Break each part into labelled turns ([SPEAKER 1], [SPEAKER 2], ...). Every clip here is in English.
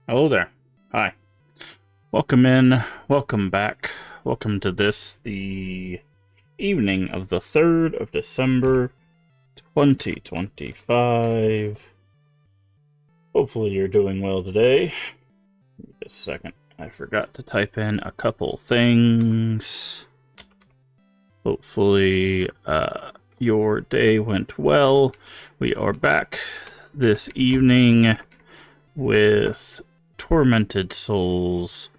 [SPEAKER 1] Hello there. Hi. Welcome in. Welcome back. Welcome to the evening of the 3rd of December, 2025. Hopefully you're doing well today. Just a second. I forgot to type in a couple things. Hopefully your day went well. We are back this evening with Tormented Souls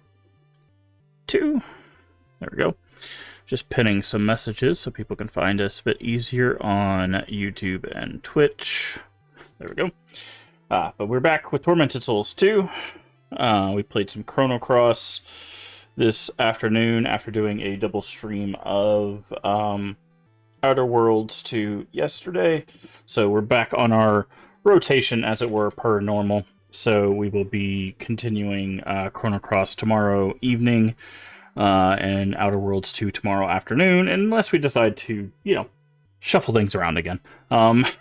[SPEAKER 1] 2. There we go. Just pinning some messages so people can find us a bit easier on YouTube and Twitch. There we go. But we're back with Tormented Souls 2. We played some Chrono Cross this afternoon after doing a double stream of Outer Worlds 2 yesterday. So we're back on our rotation, as it were, per normal. So we will be continuing Chrono Cross tomorrow evening and Outer Worlds 2 tomorrow afternoon, unless we decide to, shuffle things around again. But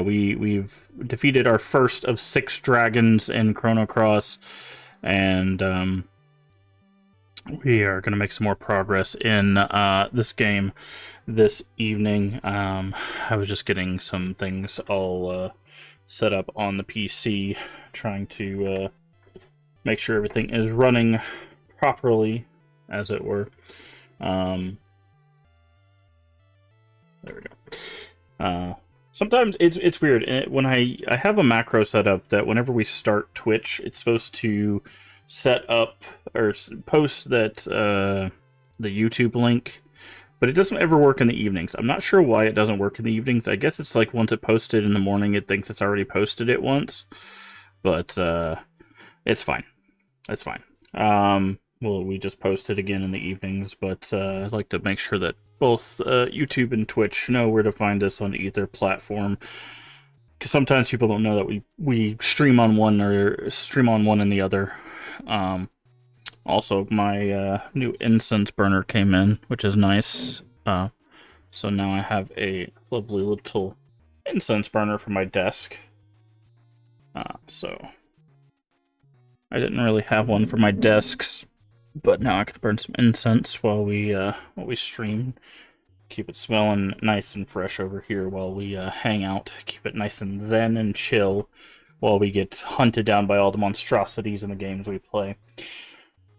[SPEAKER 1] we've defeated our first of 6 dragons in Chrono Cross, and we are going to make some more progress in this game this evening. I was just getting some things all set up on the PC, trying to make sure everything is running properly, as it were. There we go. Sometimes it's weird when I have a macro set up that whenever we start Twitch, it's supposed to set up or post that the YouTube link, but it doesn't ever work in the evenings. I'm not sure why it doesn't work in the evenings. I guess it's like once it posted in the morning, it thinks it's already posted it once. But it's fine. It's fine. Well, we just post it again in the evenings, but I'd like to make sure that both YouTube and Twitch know where to find us on either platform. Because sometimes people don't know that we stream on one or stream on one and the other. Also, my new incense burner came in, which is nice. So now I have a lovely little incense burner for my desk. So I didn't really have one for my desks, but now I can burn some incense while we stream. Keep it smelling nice and fresh over here while we hang out. Keep it nice and zen and chill while we get hunted down by all the monstrosities in the games we play.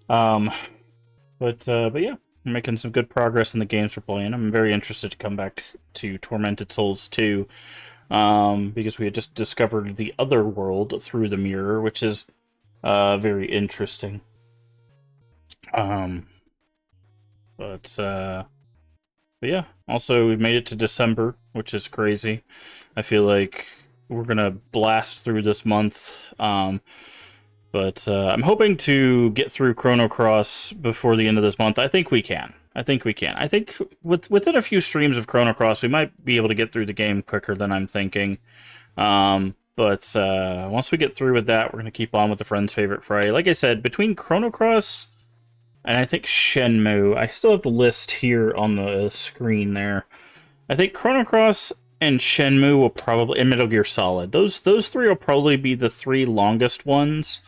[SPEAKER 1] But yeah, we're making some good progress in the games we're playing. I'm very interested to come back to Tormented Souls 2, because we had just discovered the other world through the mirror, which is very interesting. But yeah, also we made it to December, which is crazy. I feel like we're gonna blast through this month. But I'm hoping to get through Chrono Cross before the end of this month. I think we can. I think within a few streams of Chrono Cross, we might be able to get through the game quicker than I'm thinking. But once we get through with that, we're going to keep on with the Friend's Favorite Friday. Like I said, between Chrono Cross and I think Shenmue, I still have the list here on the screen there. I think Chrono Cross and Shenmue will probably, and Metal Gear Solid. Those 3 will probably be the 3 longest ones.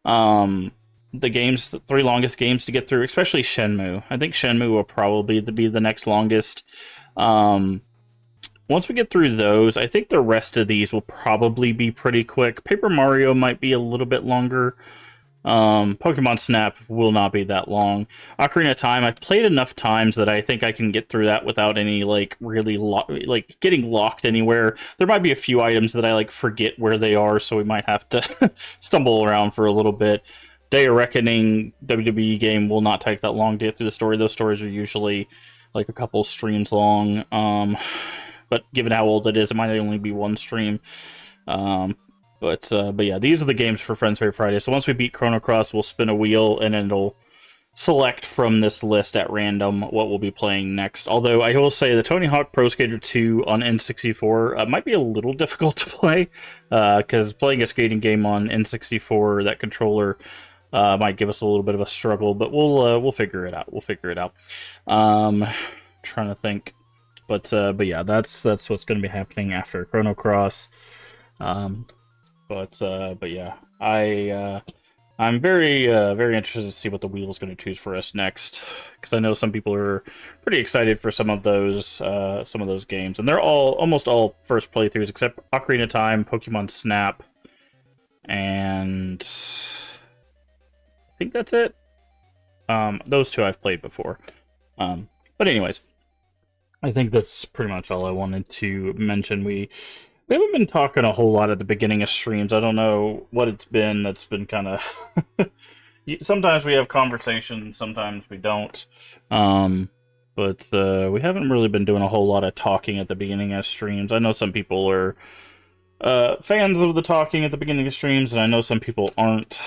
[SPEAKER 1] The 3 longest games to get through, especially Shenmue. I think Shenmue will probably be the next longest. Once we get through those, I think the rest of these will probably be pretty quick. Paper Mario might be a little bit longer. Pokemon Snap will not be that long. Ocarina of Time, I've played enough times that I think I can get through that without any, really getting locked anywhere. There might be a few items that I, forget where they are, so we might have to stumble around for a little bit. Day of Reckoning WWE game will not take that long to get through the story. Those stories are usually, a couple streams long. But given how old it is, it might only be one stream. But yeah, these are the games for Friends Favorite Friday. So once we beat Chrono Cross, we'll spin a wheel, and it'll select from this list at random what we'll be playing next. Although I will say the Tony Hawk Pro Skater 2 on N64 might be a little difficult to play, because playing a skating game on N64, that controller might give us a little bit of a struggle. But we'll figure it out. Trying to think. But yeah, that's what's going to be happening after Chrono Cross. But yeah, I'm very interested to see what the wheel is going to choose for us next, because I know some people are pretty excited for some of those games, and they're almost all first playthroughs except Ocarina of Time, Pokemon Snap, and I think that's it. Those two I've played before. But anyways, I think that's pretty much all I wanted to mention. We haven't been talking a whole lot at the beginning of streams. I don't know what it's been. That's been kind of. Sometimes we have conversations, sometimes we don't. But we haven't really been doing a whole lot of talking at the beginning of streams. I know some people are fans of the talking at the beginning of streams, and I know some people aren't.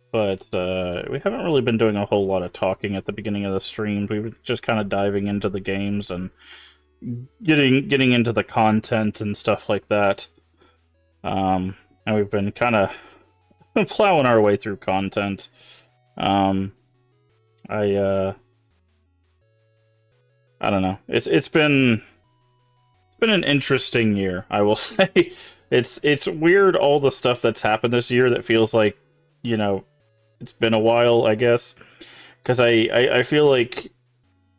[SPEAKER 1] But we haven't really been doing a whole lot of talking at the beginning of the streams. We were just kind of diving into the games and getting into the content and stuff like that. And we've been kind of plowing our way through content. I don't know. It's been an interesting year, I will say. It's weird, all the stuff that's happened this year that feels like, it's been a while, I guess. Because I feel like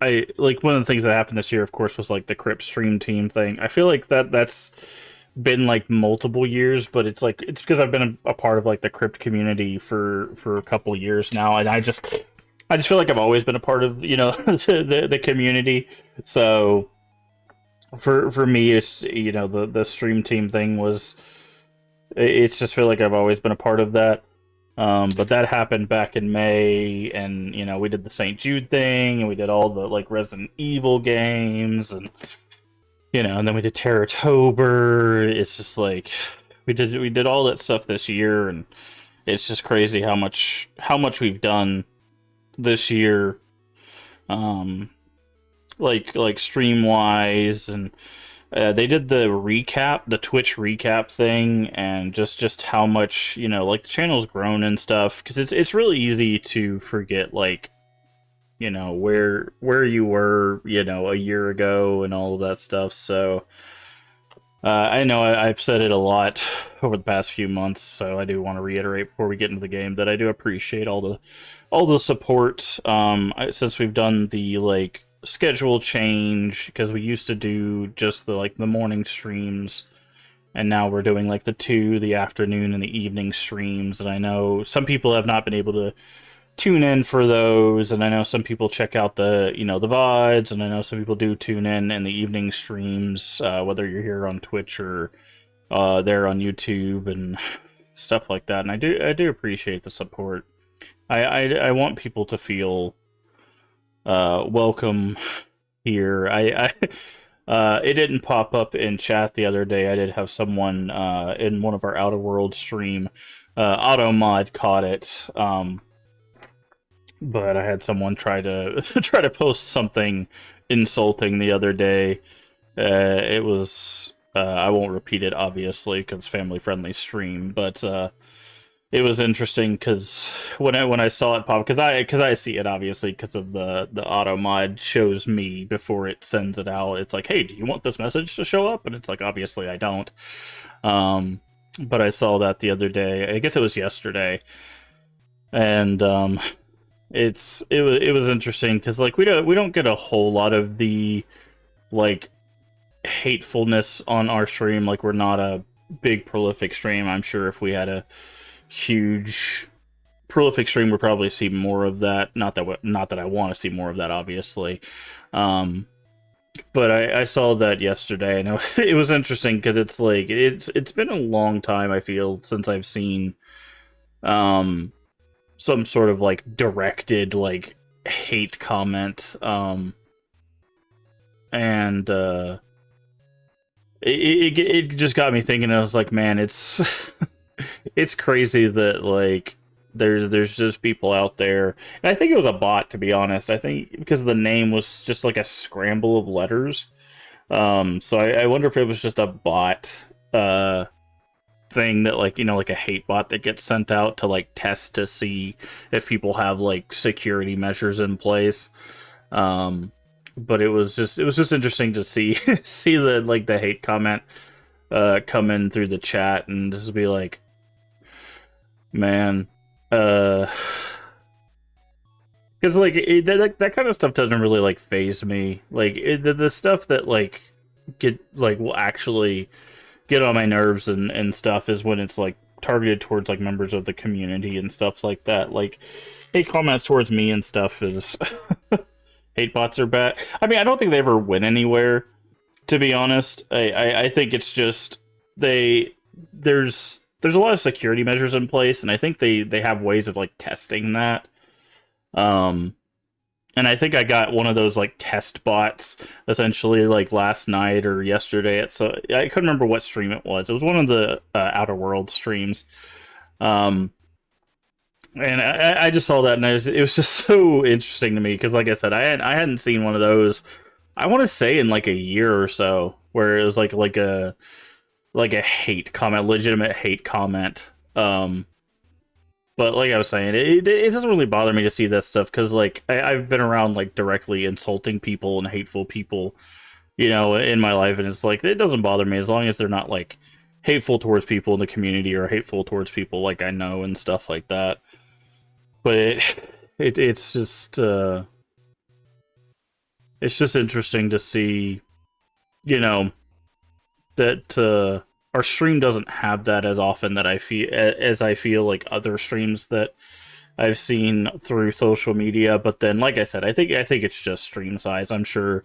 [SPEAKER 1] one of the things that happened this year, of course, was like the Crypt stream team thing. I feel like that's been like multiple years, but it's because I've been a part of like the Crypt community for a couple years now, and I just feel like I've always been a part of the community. So for me, it's the stream team thing it's just feel like I've always been a part of that. But that happened back in May, and we did the St. Jude thing, and we did all the like Resident Evil games, and and then we did Terratober. It's just like we did all that stuff this year, and it's just crazy how much we've done this year, like stream wise, and they did the Twitch recap thing, and just how much like the channel's grown and stuff, because it's really easy to forget like where you were a year ago and all of that stuff. So I know I've said it a lot over the past few months, so I do want to reiterate before we get into the game that I do appreciate all the support since we've done the like schedule change, because we used to do just the morning streams, and now we're doing like the afternoon and the evening streams, and I know some people have not been able to tune in for those, and I know some people check out the the VODs, and I know some people do tune in the evening streams, whether you're here on Twitch or there on YouTube and stuff like that, and I do appreciate the support. I want people to feel welcome here. It didn't pop up in chat the other day. I did have someone in one of our Outer World stream, Automod caught it, but I had someone try to post something insulting the other day. It was I won't repeat it, obviously, because family friendly stream, but it was interesting because when I saw it pop, because I see it obviously because of the auto mod shows me before it sends it out. It's like, hey, do you want this message to show up? And it's like, obviously I don't. But I saw that the other day. I guess it was yesterday, and it was interesting because like we don't get a whole lot of the like hatefulness on our stream. Like, we're not a big prolific stream. I'm sure if we had a huge prolific stream, we'll probably see more of that. Not that I want to see more of that, obviously. But I saw that yesterday, and it was interesting because it's like it's been a long time, I feel, since I've seen some sort of like directed like hate comment, and it just got me thinking. I was like, man, it's it's crazy that like there's just people out there, and I think it was a bot, to be honest. I think because the name was just like a scramble of letters, so I wonder if it was just a bot thing that like like a hate bot that gets sent out to like test to see if people have like security measures in place. But it was just interesting to see see the like the hate comment. come in through the chat and just be like, man, uh, because like that kind of stuff doesn't really like phase me. Like the stuff that like will actually get on my nerves and stuff is when it's like targeted towards like members of the community and stuff like that. Like hate comments towards me and stuff is hate bots are bad. I mean, I don't think they ever went anywhere, to be honest. I think it's just there's a lot of security measures in place, and I think they have ways of like testing that. Um, and I think I got one of those like test bots essentially like last night or yesterday. So I couldn't remember what stream it was. It was one of the Outer World streams. Um, and I just saw that, and it was just so interesting to me because, like I said, I hadn't seen one of those. I want to say in like a year or so, where it was like a hate comment, legitimate hate comment. But like I was saying, it doesn't really bother me to see that stuff because like I've been around like directly insulting people and hateful people, in my life, and it's like it doesn't bother me as long as they're not like hateful towards people in the community or hateful towards people like I know and stuff like that. But it's just interesting to see, that our stream doesn't have that as often that I feel like other streams that I've seen through social media. But then, like I said, I think it's just stream size. I'm sure,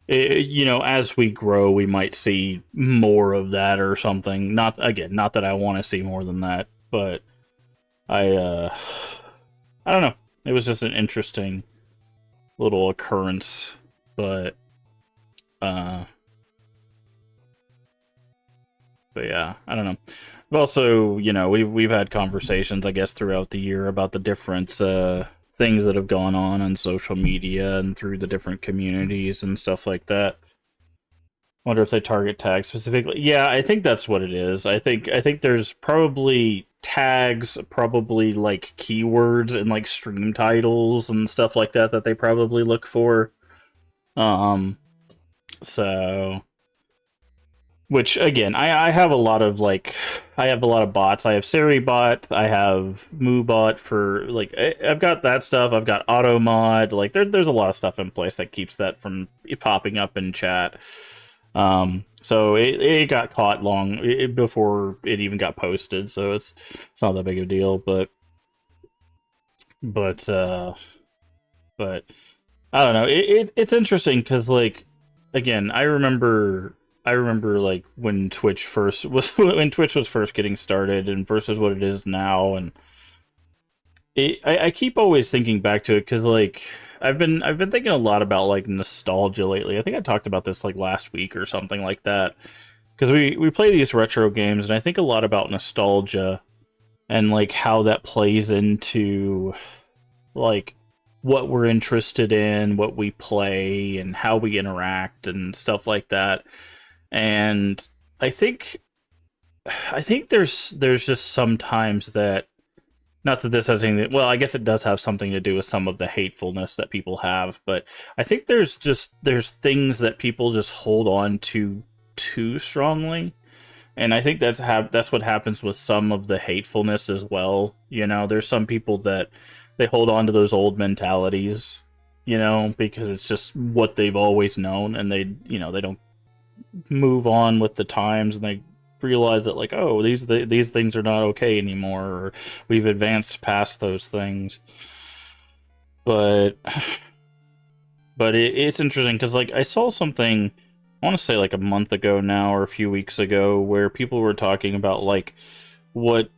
[SPEAKER 1] as we grow, we might see more of that or something. Not that I want to see more than that, but I don't know. It was just an interesting little occurrence, but yeah, I don't know. But also, we've had conversations, I guess, throughout the year about the different things that have gone on social media and through the different communities and stuff like that. Wonder if they target tags specifically. Yeah, I think that's what it is. I think there's probably tags, probably like keywords and like stream titles and stuff like that they probably look for. So, which again, I have a lot of I have a lot of bots. I have SiriBot, I have MooBot for like I've got that stuff. I've got AutoMod. Like there's a lot of stuff in place that keeps that from popping up in chat. So it got caught before it even got posted, so it's not that big of a deal, but I don't know. It's interesting because like again, I remember like when Twitch was first getting started and versus what it is now, and I keep always thinking back to it because like I've been thinking a lot about like nostalgia lately. I think I talked about this like last week or something like that because we play these retro games, and I think a lot about nostalgia and like how that plays into like what we're interested in, what we play, and how we interact and stuff like that. And I think there's just sometimes that, not that this has anything, well, I guess it does have something to do with some of the hatefulness that people have, but I think there's things that people just hold on to too strongly. And I think that's what happens with some of the hatefulness as well. There's some people that they hold on to those old mentalities, because it's just what they've always known, and they don't move on with the times, and they realize that like, oh, these things are not okay anymore, or we've advanced past those things. But it's interesting because like I saw something, I want to say like a month ago now or a few weeks ago, where people were talking about like what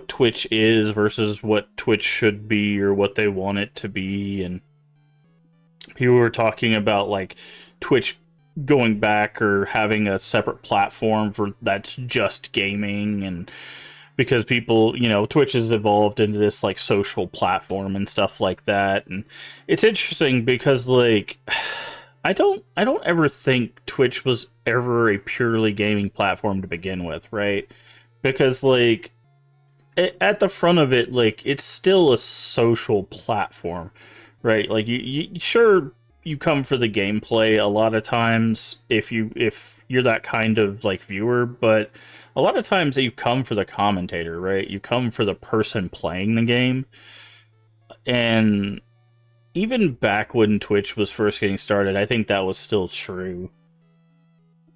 [SPEAKER 1] Twitch is versus what Twitch should be or what they want it to be, and people were talking about like Twitch going back or having a separate platform for that's just gaming, and because people, Twitch has evolved into this like social platform and stuff like that. And it's interesting because like I don't ever think Twitch was ever a purely gaming platform to begin with, right? Because like at the front of it, like it's still a social platform, right? Like you sure, you come for the gameplay a lot of times if you're that kind of like viewer, but a lot of times you come for the commentator, right? You come for the person playing the game. And even back when Twitch was first getting started, I think that was still true.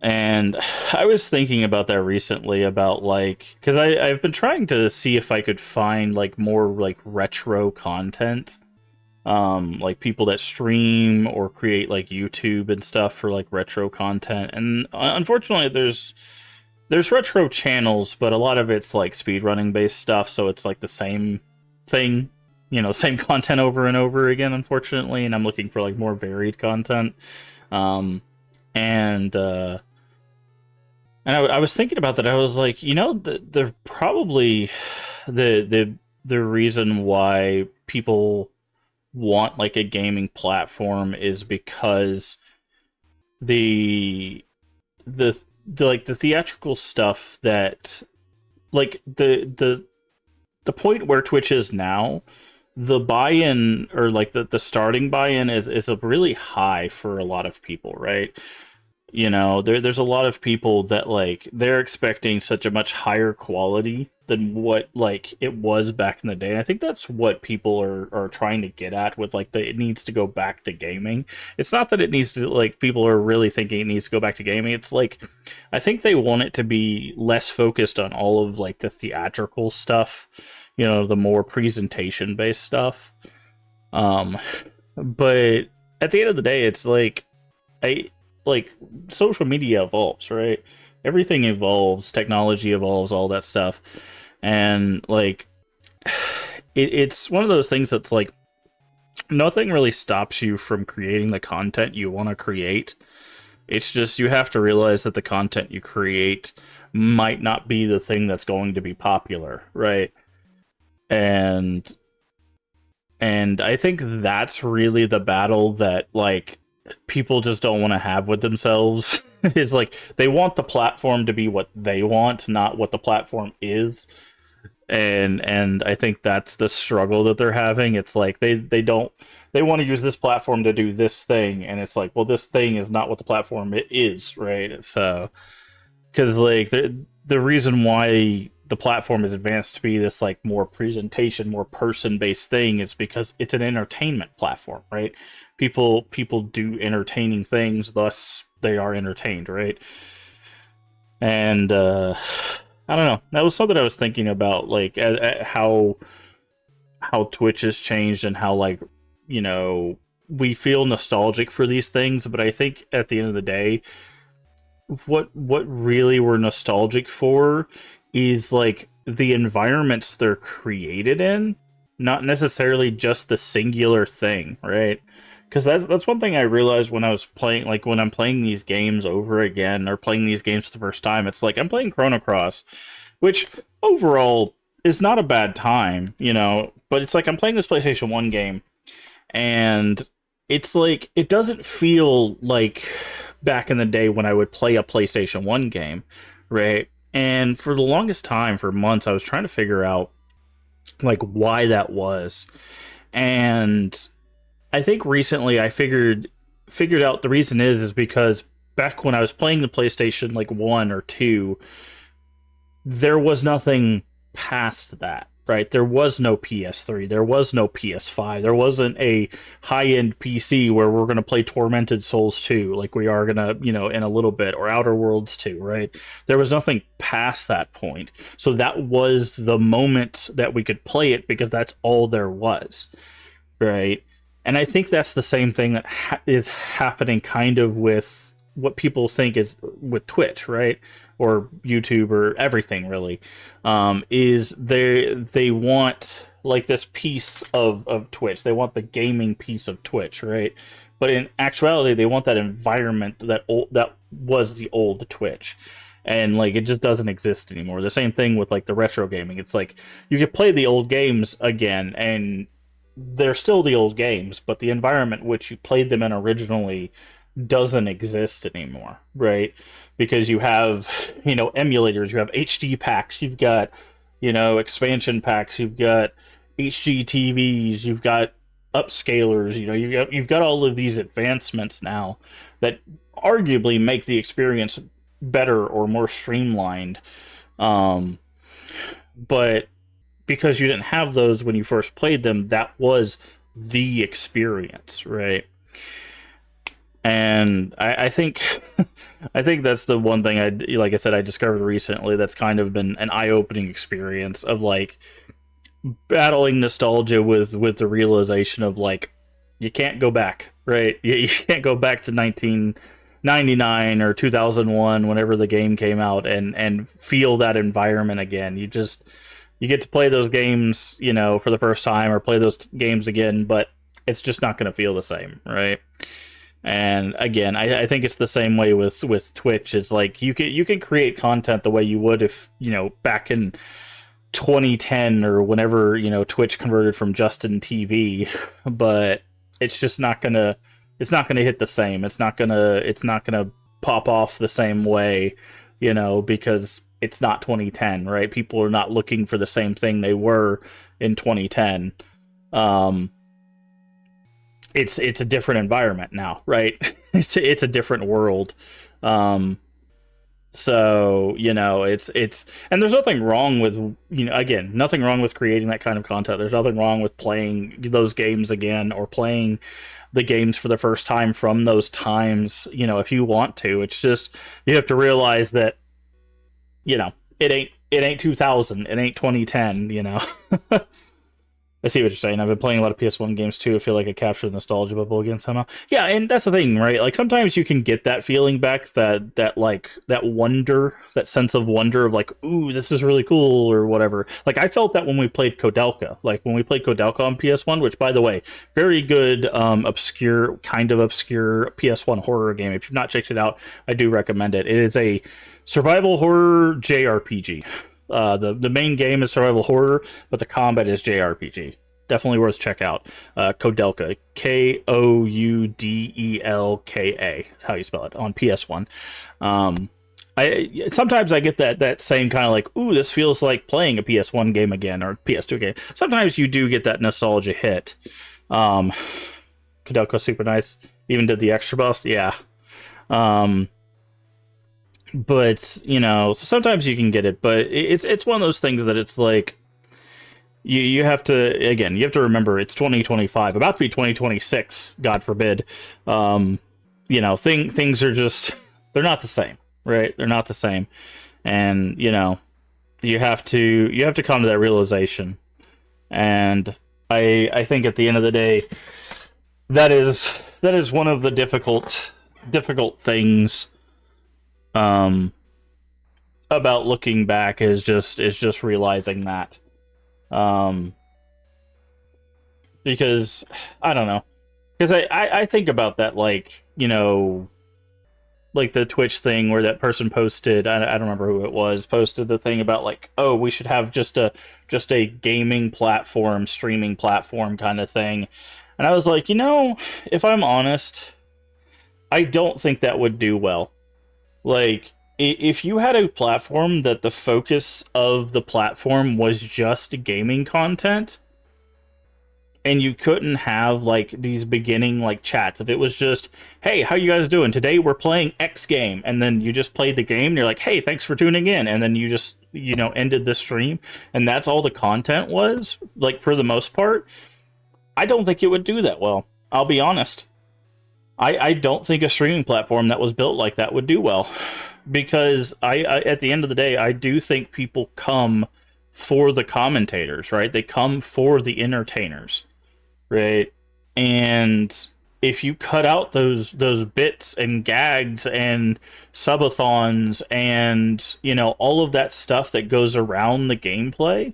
[SPEAKER 1] And I was thinking about that recently, about like, because I've been trying to see if I could find like more like retro content, like people that stream or create like YouTube and stuff for like retro content. And unfortunately, there's retro channels, but a lot of it's like speedrunning based stuff, so it's like the same thing, same content over and over again, unfortunately. And I'm looking for like more varied content. And I was thinking about that. I was like, they're probably the reason why people want like a gaming platform is because the like the theatrical stuff, that like the point where Twitch is now, the buy-in, or like the starting buy-in is a really high for a lot of people, right? There's a lot of people that like they're expecting such a much higher quality than what like it was back in the day. And I think that's what people are trying to get at with like it needs to go back to gaming. It's not that it needs to, like, people are really thinking it needs to go back to gaming. It's like I think they want it to be less focused on all of like the theatrical stuff, the more presentation based stuff. But at the end of the day, it's like social media evolves, right? Everything evolves, technology evolves, all that stuff. And like it's one of those things that's like nothing really stops you from creating the content you want to create. It's just you have to realize that the content you create might not be the thing that's going to be popular, right? And I think that's really the battle that like people just don't want to have with themselves. Is like they want the platform to be what they want, not what the platform is. And I think that's the struggle that they're having. It's like they want to use this platform to do this thing, and it's like, well, this thing is not what the platform is, right? So because like the reason why the platform is advanced to be this like more presentation, more person based thing is because it's an entertainment platform, right? People do entertaining things, thus they are entertained, right? And I don't know, that was something I was thinking about, like at how Twitch has changed, and how like we feel nostalgic for these things. But I think at the end of the day, what really we're nostalgic for is like the environments they're created in, not necessarily just the singular thing, right? Because that's one thing I realized when I was playing, like when I'm playing these games over again, or playing these games for the first time. It's like I'm playing Chrono Cross, which overall is not a bad time, but it's like I'm playing this PlayStation 1 game, and it's like it doesn't feel like back in the day when I would play a PlayStation 1 game, right? And for the longest time, for months, I was trying to figure out like why that was. And I think recently I figured out the reason is because back when I was playing the PlayStation like 1 or 2, there was nothing past that, right? There was no PS3, there was no PS5, there wasn't a high-end PC where we're going to play Tormented Souls 2 like we are going to, in a little bit, or Outer Worlds 2, right? There was nothing past that point. So that was the moment that we could play it, because that's all there was, right? And I think that's the same thing that is happening kind of with what people think is with Twitch, right? Or YouTube, or everything really, is they want like this piece of Twitch. They want the gaming piece of Twitch, right? But in actuality, they want that environment that was the old Twitch. And like it just doesn't exist anymore. The same thing with like the retro gaming. It's like you could play the old games again, and they're still the old games, but the environment which you played them in originally doesn't exist anymore, right? Because you have, emulators, you have HD packs, you've got, expansion packs, you've got HD TVs, you've got upscalers, you've got all of these advancements now that arguably make the experience better or more streamlined. Um, but because you didn't have those when you first played them, that was the experience, right? And I think I think that's the one thing like I said, I discovered recently that's kind of been an eye-opening experience of like battling nostalgia with the realization of like you can't go back, right? You can't go back to 1999 or 2001 whenever the game came out and feel that environment again. You get to play those games, for the first time or play those games again, but it's just not going to feel the same, right? And again, I think it's the same way with Twitch. It's like you can create content the way you would if back in 2010 or whenever Twitch converted from Justin TV, but it's just not gonna hit the same. It's not gonna pop off the same way, because it's not 2010, right? People are not looking for the same thing they were in 2010. It's a different environment now, right? It's a different world. So it's and there's nothing wrong with again, nothing wrong with creating that kind of content. There's nothing wrong with playing those games again or playing the games for the first time from those times, if you want to. It's just you have to realize that it ain't 2000, it ain't 2010. I see what you're saying. I've been playing a lot of PS1 games too. I feel like I captured the nostalgia bubble again somehow. Yeah, and that's the thing, right? Like sometimes you can get that feeling back, that wonder, that sense of wonder of like, ooh, this is really cool or whatever. Like I felt that when we played Kodelka. Like when we played Kodelka on PS1, which by the way, very good obscure PS1 horror game. If you've not checked it out, I do recommend it. It is a survival horror JRPG. The main game is survival horror, but the combat is JRPG. Definitely worth check out. Kodelka, Koudelka is how you spell it on PS1. I sometimes I get that same kind of like, ooh, this feels like playing a PS1 game again or PS2 game. Sometimes you do get that nostalgia hit. Kodelka super nice. Even did the extra boss, yeah. But so sometimes you can get it, but it's one of those things that it's like you have to remember it's 2025, about to be 2026, God forbid. Things are just they're not the same, right? They're not the same, and you have to come to that realization. And I think at the end of the day, that is one of the difficult things about looking back is just realizing that, because I don't know, because I think about that, like like the Twitch thing where that person posted, I don't remember who it was, posted the thing about like, oh, we should have just a gaming platform, streaming platform kind of thing. And I was like, if I'm honest, I don't think that would do well. Like, if you had a platform that the focus of the platform was just gaming content, and you couldn't have, like, these beginning, like, chats. If it was just, hey, how you guys doing? Today we're playing X game. And then you just played the game, and you're like, hey, thanks for tuning in. And then you just, ended the stream. And that's all the content was, like, for the most part. I don't think it would do that well. I'll be honest. I don't think a streaming platform that was built like that would do well, because I at the end of the day, I do think people come for the commentators, right? They come for the entertainers, right? And if you cut out those bits and gags and subathons and all of that stuff that goes around the gameplay,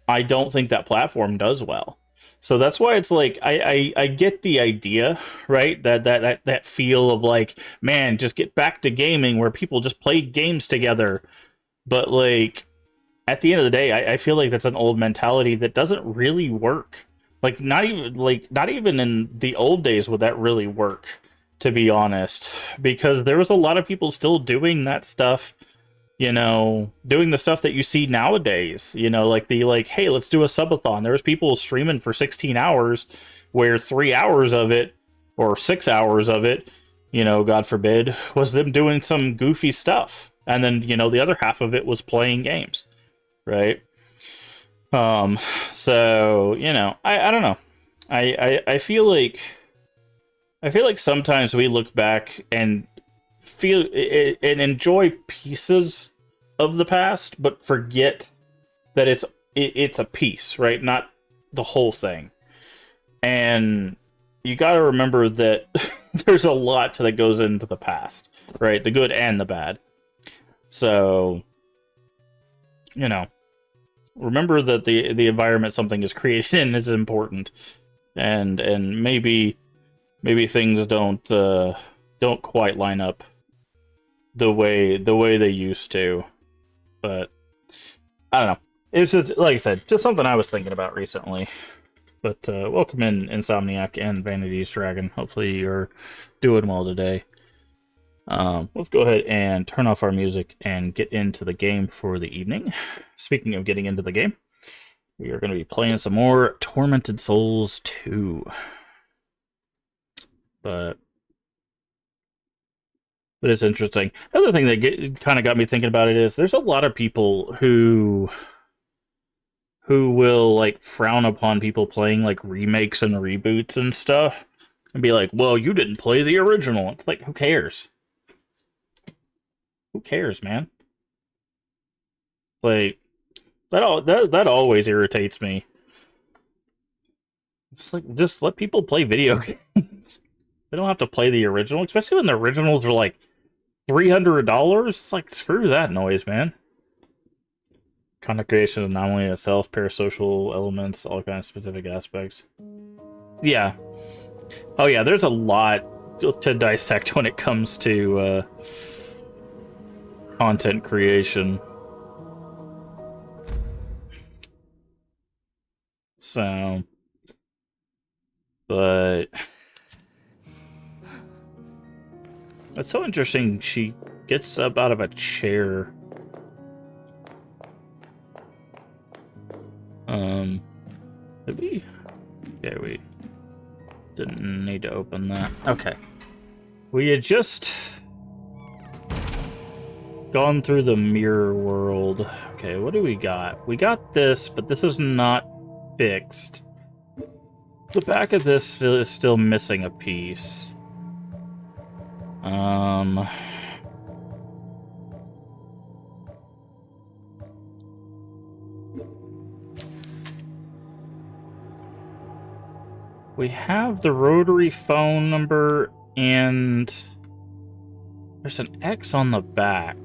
[SPEAKER 1] I don't think that platform does well. So that's why it's like I get the idea, right? That feel of like, man, just get back to gaming where people just play games together. But like at the end of the day, I feel like that's an old mentality that doesn't really work. Like not even in the old days would that really work, to be honest, because there was a lot of people still doing that stuff. Doing the stuff that you see nowadays, like hey, let's do a subathon. There was people streaming for 16 hours where 3 hours of it or 6 hours of it you know, God forbid, was them doing some goofy stuff. And then, you know, the other half of it was playing games, right? Um, so, you know, I don't know. I feel like sometimes we look back and feel and enjoy pieces of the past, but forget that it's a piece, right? Not the whole thing. And you got to remember that there's a lot that goes into the past, right? The good and the bad. So, you know, remember that the environment something is created in is important, and maybe things don't quite line up the way they used to, but I don't know. It's just, like I said, just something I was thinking about recently. But welcome in, Insomniac and Vanity's Dragon. Hopefully you're doing well today. Let's go ahead and turn off our music and get into the game for the evening. Speaking of getting into the game, we are going to be playing some more Tormented Souls 2. But it's interesting. Another thing that kind of got me thinking about it is there's a lot of people who will like frown upon people playing like remakes and reboots and stuff and be like, well, you didn't play the original. It's like, who cares? Who cares, man? Like, that always irritates me. It's like, just let people play video games. They don't have to play the original, especially when the originals are like $300. It's like, screw that noise, man. Content creation is not only a self, parasocial elements, all kinds of specific aspects. Yeah. Oh yeah, there's a lot to dissect when it comes to content creation. So, but it's so interesting. She gets up out of a chair. Did we? Yeah, we didn't need to open that. Okay. We had just gone through the mirror world. Okay, what do we got? We got this, but this is not fixed. The back of this is still missing a piece. We have the rotary phone number, and there's an X on the back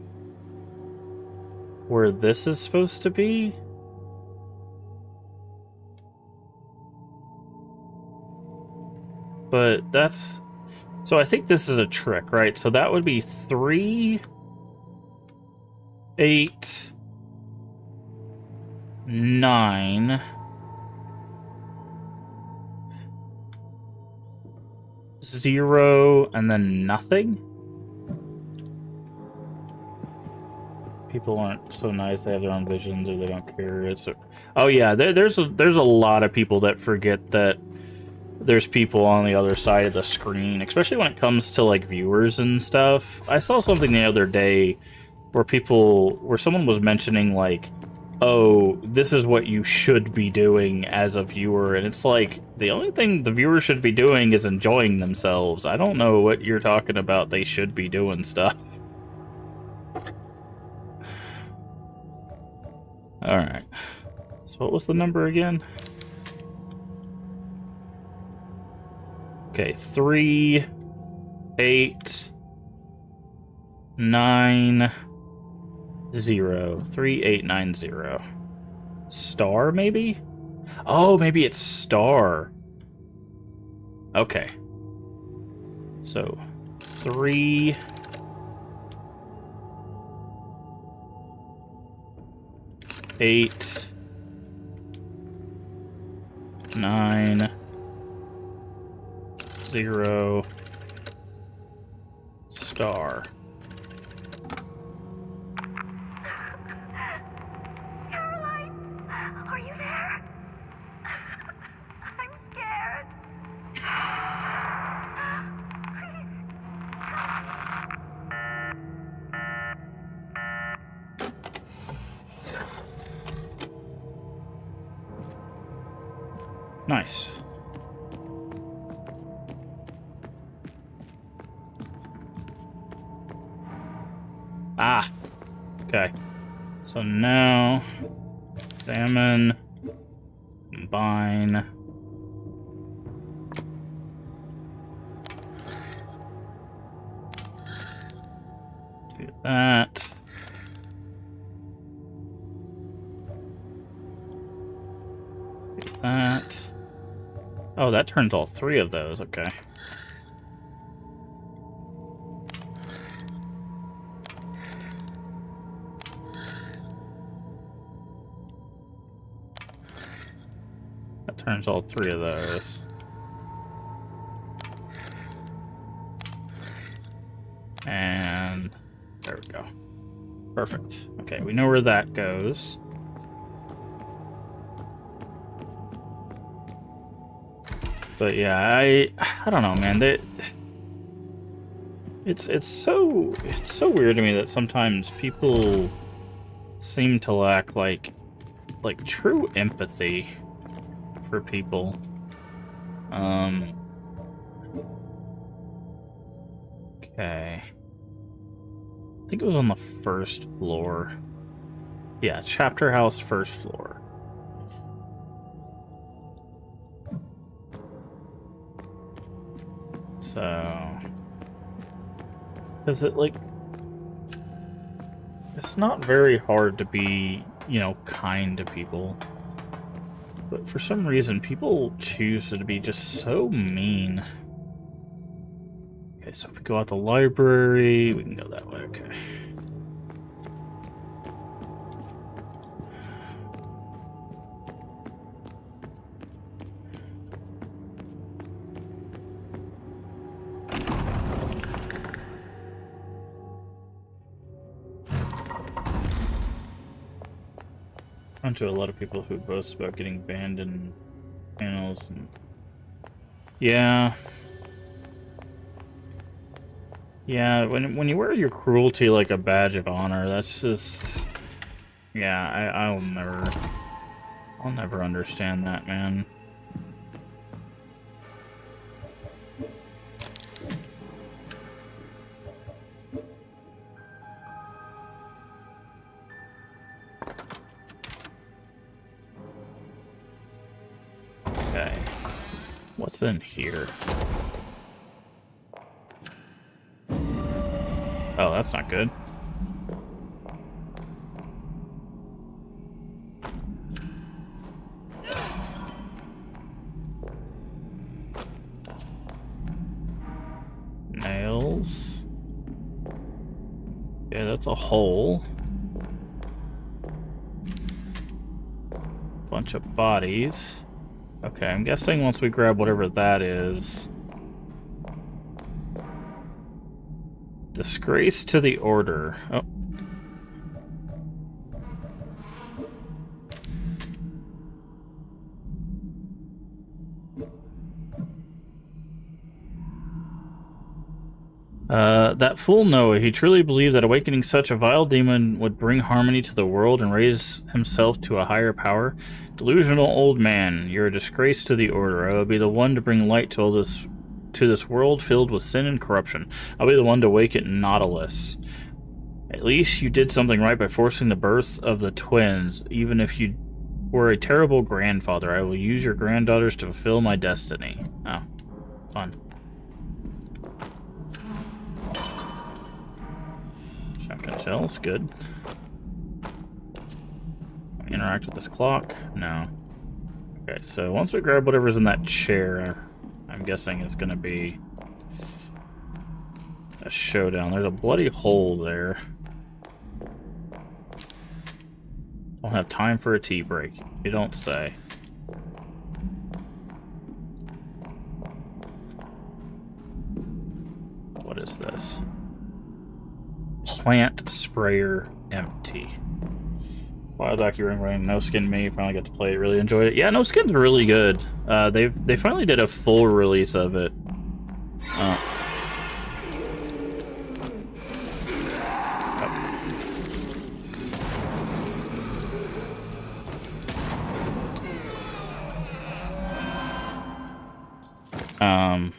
[SPEAKER 1] where this is supposed to be. But that's... So I think this is a trick, right? So that would be 3, 8, 9... 0, and then nothing? People aren't so nice, they have their own visions, or they don't care. Oh yeah, there's a lot of people that forget that there's people on the other side of the screen, especially when it comes to like viewers and stuff. I saw something the other day where someone was mentioning like, oh, this is what you should be doing as a viewer, and it's like, the only thing the viewer should be doing is enjoying themselves. I don't know what you're talking about, they should be doing stuff. Alright. So what was the number again? Okay, 3, 8, 9, 0. 3890. Star, maybe? Oh, maybe it's star. Okay. So, 3... 8... 9... 0... star. Nice. Ah! Okay. So now, examine, combine. Do that. Do that. Oh, that turns all three of those. Okay. That turns all three of those. And there we go. Perfect. Okay, we know where that goes. But yeah, I don't know, man. It's so weird to me that sometimes people seem to lack like true empathy for people. Okay. I think it was on the first floor. Yeah, chapter house, first floor. So, is it like, it's not very hard to be, you know, kind to people, but for some reason people choose to be just so mean. Okay, so if we go out the library, we can go that way. Okay. To a lot of people who boast about getting banned in panels, and yeah, when you wear your cruelty like a badge of honor, that's just, yeah, I'll never understand that, man. Okay, what's in here? Oh, that's not good. Nails. Yeah, that's a hole. Bunch of bodies. Okay, I'm guessing once we grab whatever that is... Disgrace to the Order. Oh. That fool Noah, he truly believed that awakening such a vile demon would bring harmony to the world and raise himself to a higher power. Delusional old man, you're a disgrace to the Order. I will be the one to bring light to all this, to this world filled with sin and corruption. I'll be the one to awaken Nautilus. At least you did something right by forcing the birth of the twins. Even if you were a terrible grandfather, I will use your granddaughters to fulfill my destiny. Oh, fun. Shotgun shells, good. Interact with this clock? No. Okay, so once we grab whatever's in that chair, I'm guessing it's gonna be a showdown. There's a bloody hole there. Don't have time for a tea break. You don't say. What is this? Plant sprayer empty. Wild Active Ring Ring, No Skin Me, finally got to play it, really enjoyed it. Yeah, No Skin's really good. They finally did a full release of it. Um,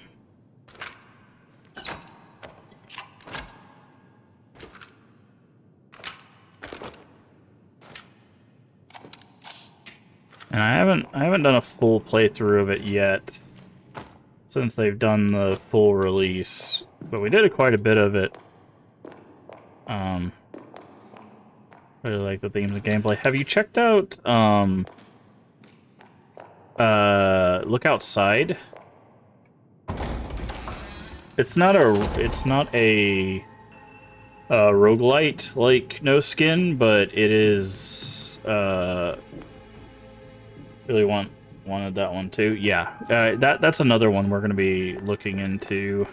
[SPEAKER 1] and I haven't done a full playthrough of it yet, since they've done the full release, but we did quite a bit of it. Really like the themes of gameplay. Have you checked out Look Outside? It's not a roguelite like No Skin, but it is really wanted that one too. Yeah, that's another one we're gonna be looking into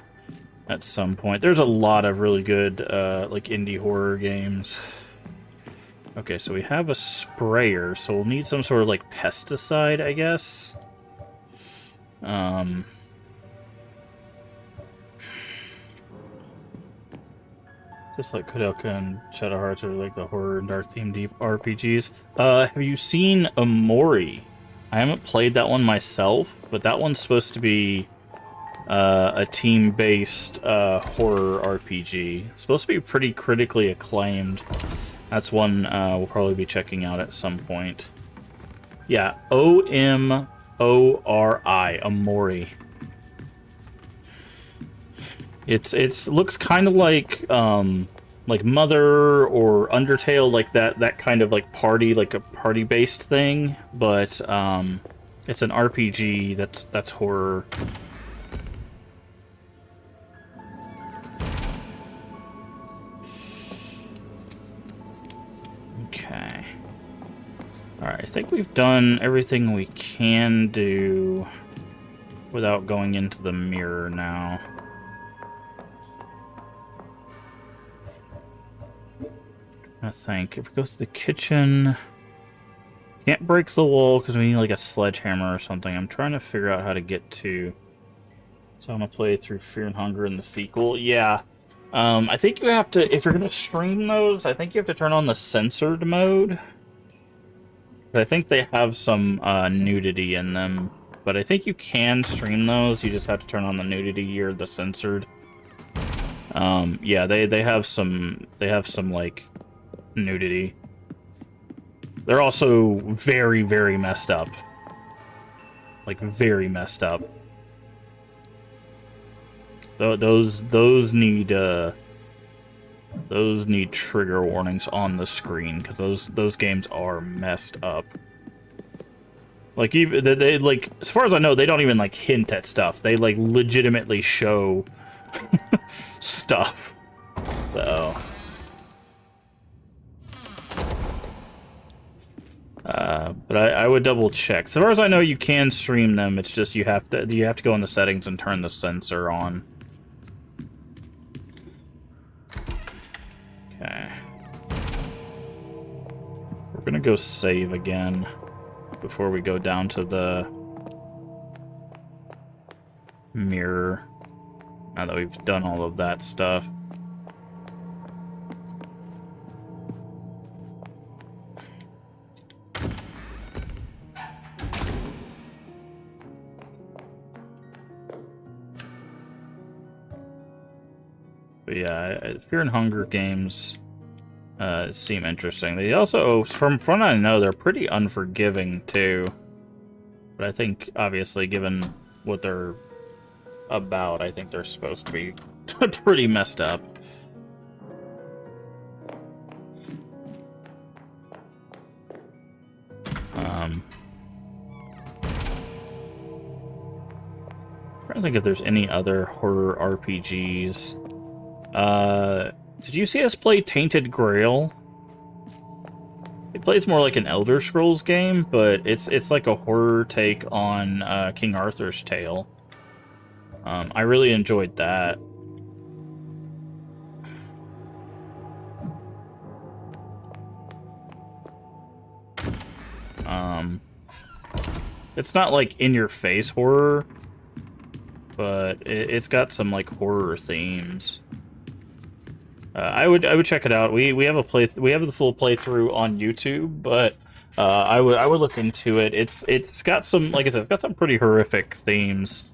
[SPEAKER 1] at some point. There's a lot of really good like indie horror games. Okay, so we have a sprayer, so we'll need some sort of like pesticide, I guess. Just like Kudelka and Shadow Hearts are like the horror and dark themed deep RPGs. Have you seen Amori? I haven't played that one myself, but that one's supposed to be a team-based horror RPG. It's supposed to be pretty critically acclaimed. That's one we'll probably be checking out at some point. Yeah, O-M-O-R-I, Amori. It's looks kind of like Mother or Undertale, like that kind of like a party-based thing, but it's an RPG that's horror. Okay. Alright, I think we've done everything we can do without going into the mirror now. I think if we go to the kitchen, can't break the wall because we need like a sledgehammer or something. I'm trying to figure out how to get to. So I'm gonna play through Fear and Hunger in the sequel. Yeah, I think you have to, if you're gonna stream those, I think you have to turn on the censored mode. I think they have some nudity in them, but I think you can stream those. You just have to turn on the nudity or the censored. Yeah, they have some like nudity. They're also very, very messed up. Like very messed up. Those need trigger warnings on the screen because those games are messed up. Like even they like, as far as I know, they don't even like hint at stuff. They like legitimately show stuff. So but I would double check. So far as I know, you can stream them. It's just you have to go in the settings and turn the censor on. Okay. We're gonna go save again before we go down to the mirror. Now that we've done all of that stuff. But yeah, Fear and Hunger games seem interesting. They also, from what I know, they're pretty unforgiving too. But I think, obviously, given what they're about, I think they're supposed to be pretty messed up. I don't think if there's any other horror RPGs. Did you see us play Tainted Grail? It plays more like an Elder Scrolls game, but it's like a horror take on King Arthur's Tale. I really enjoyed that. It's not like in-your-face horror, but it's got some like horror themes. I would check it out. We have the full playthrough on YouTube, but I would look into it. It's got some, like I said, it's got some pretty horrific themes.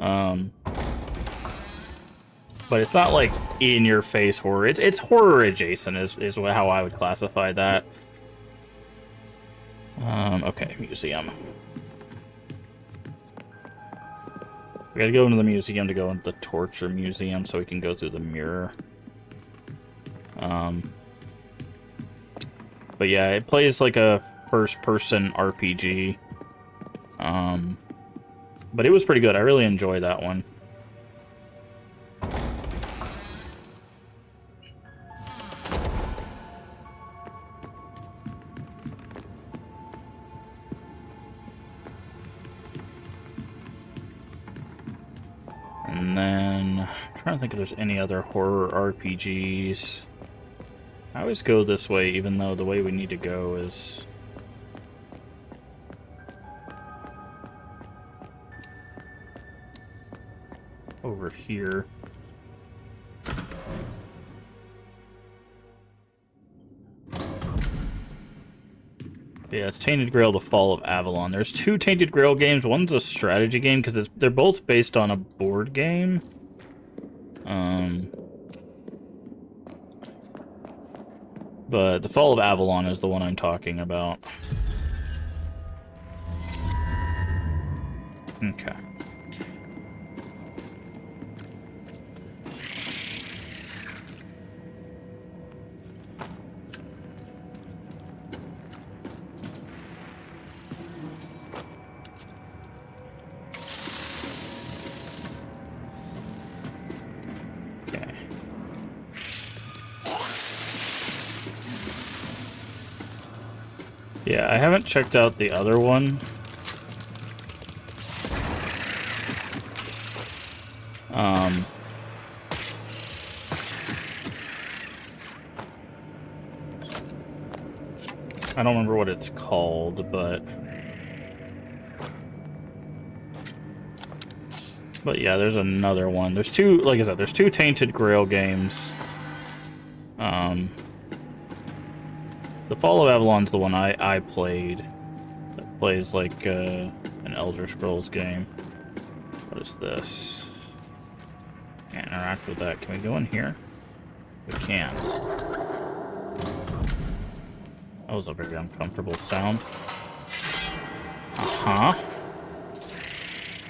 [SPEAKER 1] Um, but it's not like in-your-face horror. It's horror adjacent is how I would classify that. Okay, museum. We gotta go into the museum to go into the torture museum so we can go through the mirror. But yeah, it plays like a first-person RPG. But it was pretty good. I really enjoyed that one. And then, I'm trying to think if there's any other horror RPGs. I always go this way, even though the way we need to go is... over here. Yeah, it's Tainted Grail: The Fall of Avalon. There's two Tainted Grail games. One's a strategy game, because they're both based on a board game. But The Fall of Avalon is the one I'm talking about. Okay. Yeah, I haven't checked out the other one. I don't remember what it's called, but yeah, there's another one. There's two, like I said, there's two Tainted Grail games. The Fall of Avalon's the one I played. That plays like an Elder Scrolls game. What is this? Can't interact with that. Can we go in here? We can. That was a very uncomfortable sound. Uh-huh.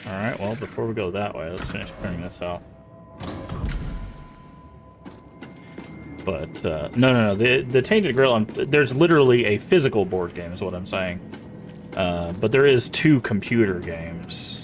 [SPEAKER 1] Alright, well, before we go that way, let's finish clearing this out. But, no. The Tainted Grail, there's literally a physical board game, is what I'm saying. But there is two computer games.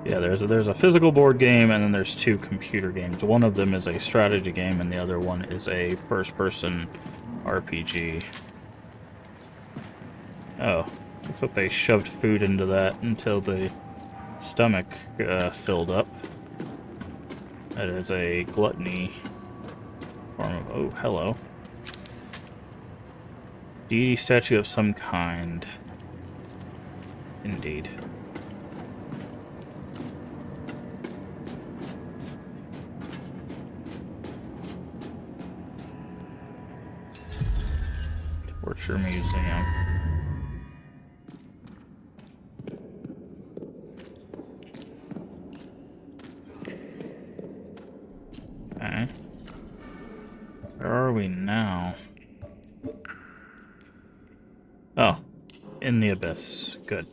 [SPEAKER 1] Yeah, there's a physical board game, and then there's two computer games. One of them is a strategy game, and the other one is a first-person RPG. Oh, looks like they shoved food into that until the stomach filled up. That is a gluttony form of... Oh, hello. Deity statue of some kind. Indeed. Torture Museum. Okay. Where are we now? Oh, in the abyss. Good.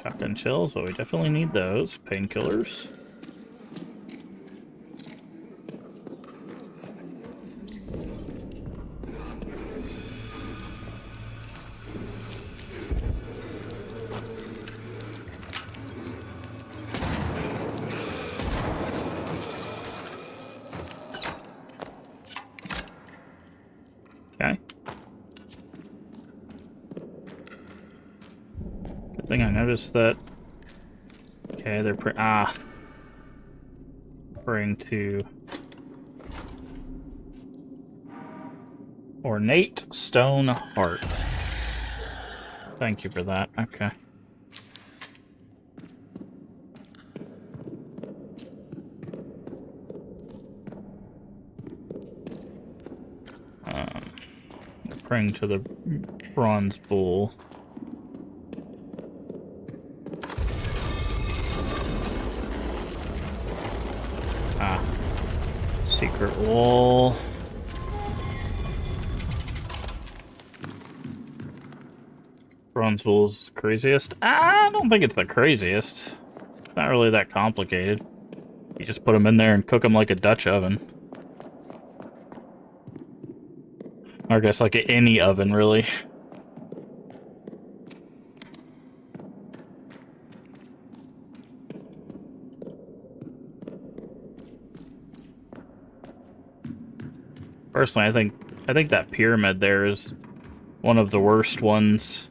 [SPEAKER 1] Shotgun shells, well, we definitely need those. Painkillers. Okay. thing I noticed that... Okay, they're referring to... Ornate stone heart. Thank you for that. Okay. Praying to the bronze bull. Secret wall. Bronze bull's craziest? I don't think it's the craziest. It's not really that complicated. You just put them in there and cook them like a Dutch oven. Or I guess like any oven, really. Personally, I think that pyramid there is one of the worst ones.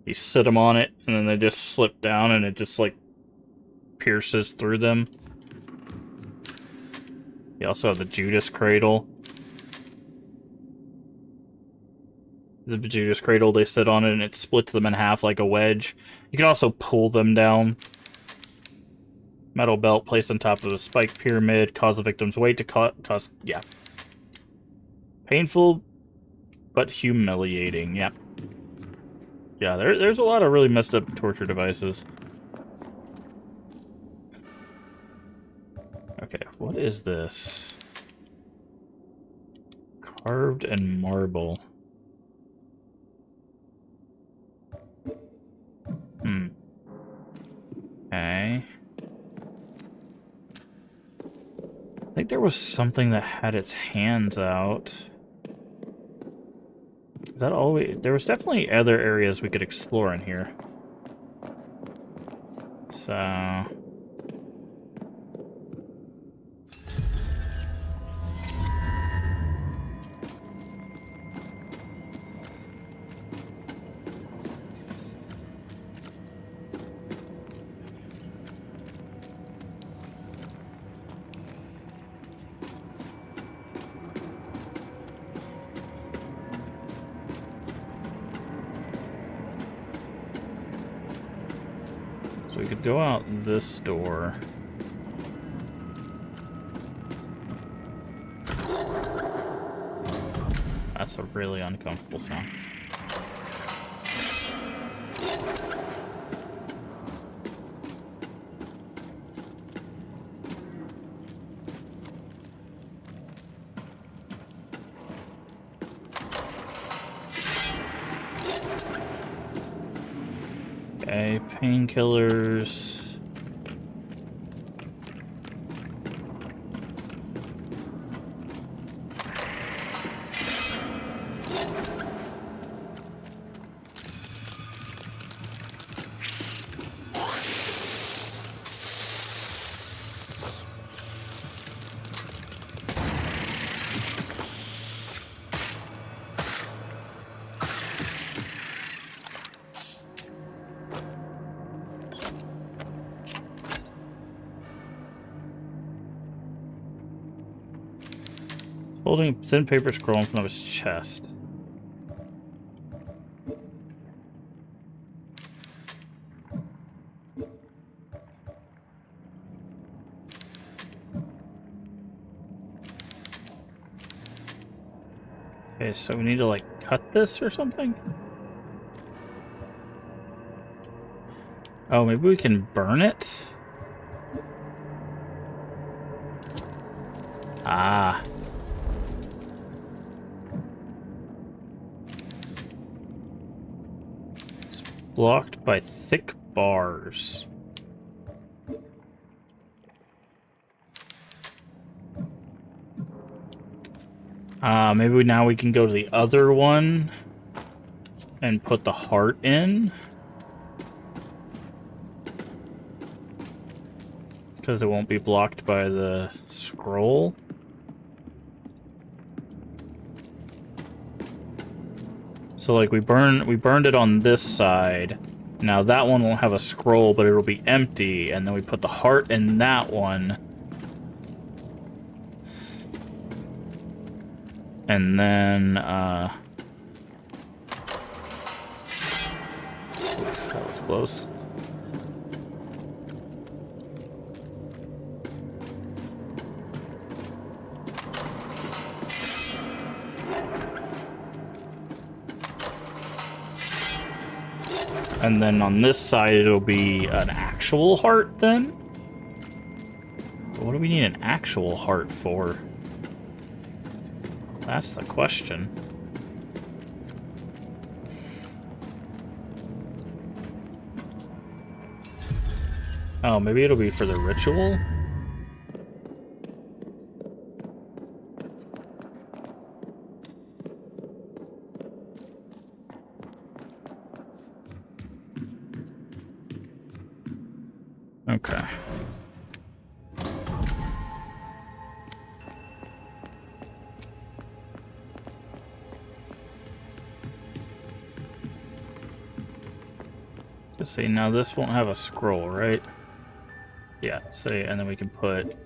[SPEAKER 1] You sit them on it, and then they just slip down, and it just, like, pierces through them. You also have the Judas cradle. The Judas cradle, they sit on it, and it splits them in half like a wedge. You can also pull them down. Metal belt placed on top of a spiked pyramid, cause the victim's weight to cause... Yeah. Painful, but humiliating. Yeah. Yeah, there's a lot of really messed up torture devices. Okay, what is this? Carved in marble. Okay. I think there was something that had its hands out. Is that all we... There was definitely other areas we could explore in here. So... we could go out this door. That's a really uncomfortable sound. Okay, painkillers. Holding a thin paper scroll in front of his chest. Okay, so we need to, like, cut this or something? Oh, maybe we can burn it? Ah. It's blocked by thick bars. Maybe now we can go to the other one and put the heart in. Because it won't be blocked by the scroll. So like we burned it on this side. Now that one won't have a scroll, but it'll be empty, and then we put the heart in that one. And then, that was close. And then on this side, it'll be an actual heart, then? What do we need an actual heart for? That's the question. Oh, maybe it'll be for the ritual? Okay. Let's see, now this won't have a scroll, right? Yeah, see, and then we can put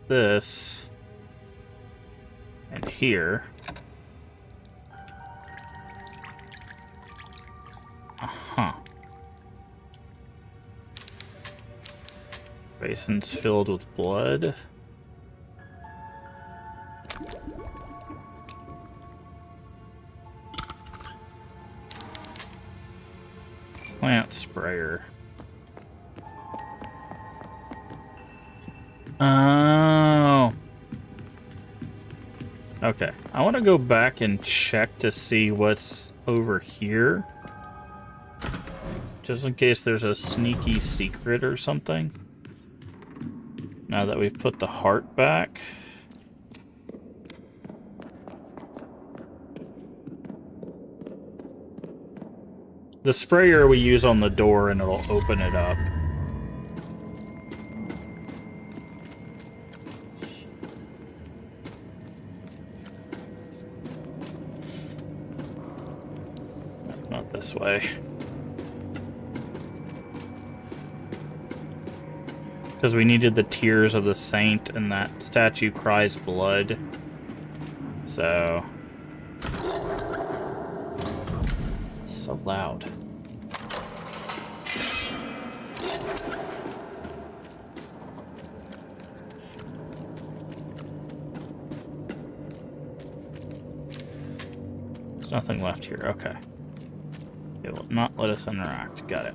[SPEAKER 1] this in here. Uh-huh. Basins filled with blood. Plant sprayer. Oh. Okay. I want to go back and check to see what's over here. Just in case there's a sneaky secret or something. Now that we've put the heart back. The sprayer we use on the door and it'll open it up. Not this way. Because we needed the tears of the saint and that statue cries blood. So... so loud. There's nothing left here. Okay. It will not let us interact. Got it.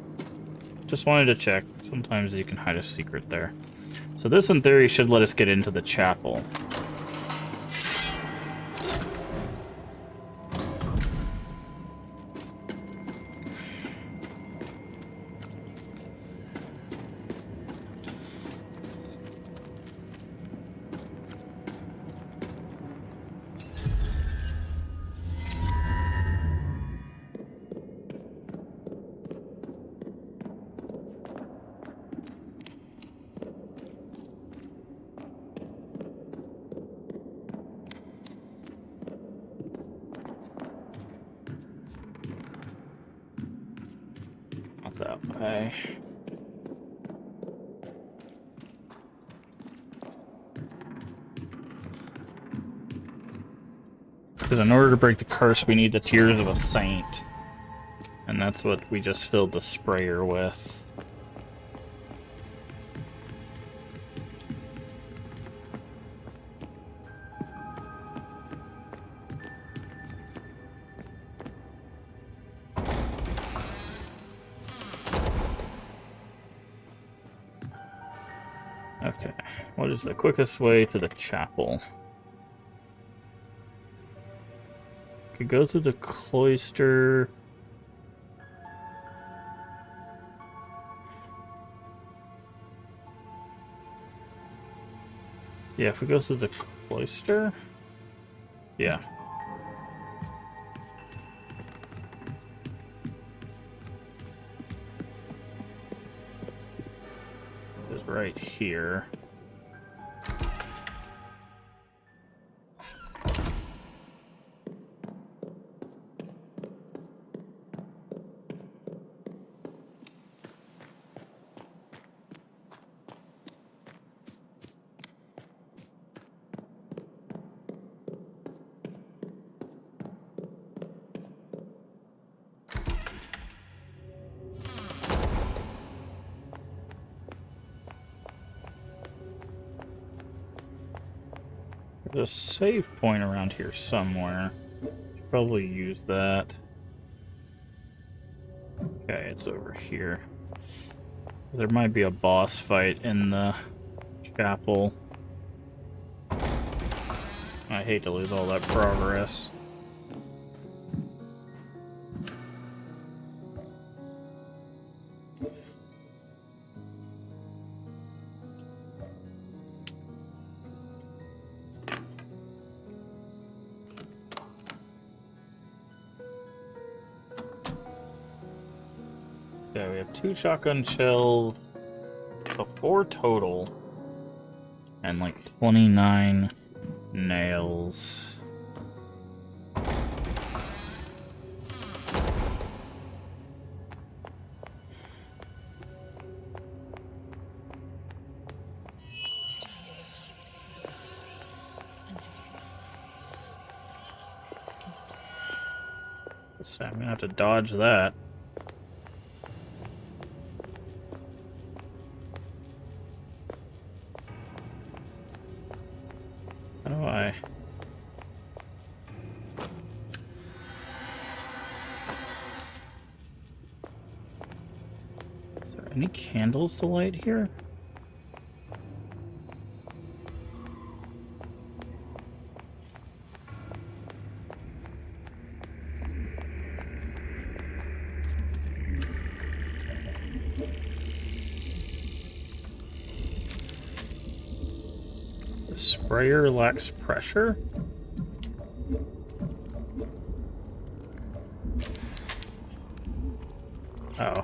[SPEAKER 1] Just wanted to check. Sometimes you can hide a secret there. So this, in theory, should let us get into the chapel. That way. Because in order to break the curse, we need the tears of a saint. And that's what we just filled the sprayer with. Okay, what is the quickest way to the chapel? Could go through the cloister. Yeah, if we go through the cloister? Yeah. It's right here. a save point around here somewhere. Should probably use that. Okay, it's over here. There might be a boss fight in the chapel. I hate to lose all that progress. Okay, we have 2 shotgun shells, so 4 total, and like 29 nails. So I'm gonna have to dodge that. How do I? Is there any candles to light here? The sprayer lacks pressure? Oh.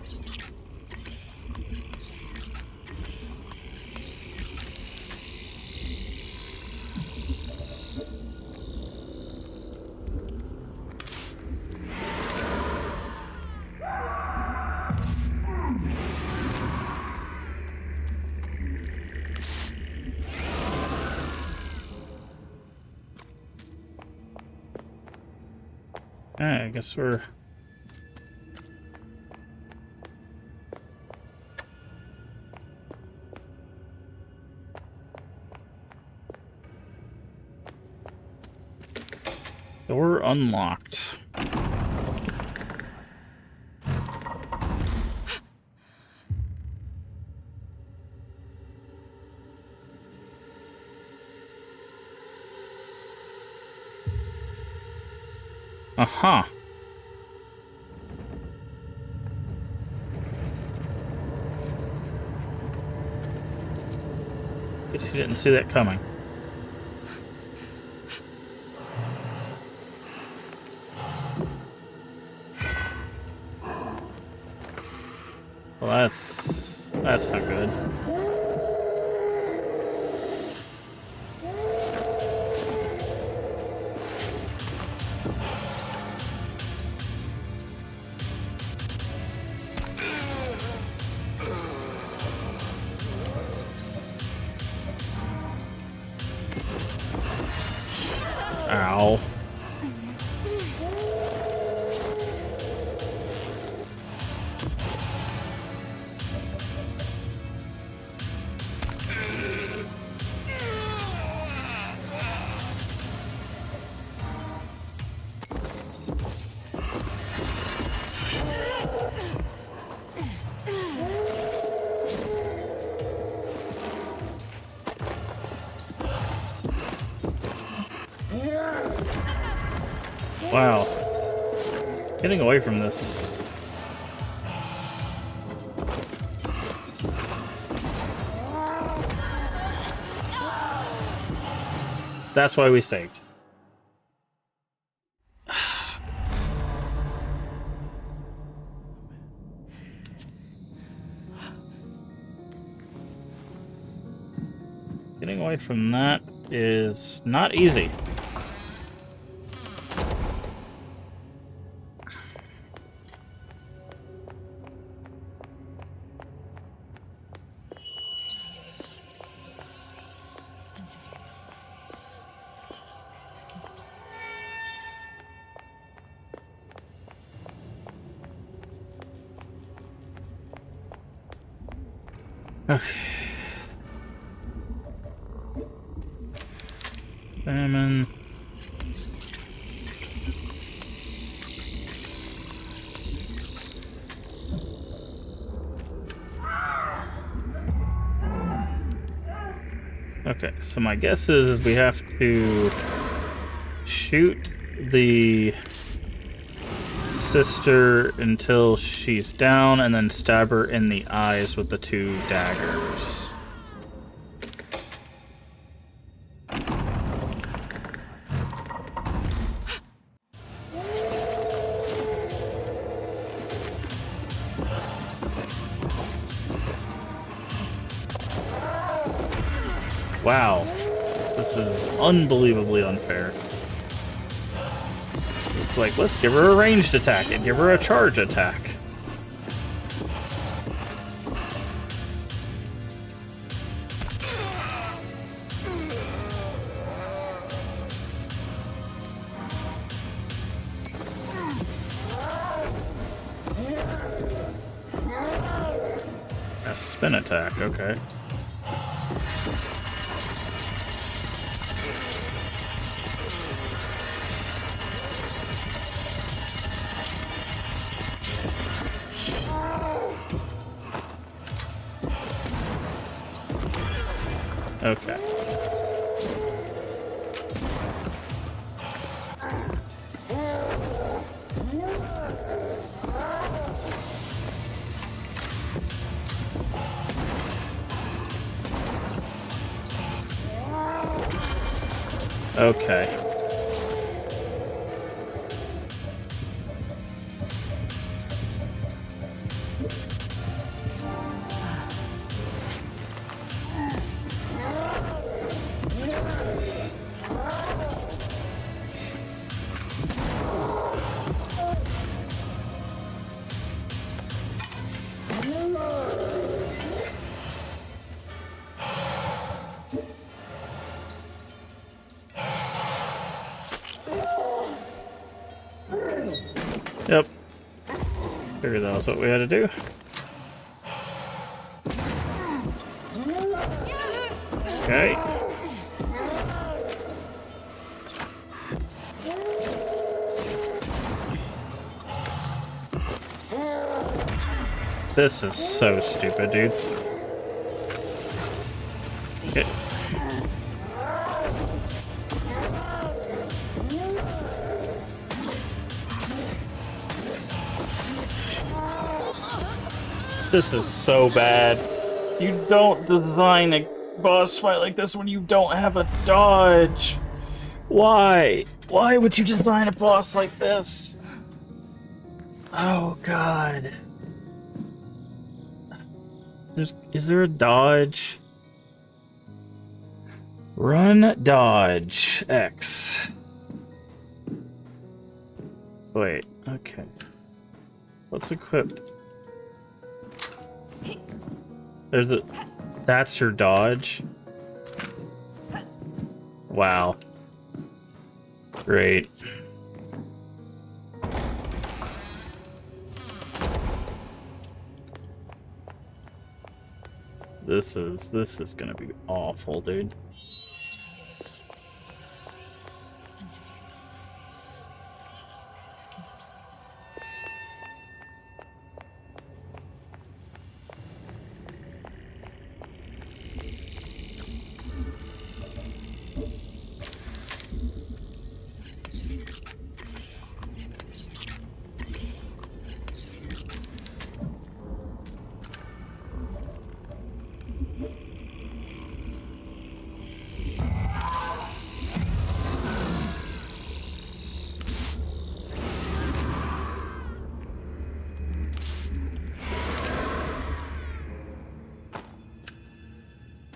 [SPEAKER 1] Alright, I guess we're... Door unlocked. Uh-huh. Guess you didn't see that coming. Well, that's not good. Ow. Wow. Getting away from this. That's why we saved. Getting away from that is not easy. Okay. Salmon. Okay, so my guess is we have to shoot the sister until she's down and then stab her in the eyes with the 2 daggers. Wow, this is unbelievably unfair. It's like, let's give her a ranged attack and give her a charge attack. A spin attack, okay. Okay. Okay. Yep. Figured that was what we had to do. Okay. This is so stupid, dude. Okay. This is so bad. You don't design a boss fight like this when you don't have a dodge. Why? Why would you design a boss like this? Oh, God. Is there a dodge? Run, dodge, X. Wait, okay. What's equipped? There's a... That's your dodge? Wow. Great. This is gonna be awful, dude.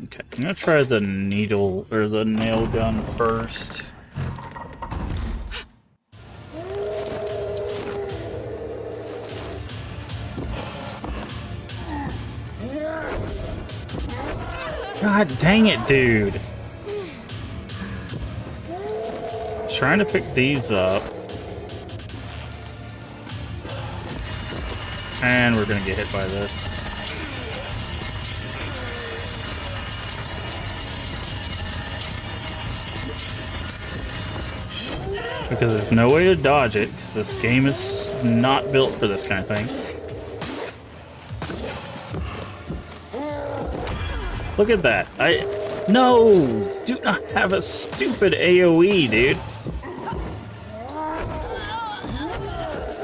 [SPEAKER 1] Okay, I'm gonna try the needle or the nail gun first. God dang it, dude. Trying to pick these up. And we're gonna get hit by this. Because there's no way to dodge it, because this game is not built for this kind of thing. Look at that. No! Do not have a stupid AoE, dude.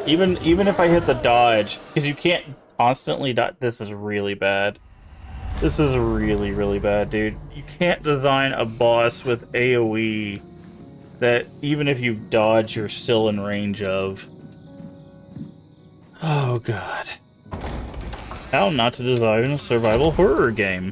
[SPEAKER 1] Even if I hit the dodge, because you can't constantly dodge. This is really bad. This is really, really bad, dude. You can't design a boss with AoE that even if you dodge, you're still in range of. Oh, God. How not to design a survival horror game.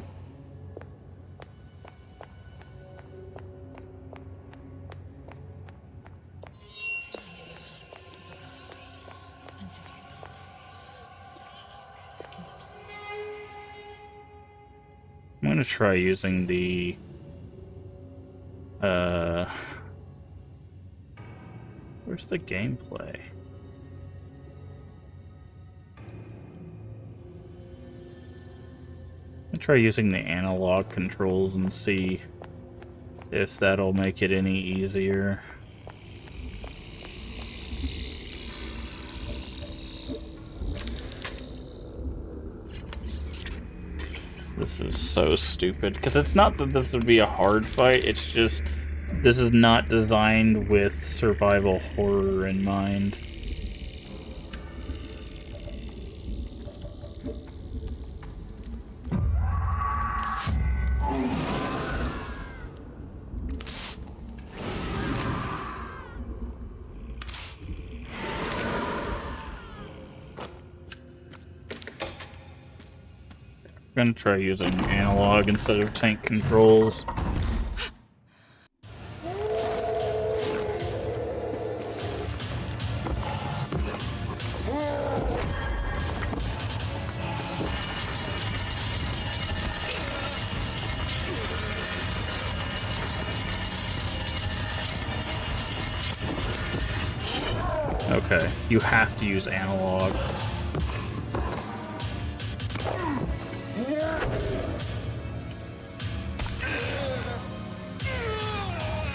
[SPEAKER 1] I'm gonna try using the where's the gameplay? I'll try using the analog controls and see if that'll make it any easier. This is so stupid, because it's not that this would be a hard fight, it's just this is not designed with survival horror in mind. I'm gonna try using analog instead of tank controls. Okay, you have to use analog.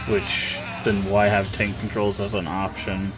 [SPEAKER 1] Which, then why have tank controls as an option?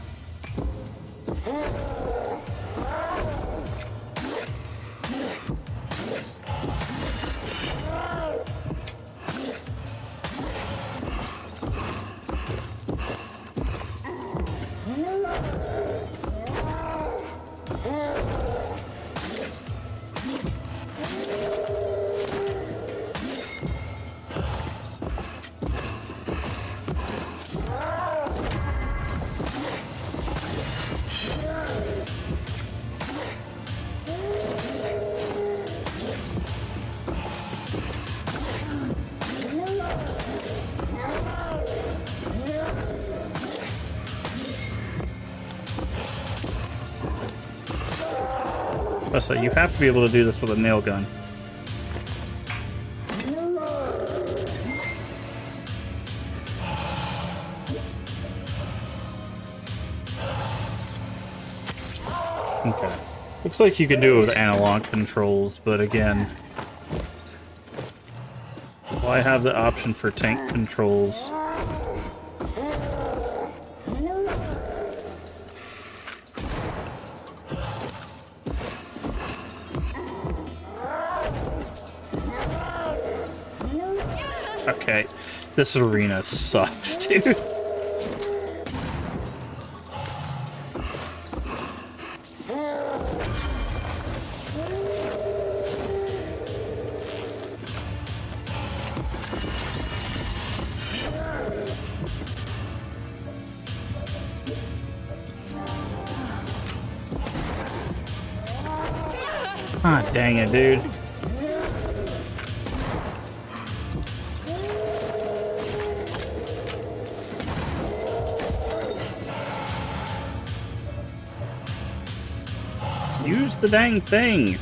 [SPEAKER 1] So you have to be able to do this with a nail gun. Okay. Looks like you can do it with analog controls, but again, why have the option for tank controls? Okay, this arena sucks, dude. Ah, dang it, dude. Use the dang thing.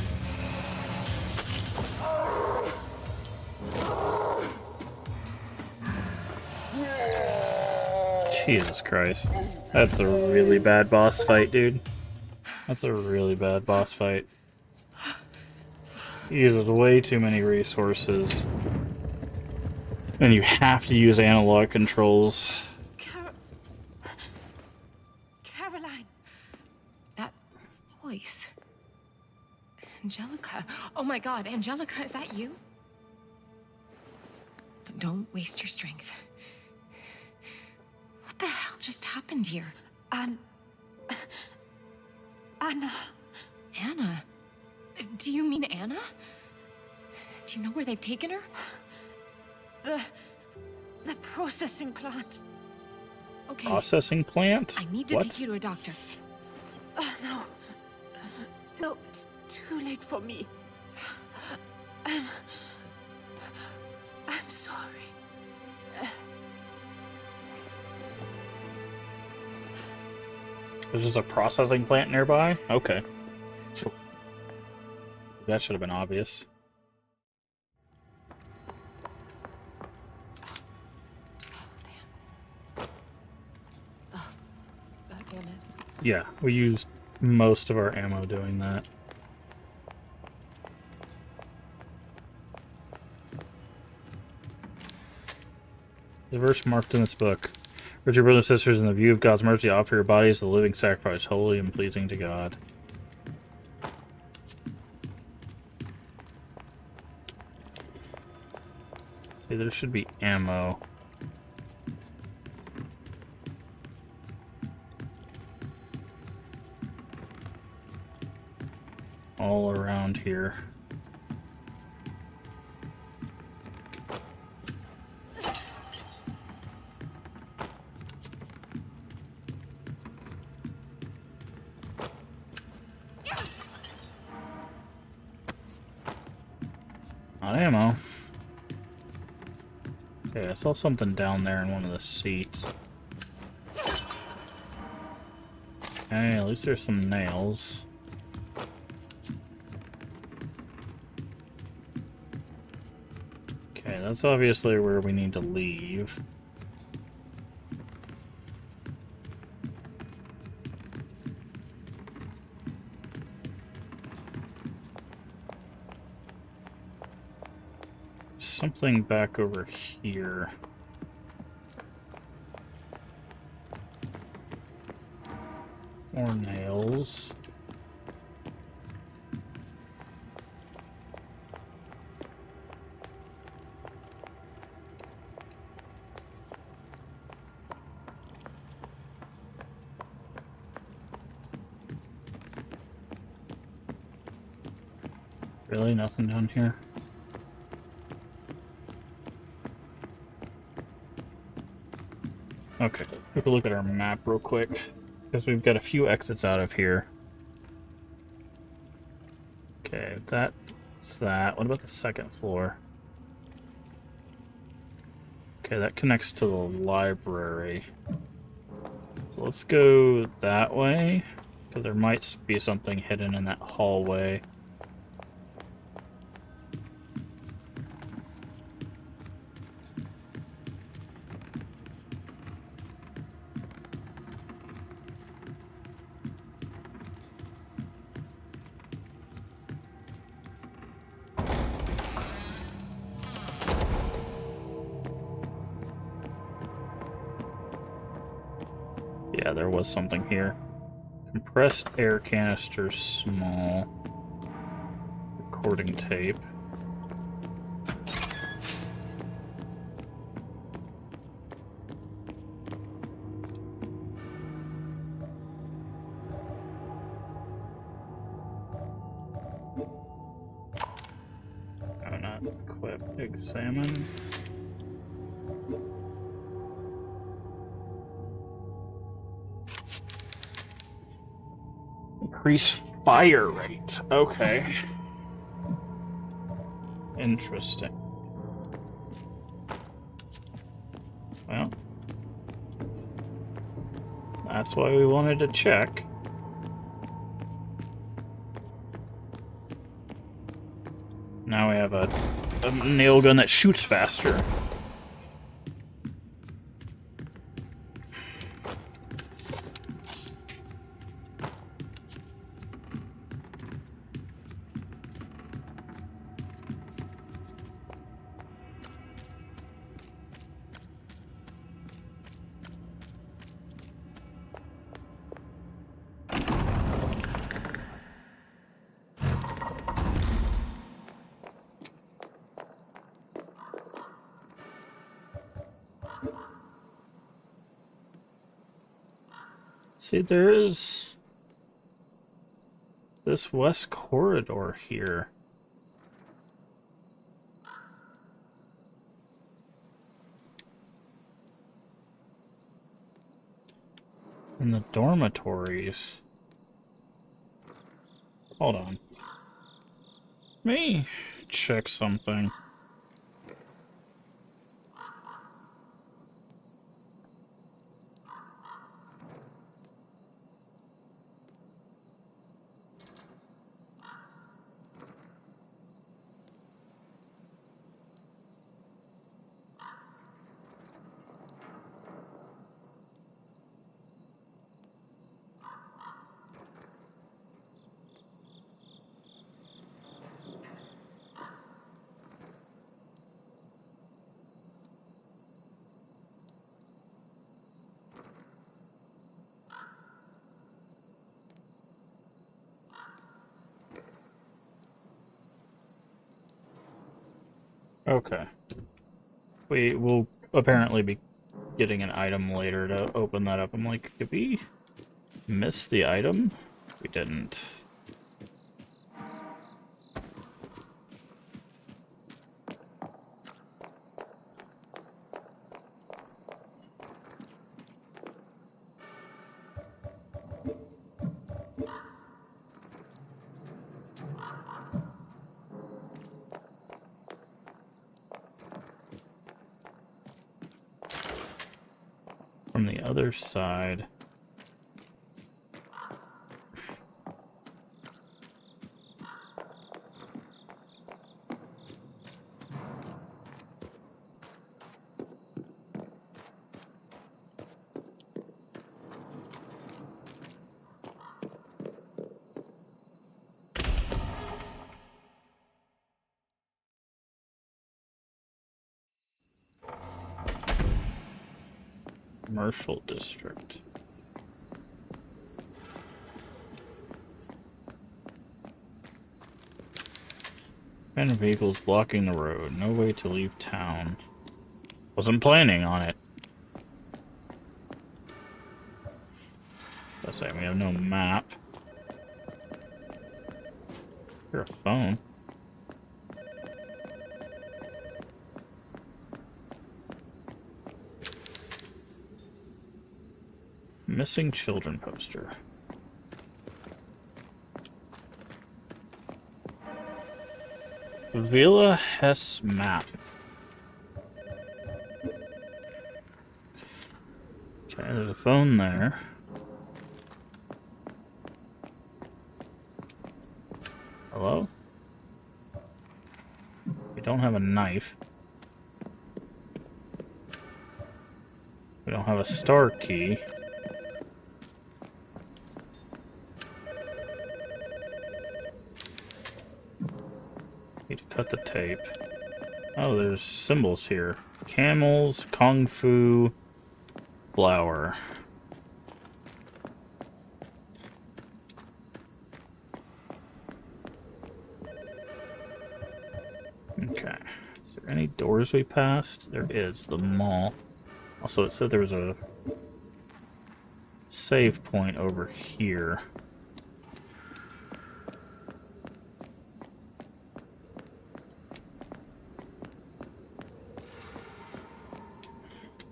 [SPEAKER 1] Jesus Christ. That's a really bad boss fight, dude. That's a really bad boss fight. He uses way too many resources. And you have to use analog controls.
[SPEAKER 2] voice. Angelica. Oh my god, Angelica, is that you? Don't waste your strength. What the hell just happened here?
[SPEAKER 3] Anna.
[SPEAKER 2] Anna? Do you mean Anna? Do you know where they've taken her?
[SPEAKER 3] The processing plant.
[SPEAKER 2] Okay.
[SPEAKER 1] Processing plant?
[SPEAKER 2] I need to
[SPEAKER 1] What?
[SPEAKER 2] take you to a doctor.
[SPEAKER 3] No. No, it's too late for me. I'm sorry.
[SPEAKER 1] There's just a processing plant nearby? Okay. Sure. That should have been obvious.
[SPEAKER 2] God damn it.
[SPEAKER 1] Yeah, we used most of our ammo doing that. The verse marked in this book. Urge your brothers and sisters, in the view of God's mercy, offer your bodies the living sacrifice, holy and pleasing to God. See, there should be ammo. All around here. Not ammo. Okay, I saw something down there in one of the seats. Okay, at least there's some nails. Okay, that's obviously where we need to leave. Something back over here. More nails. Really? Nothing down here? Okay, take a look at our map real quick, because we've got a few exits out of here. Okay, that's that. What about the second floor? Okay, that connects to the library. So let's go that way, because there might be something hidden in that hallway. Yeah, there was something here. Compressed air canister, small. Recording tape. Oh, not equip. Examine. Increase fire rate. Okay. Interesting. Well, that's why we wanted to check. Now we have a nail gun that shoots faster. See, there is this west corridor here. In the dormitories. Hold on. Let me check something. Okay. We will apparently be getting an item later to open that up. I'm like, did we miss the item? We didn't. From the other side. Commercial district. Abandoned vehicles blocking the road. No way to leave town. Wasn't planning on it. That's like we have no map. Here's a phone. Missing children poster. Villa Hess map. Okay, there's a phone there. Hello? We don't have a knife. We don't have a star key. Need to cut the tape. Oh, there's symbols here. Camels, Kung Fu, flower. Okay. Is there any doors we passed? There is. The mall. Also, it said there was a save point over here.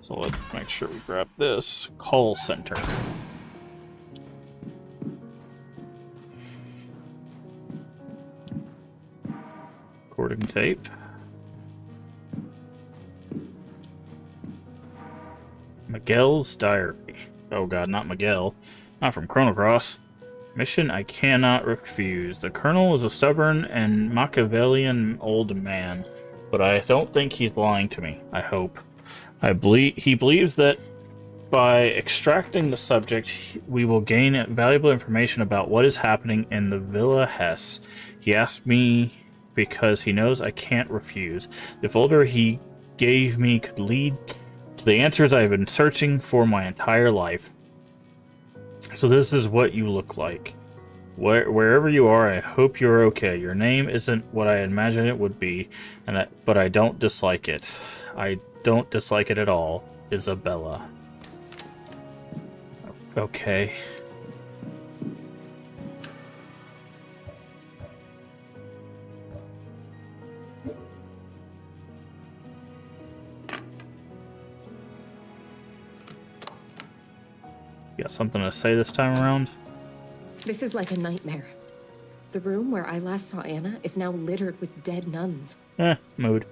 [SPEAKER 1] So let's make sure we grab this. Call center. Recording tape. Miguel's diary. Oh god, not Miguel. Not from Chrono Cross. Mission I cannot refuse. The Colonel is a stubborn and Machiavellian old man, but I don't think he's lying to me. I hope. He believes that by extracting the subject, we will gain valuable information about what is happening in the Villa Hess. He asked me because he knows I can't refuse. The folder he gave me could lead to the answers I've been searching for my entire life. So this is what you look like. Wherever you are, I hope you're okay. Your name isn't what I imagined it would be, but I don't dislike it. I don't dislike it at all. Isabella. Okay. You got something to say this time around?
[SPEAKER 2] This is like a nightmare. The room where I last saw Anna is now littered with dead nuns.
[SPEAKER 1] Mood.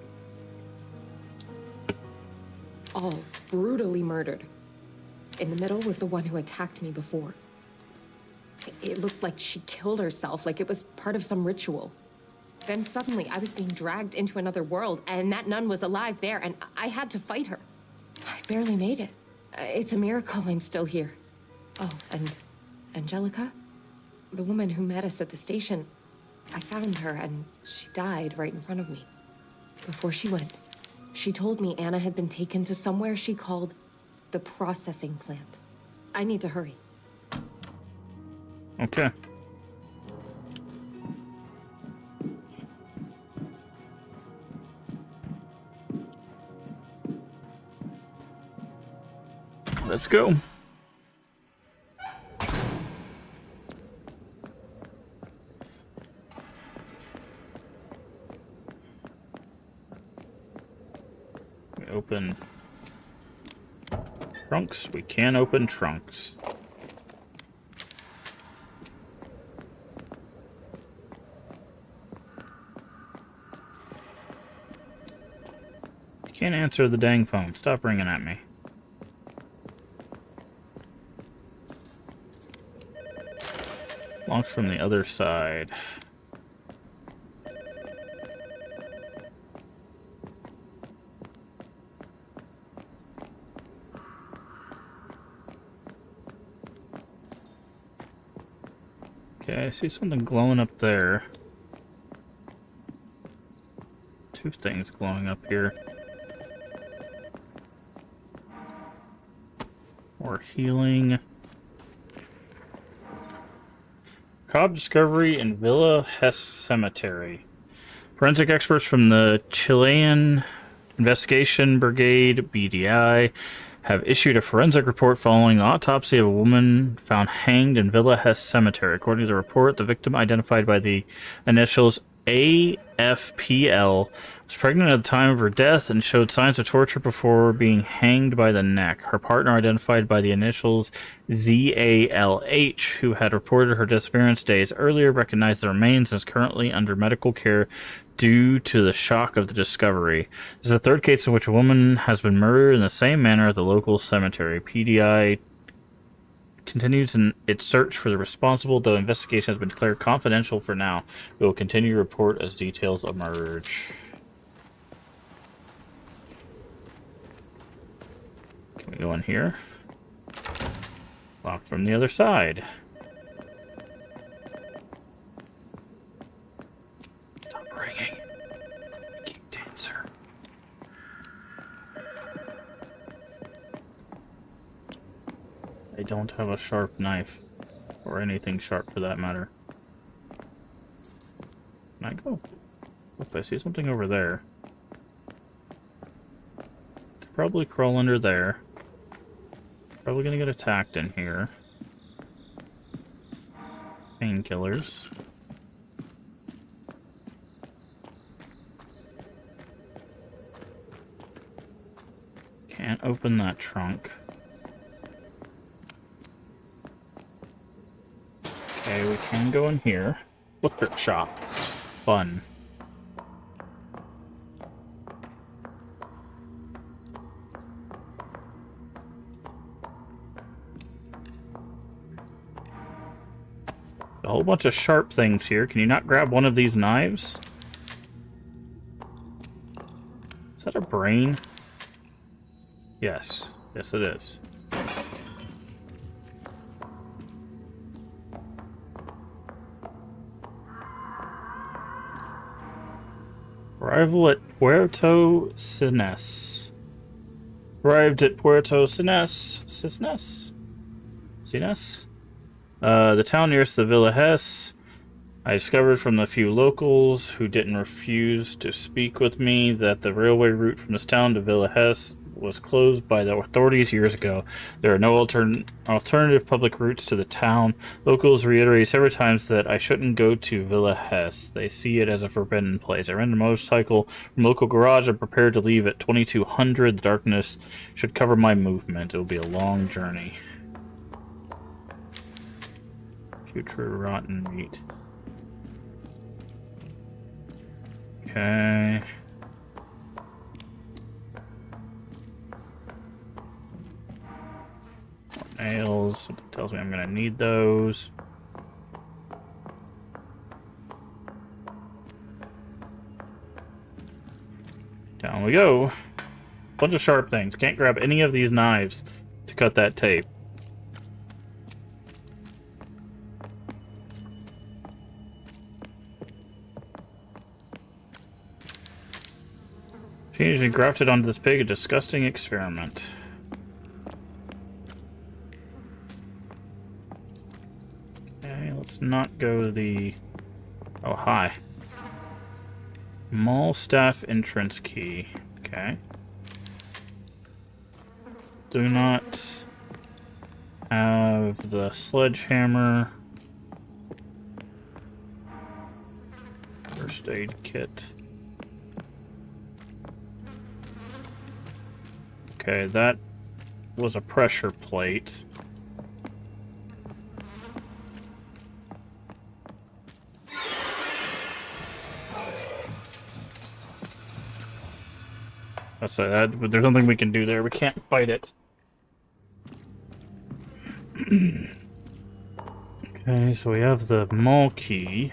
[SPEAKER 2] All brutally murdered. In the middle was the one who attacked me before. It looked like she killed herself, like it was part of some ritual. Then suddenly I was being dragged into another world, and that nun was alive there, and I had to fight her. I barely made it. It's a miracle I'm still here. Oh, and Angelica? The woman who met us at the station. I found her, and she died right in front of me. Before she went, she told me Anna had been taken to somewhere she called the processing plant. I need to hurry.
[SPEAKER 1] Okay. Let's go. We open trunks. We can open trunks. You can't answer the dang phone. Stop ringing at me. Locked from the other side. Okay, I see something glowing up there. Two things glowing up here. More healing. Cobb discovery in Villa Hess Cemetery. Forensic experts from the Chilean Investigation Brigade, BDI, have issued a forensic report following the autopsy of a woman found hanged in Villa Hess Cemetery. According to the report, the victim, identified by the initials AFPL, was pregnant at the time of her death and showed signs of torture before being hanged by the neck. Her partner, identified by the initials ZALH, who had reported her disappearance days earlier, recognized the remains and is currently under medical care due to the shock of the discovery. This is the third case in which a woman has been murdered in the same manner at the local cemetery. PDI continues in its search for the responsible, though investigation has been declared confidential for now. We will continue to report as details emerge. Can we go in here? Locked from the other side. Stop ringing. Keep dancer. I don't have a sharp knife. Or anything sharp for that matter. Can I go? Oop, I see something over there. Could probably crawl under there. Probably gonna get attacked in here. Painkillers. Can't open that trunk. Okay, we can go in here. Butcher shop. Fun. A whole bunch of sharp things here. Can you not grab one of these knives? Is that a brain? Yes. Yes, it is. Arrival at Puerto Cines. Arrived at Puerto Cines. Cines? The town nearest the Villa Hess. I discovered from the few locals who didn't refuse to speak with me that the railway route from this town to Villa Hess was closed by the authorities years ago. There are no alternative public routes to the town. Locals reiterate several times that I shouldn't go to Villa Hess. They see it as a forbidden place. I rented a motorcycle from a local garage and prepared to leave at 2200. The darkness should cover my movement. It will be a long journey. Future rotten meat. Okay. Nails. It tells me I'm going to need those. Down we go. Bunch of sharp things. Can't grab any of these knives to cut that tape. Changed and grafted onto this pig, a disgusting experiment. Okay, let's not go the... Oh, hi. Mall staff entrance key. Okay. Do not have the sledgehammer. First aid kit. Okay, that was a pressure plate. I'll say that, but there's nothing we can do there. We can't fight it. Okay, so we have the mall key,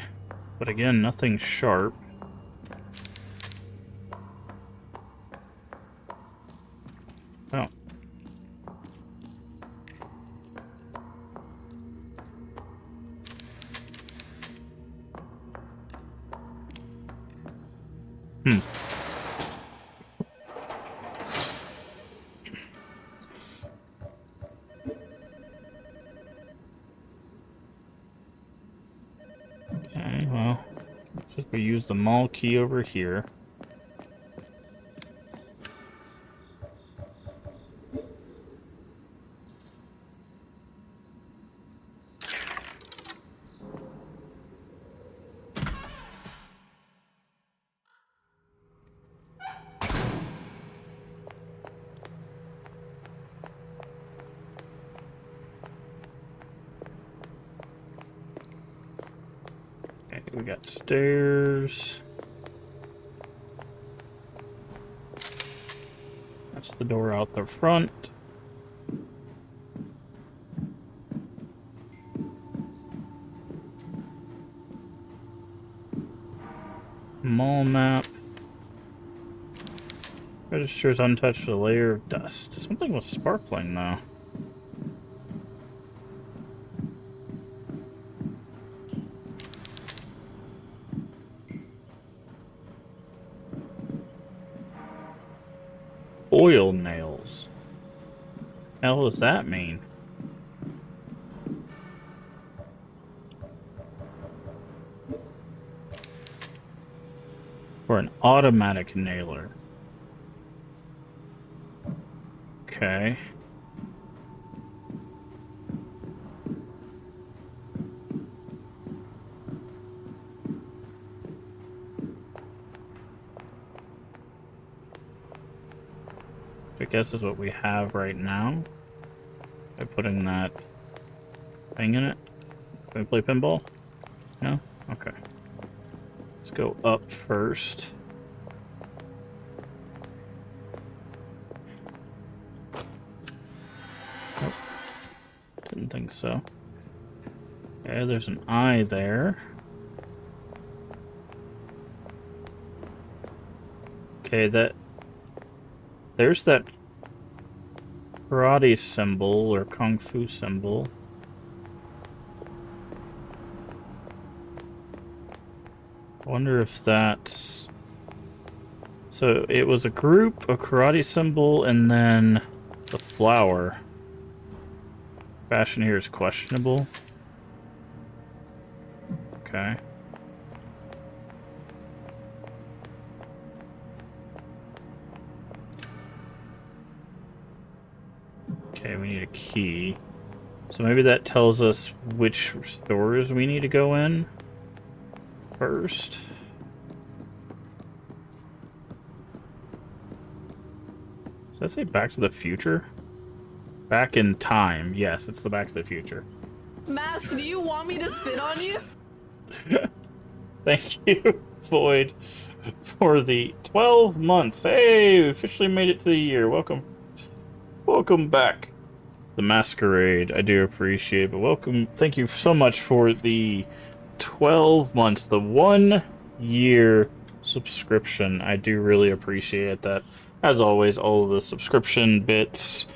[SPEAKER 1] but again, nothing sharp. Oh. Hmm. Okay, well, looks like we use the mall key over here. Okay, we got stairs. That's the door out the front. Mall map. Registers untouched with a layer of dust. Something was sparkling though. Oil nails. Hell does that mean? Or an automatic nailer. Okay. I guess is what we have right now. By putting that thing in it. Can we play pinball? No? Okay. Let's go up first. Nope. Didn't think so. Okay, there's an eye there. Okay, there's that karate symbol or kung fu symbol. I wonder if that's... So it was a group, a karate symbol, and then the flower. Fashion here is questionable. Okay. key. So maybe that tells us which stores we need to go in first. Does that say Back to the Future? Back in time. Yes, it's the Back to the Future.
[SPEAKER 4] Mask, do you want me to spit on you?
[SPEAKER 1] Thank you, Void, for the 12 months. Hey, we officially made it to the year. Welcome. Welcome back. The Masquerade, I do appreciate it, but welcome. Thank you so much for the 12 months, the 1 year subscription. I do really appreciate that. As always, all of the subscription bits,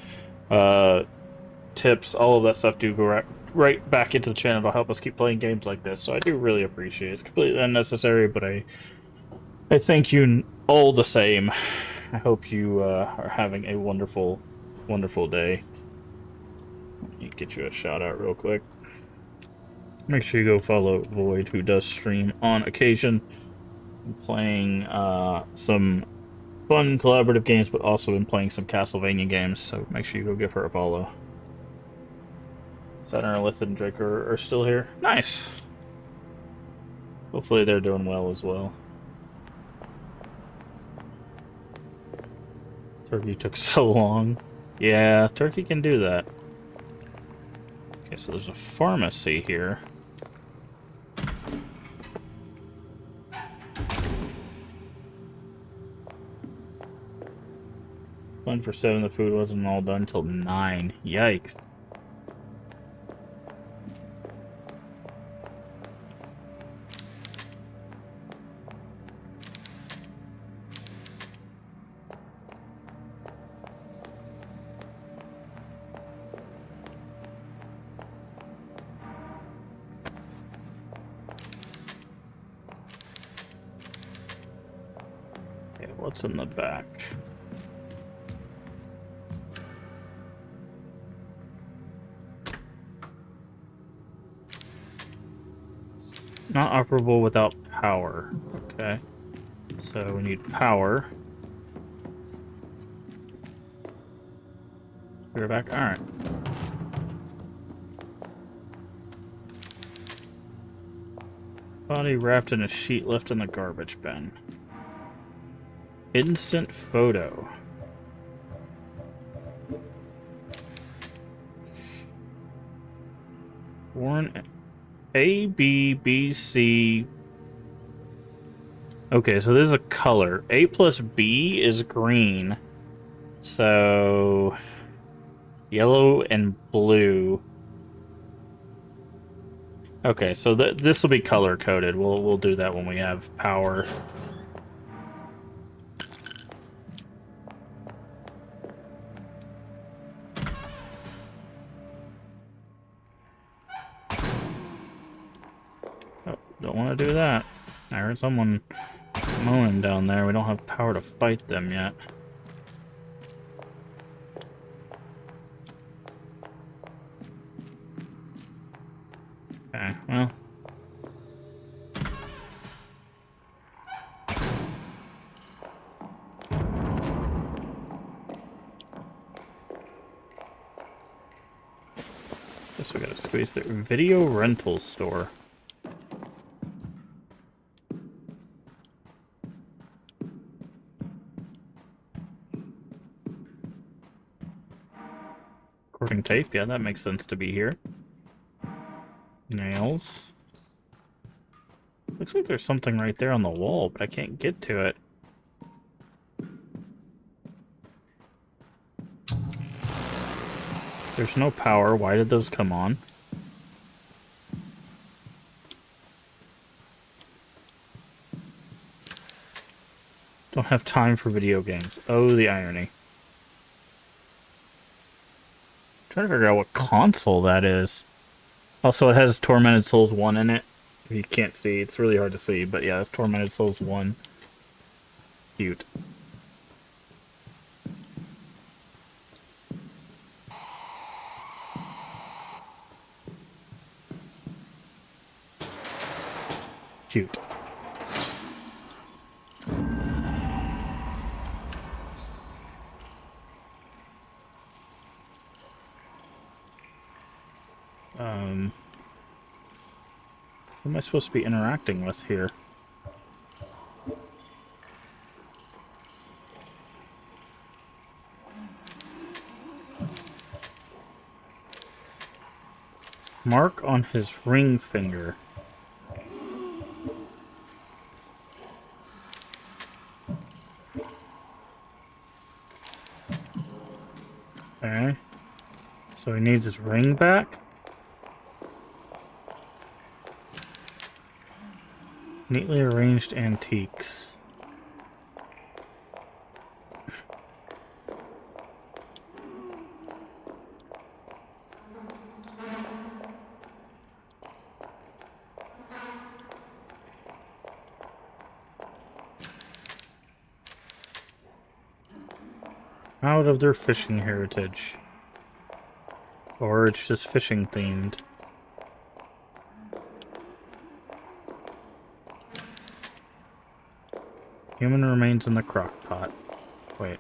[SPEAKER 1] tips, all of that stuff do go right back into the channel to help us keep playing games like this. So I do really appreciate it. It's completely unnecessary, but I thank you all the same. I hope you are having a wonderful, wonderful day. Let me get you a shout out real quick. Make sure you go follow Void, who does stream on occasion. I'm playing some fun collaborative games, but also been playing some Castlevania games, so make sure you go give her a follow. Saturn, Lith, and Drake are still here. Nice! Hopefully they're doing well as well. Turkey took so long. Yeah, Turkey can do that. Okay, so there's a pharmacy here. Planned for 7, the food wasn't all done till 9. Yikes. Okay, what's in the back? Not operable without power. Okay. So we need power. We're back. Alright. Body wrapped in a sheet left in the garbage bin. Instant photo. Warren A, B, B, C. Okay, so there's a color. A plus B is green. So yellow and blue. Okay, so this will be color coded. We'll do that when we have power. Don't want to do that. I heard someone moaning down there. We don't have power to fight them yet. Okay, well. Guess we gotta squeeze the video rental store. Recording tape, yeah, that makes sense to be here. Nails. Looks like there's something right there on the wall, but I can't get to it. There's no power. Why did those come on? Don't have time for video games. Oh, the irony. Trying to figure out what console that is. Also, it has Tormented Souls 1 in it. If you can't see, it's really hard to see, but yeah, it's Tormented Souls 1. Cute. Cute. Who am I supposed to be interacting with here? Mark on his ring finger. Okay. So he needs his ring back? Neatly arranged antiques. Out of their fishing heritage. Or it's just fishing themed. Human remains in the crock pot. Wait.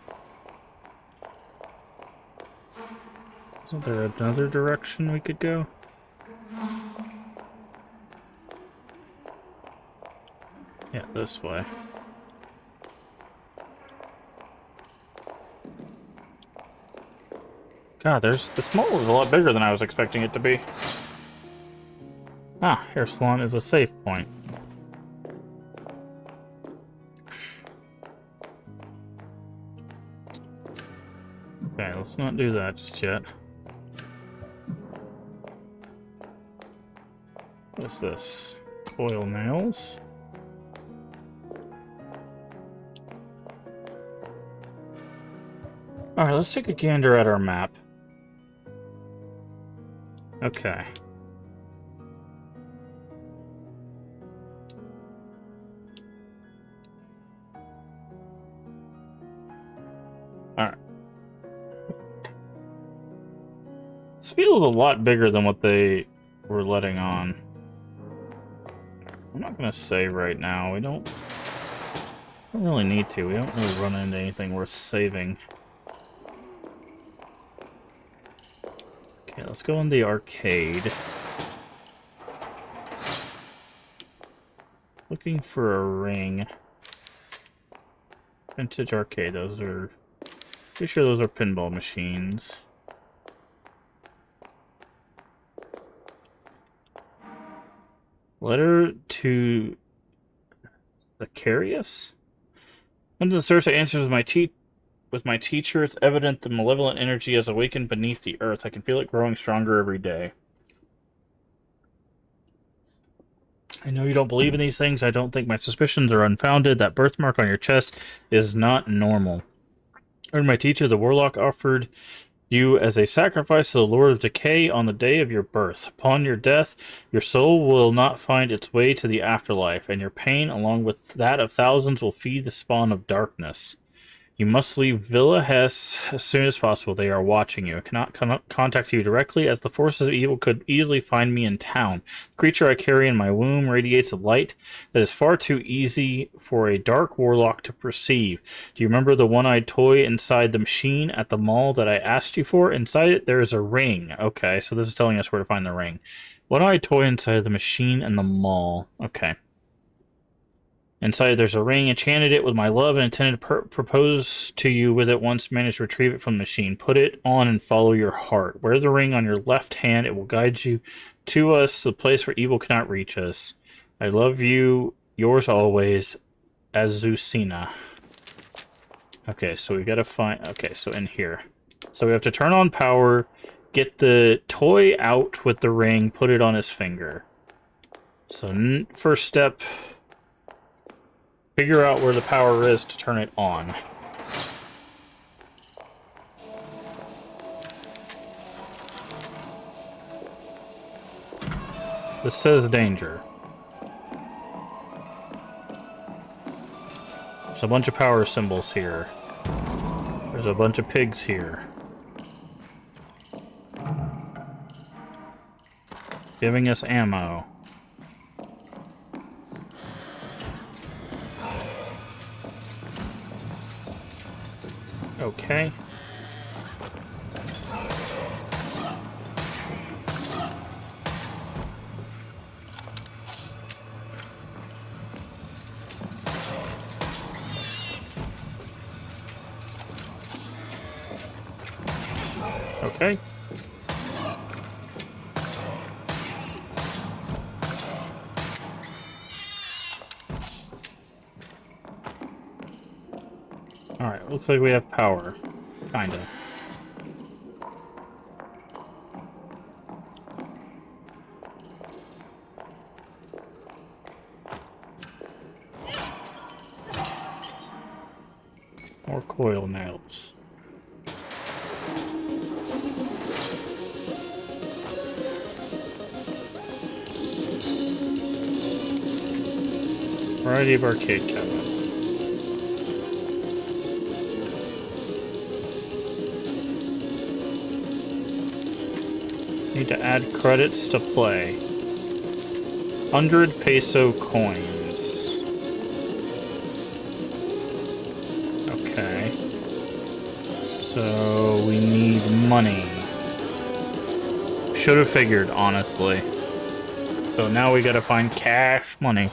[SPEAKER 1] Isn't there another direction we could go? Yeah, this way. God, this mall is a lot bigger than I was expecting it to be. Ah, hair salon is a save point. Okay, let's not do that just yet. What's this? Oil nails. Alright, let's take a gander at our map. Okay. Alright. This feels a lot bigger than what they were letting on. I'm not gonna save right now. We don't really need to. We don't really run into anything worth saving. Okay, let's go in the arcade. Looking for a ring. Vintage arcade. Those are... Pretty sure those are pinball machines. Letter to Zacharias? Under the search, I answers with my teacher. It's evident the malevolent energy has awakened beneath the earth. I can feel it growing stronger every day. I know you don't believe in these things. I don't think my suspicions are unfounded. That birthmark on your chest is not normal. I heard my teacher, the warlock, offered you as a sacrifice to the Lord of Decay on the day of your birth. Upon your death, your soul will not find its way to the afterlife, and your pain, along with that of thousands, will feed the spawn of darkness. You must leave Villa Hess as soon as possible. They are watching you. I cannot contact you directly, as the forces of evil could easily find me in town. The creature I carry in my womb radiates a light that is far too easy for a dark warlock to perceive. Do you remember the one-eyed toy inside the machine at the mall that I asked you for? Inside it, there is a ring. Okay, so this is telling us where to find the ring. One-eyed toy inside the machine and the mall. Okay. Inside there's a ring. Enchanted it with my love and intended to propose to you with it once managed to retrieve it from the machine. Put it on and follow your heart. Wear the ring on your left hand. It will guide you to us, the place where evil cannot reach us. I love you, yours always, Azucena. Okay, so we gotta find... Okay, so in here. So we have to turn on power, get the toy out with the ring, put it on his finger. So first step... Figure out where the power is to turn it on. This says danger. There's a bunch of power symbols here. There's a bunch of pigs here. Giving us ammo. Okay. Okay. Alright, looks like we have power. Kind of. More coil nails. Variety of arcade cabinets. Need to add credits to play. 100 peso coins. Okay. So we need money. Should have figured, honestly. So now we gotta find cash money.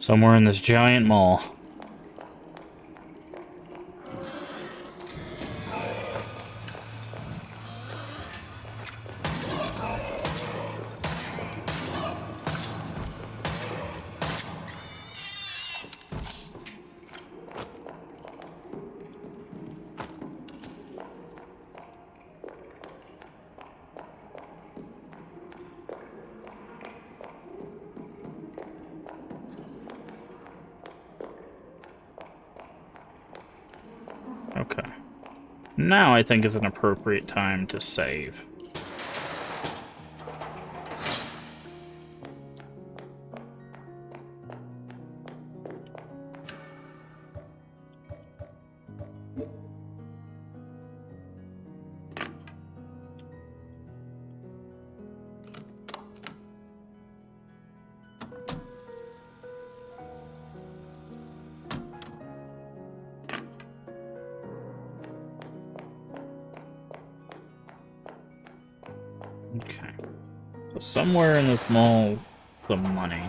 [SPEAKER 1] Somewhere in this giant mall. Okay. Now I think is an appropriate time to save. Okay. So somewhere in this mall, the money.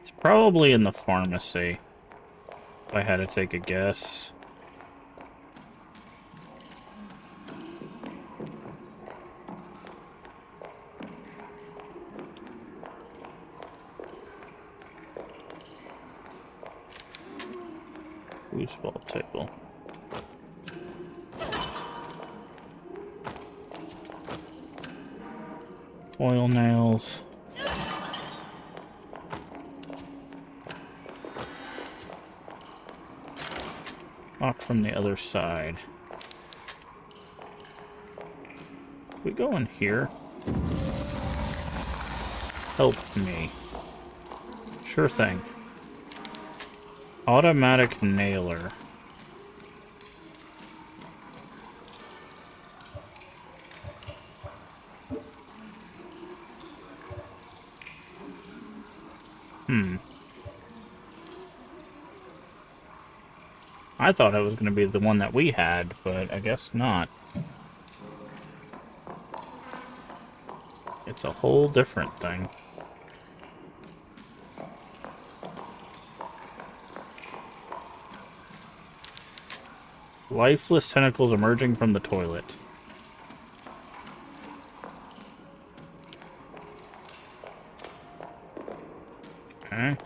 [SPEAKER 1] It's probably in the pharmacy, if I had to take a guess. Foosball table. Oil nails. Locked from the other side. We go in here. Help me. Sure thing. Automatic nailer. I thought it was going to be the one that we had, but I guess not. It's a whole different thing. Lifeless tentacles emerging from the toilet. Okay.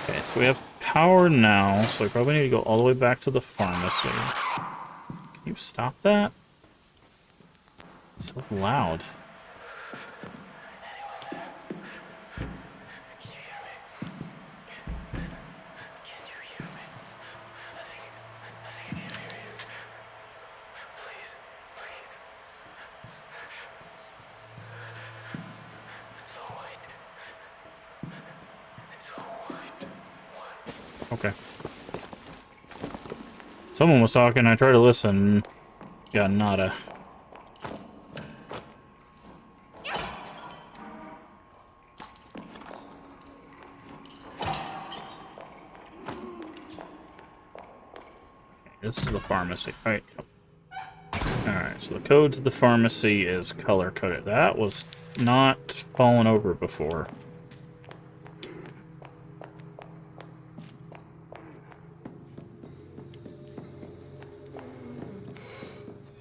[SPEAKER 1] Okay, so we have power now, so we probably need to go all the way back to the pharmacy. Can you stop that? It's so loud. Okay. Someone was talking, I tried to listen. Yeah, nada. This is the pharmacy, right? Alright, so the code to the pharmacy is color-coded. That was not fallen over before.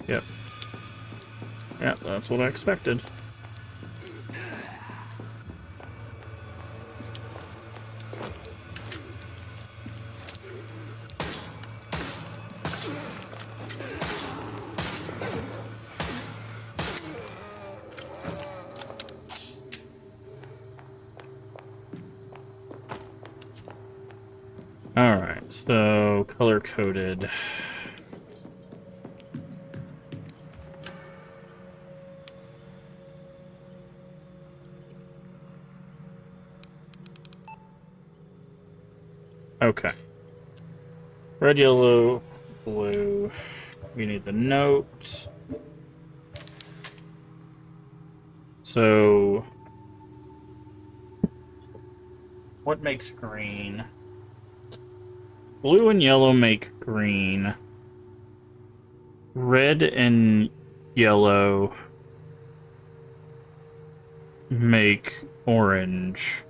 [SPEAKER 1] Yep. Yep, that's what I expected. Alright, so color-coded. Okay. Red, yellow, blue. We need the notes. So, what makes green? Blue and yellow make green. Red and yellow make orange.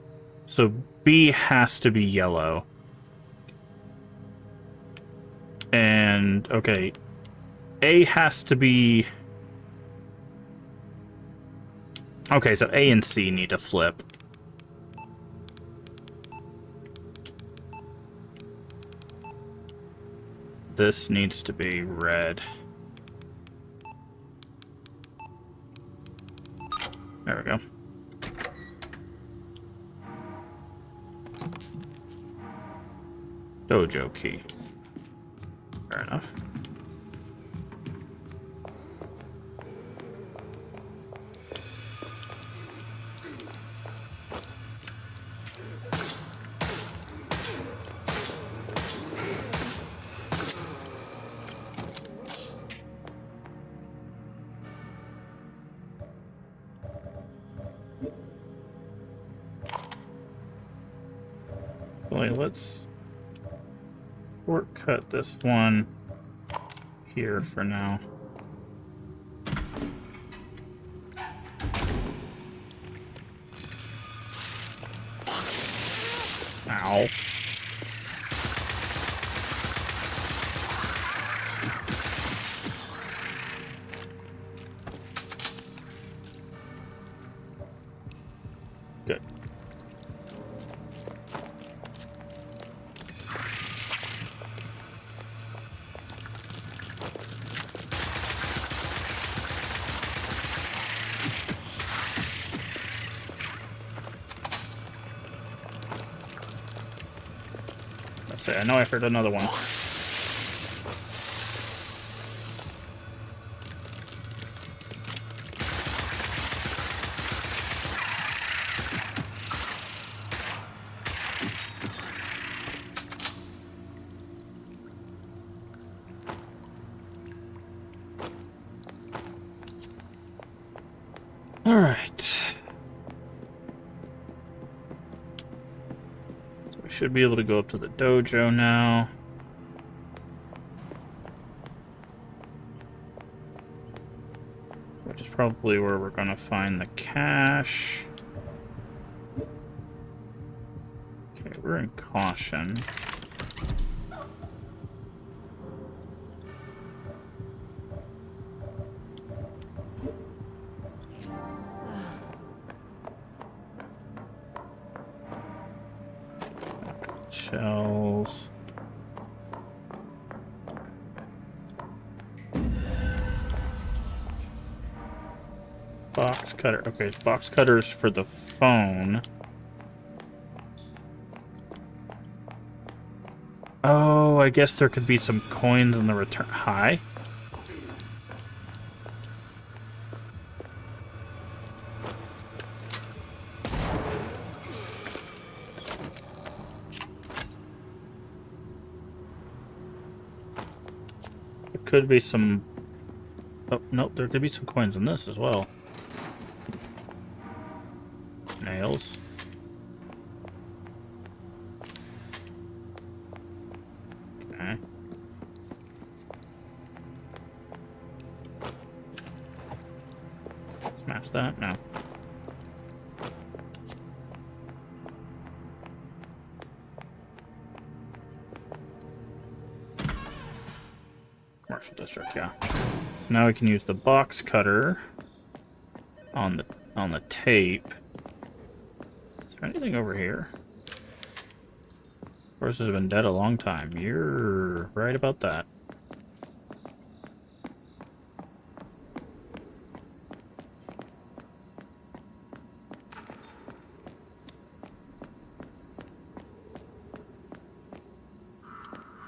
[SPEAKER 1] So B has to be yellow. And, okay, A has to be... Okay, so A and C need to flip. This needs to be red. There we go. Dojo key. Fair enough. Wait, let's shortcut this one here for now. Ow. Good. Let's see, I know I heard another one. All right. So we should be able to go up to the dojo now. Which is probably where we're going to find the cache. Okay, we're in caution. Shells. Box cutter. Okay, box cutters for the phone. Oh, I guess there could be some coins in the return. Hi. Could be some... Oh, nope, there could be some coins in this as well. Nails. Okay. Smash that? No. commercial district, yeah. Now we can use the box cutter on the tape. Is there anything over here? Horses have been dead a long time. You're right about that.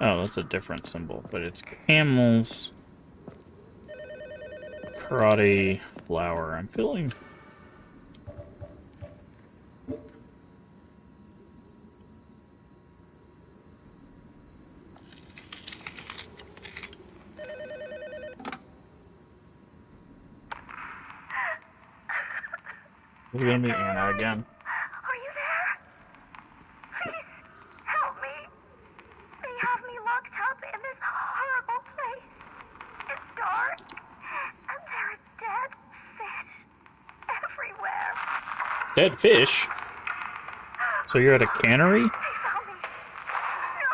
[SPEAKER 1] Oh, that's a different symbol, but it's camels, karate, flower. I'm feeling... Is it gonna be Anna again?
[SPEAKER 5] Are you there? Please, help me. They have me locked up in this horrible place. It's dark, and there are dead fish everywhere.
[SPEAKER 1] Dead fish? So you're at a cannery?
[SPEAKER 5] They found me. No,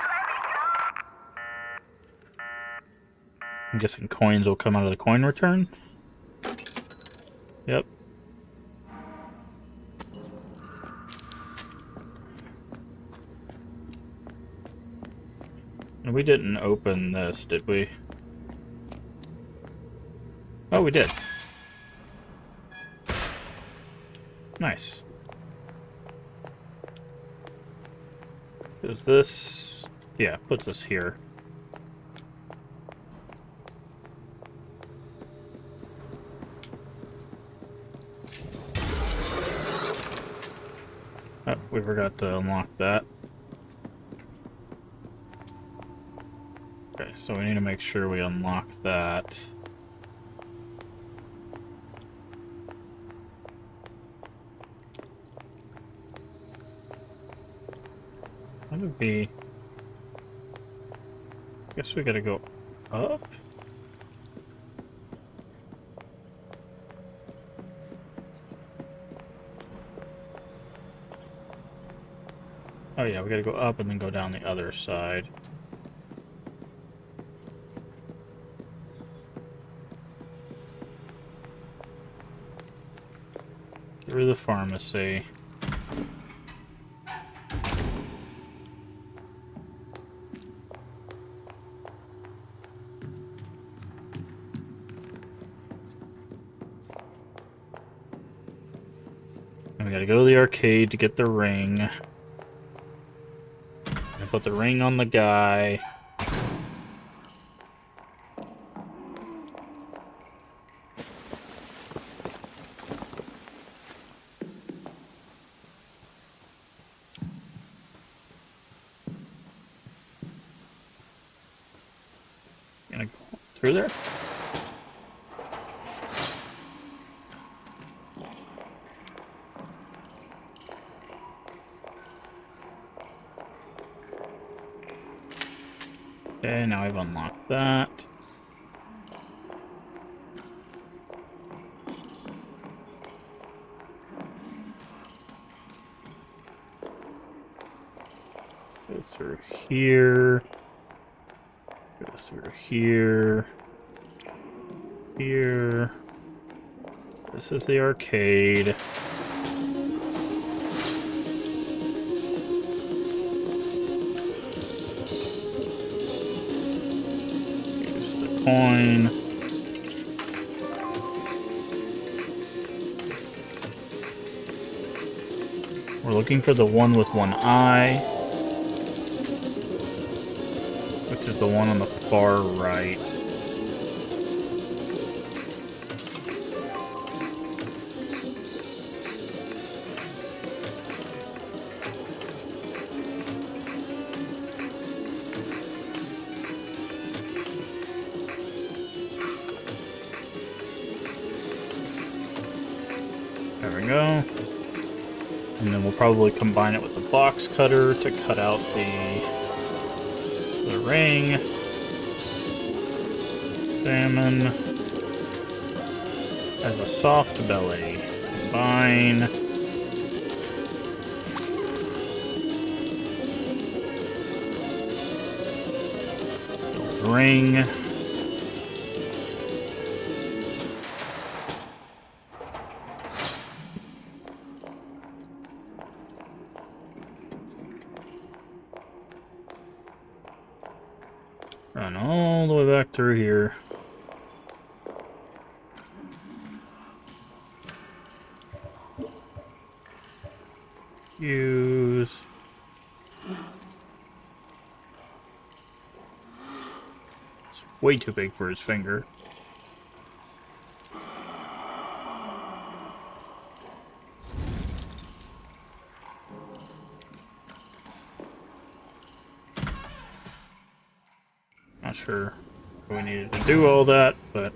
[SPEAKER 5] let me go.
[SPEAKER 1] I'm guessing coins will come out of the coin return? Yep. And we didn't open this, did we? Oh, we did. Nice. Is this... Yeah, puts us here. Oh, we forgot to unlock that. Okay, so we need to make sure we unlock that. How do we... Guess we gotta go up? Oh yeah, we gotta go up and then go down the other side. Through the pharmacy. And we gotta go to the arcade to get the ring. And put the ring on the guy. Gonna go through there? Okay, now I've unlocked that. Go through here. Go through here. Here. This is the arcade. Use the coin. We're looking for the one with one eye, which is the one on the far right. There we go. And then we'll probably combine it with the box cutter to cut out the ring. Salmon as a soft belly. Combine. ring. Run all the way back through here. Use. It's way too big for his finger. Not sure we needed to do all that, but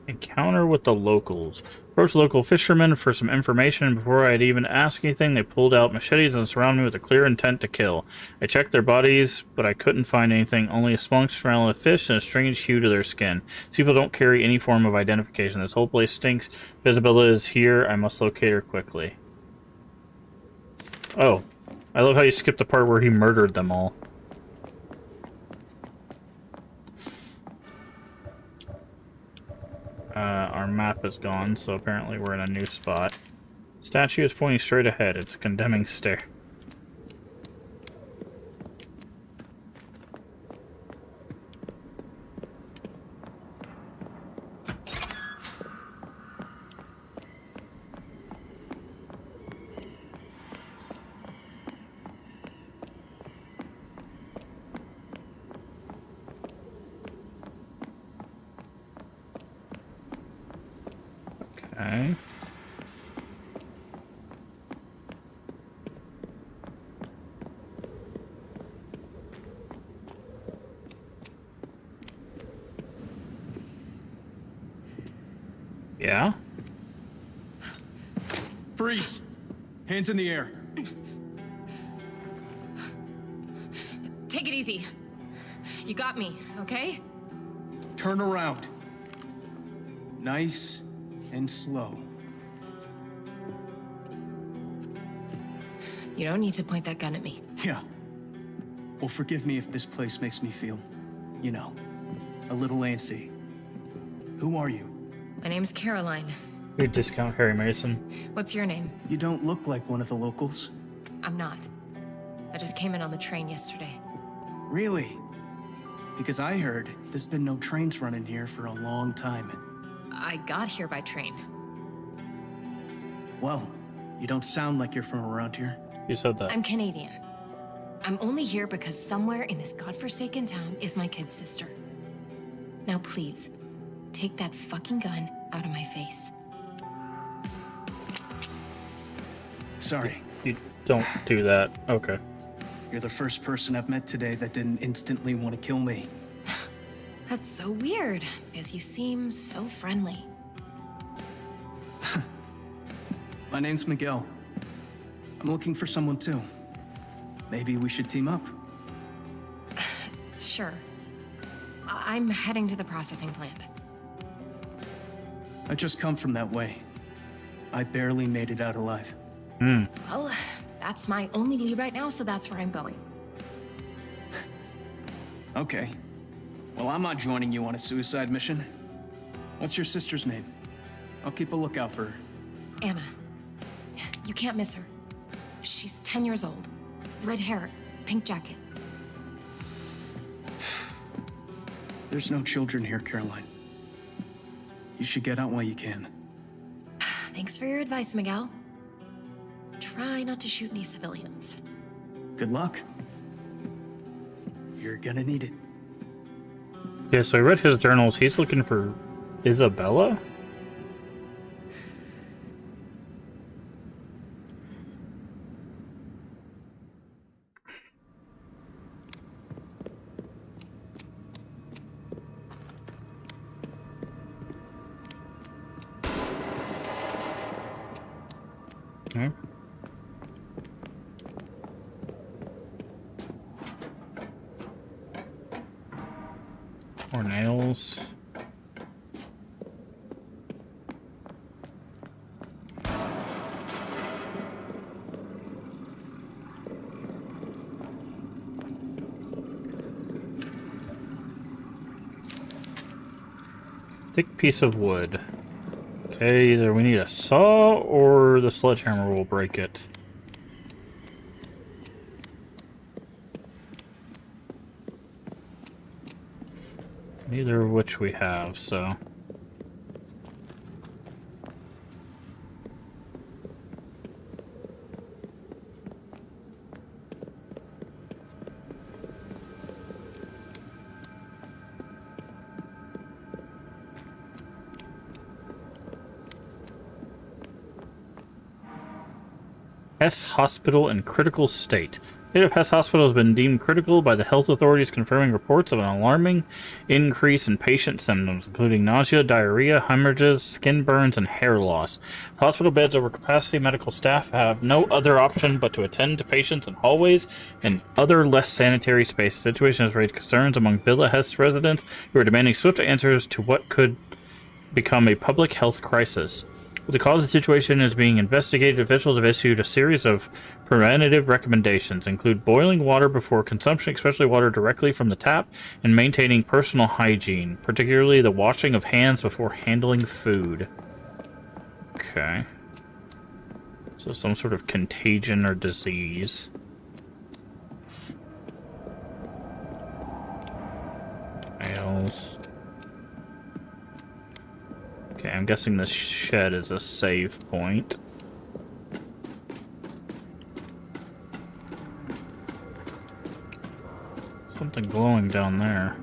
[SPEAKER 1] encounter with the locals. Approached local fishermen for some information, and before I had even asked anything, they pulled out machetes and surrounded me with a clear intent to kill. I checked their bodies, but I couldn't find anything, only a small smell of fish and a strange hue to their skin. These people don't carry any form of identification. This whole place stinks. If Isabella is here, I must locate her quickly. Oh. I love how you skipped the part where he murdered them all. Our map is gone, so apparently we're in a new spot. Statue is pointing straight ahead. It's a condemning stare. Okay. Yeah?
[SPEAKER 6] Freeze! Hands in the air.
[SPEAKER 2] Take it easy. You got me, okay?
[SPEAKER 6] Turn around. Nice and slow.
[SPEAKER 2] You don't need to point that gun at me.
[SPEAKER 6] Yeah. Well, forgive me if this place makes me feel, you know, a little antsy. Who are you?
[SPEAKER 2] My name's Caroline.
[SPEAKER 1] You discount Harry Mason.
[SPEAKER 2] What's your name?
[SPEAKER 6] You don't look like one of the locals.
[SPEAKER 2] I'm not. I just came in on the train yesterday.
[SPEAKER 6] Really? Because I heard there's been no trains running here for a long time.
[SPEAKER 2] I got here by train.
[SPEAKER 6] Well, you don't sound like you're from around here.
[SPEAKER 1] You said that.
[SPEAKER 2] I'm Canadian. I'm only here because somewhere in this godforsaken town is my kid sister. Now please, take that fucking gun out of my face.
[SPEAKER 6] Sorry.
[SPEAKER 1] You don't do that. Okay.
[SPEAKER 6] You're the first person I've met today that didn't instantly want to kill me.
[SPEAKER 2] That's so weird, because you seem so friendly.
[SPEAKER 6] My name's Miguel. I'm looking for someone too. Maybe we should team up.
[SPEAKER 2] Sure. I'm heading to the processing plant.
[SPEAKER 6] I just come from that way. I barely made it out alive.
[SPEAKER 2] Well, that's my only lead right now, so that's where I'm going.
[SPEAKER 6] Okay. Well, I'm not joining you on a suicide mission. What's your sister's name? I'll keep a lookout for her.
[SPEAKER 2] Anna. You can't miss her. She's 10 years old. Red hair, pink jacket.
[SPEAKER 6] There's no children here, Caroline. You should get out while you can.
[SPEAKER 2] Thanks for your advice, Miguel. Try not to shoot any civilians.
[SPEAKER 6] Good luck. You're gonna need it.
[SPEAKER 1] Yeah, so I read his journals. He's looking for Isabella? Okay. More nails. Thick piece of wood. Okay, either we need a saw or the sledgehammer will break it. Neither of which we have, so... Hess Hospital in critical state. The state of Hess Hospital has been deemed critical by the health authorities, confirming reports of an alarming increase in patient symptoms, including nausea, diarrhea, hemorrhages, skin burns, and hair loss. Hospital beds over capacity. Medical staff have no other option but to attend to patients in hallways and other less sanitary spaces. The situation has raised concerns among Villa Hess residents who are demanding swift answers to what could become a public health crisis. The cause of the situation is being investigated. Officials have issued a series of preventative recommendations, include boiling water before consumption, especially water directly from the tap, and maintaining personal hygiene, particularly the washing of hands before handling food. Okay. So some sort of contagion or disease. Males. Okay, I'm guessing this shed is a save point. Something glowing down there.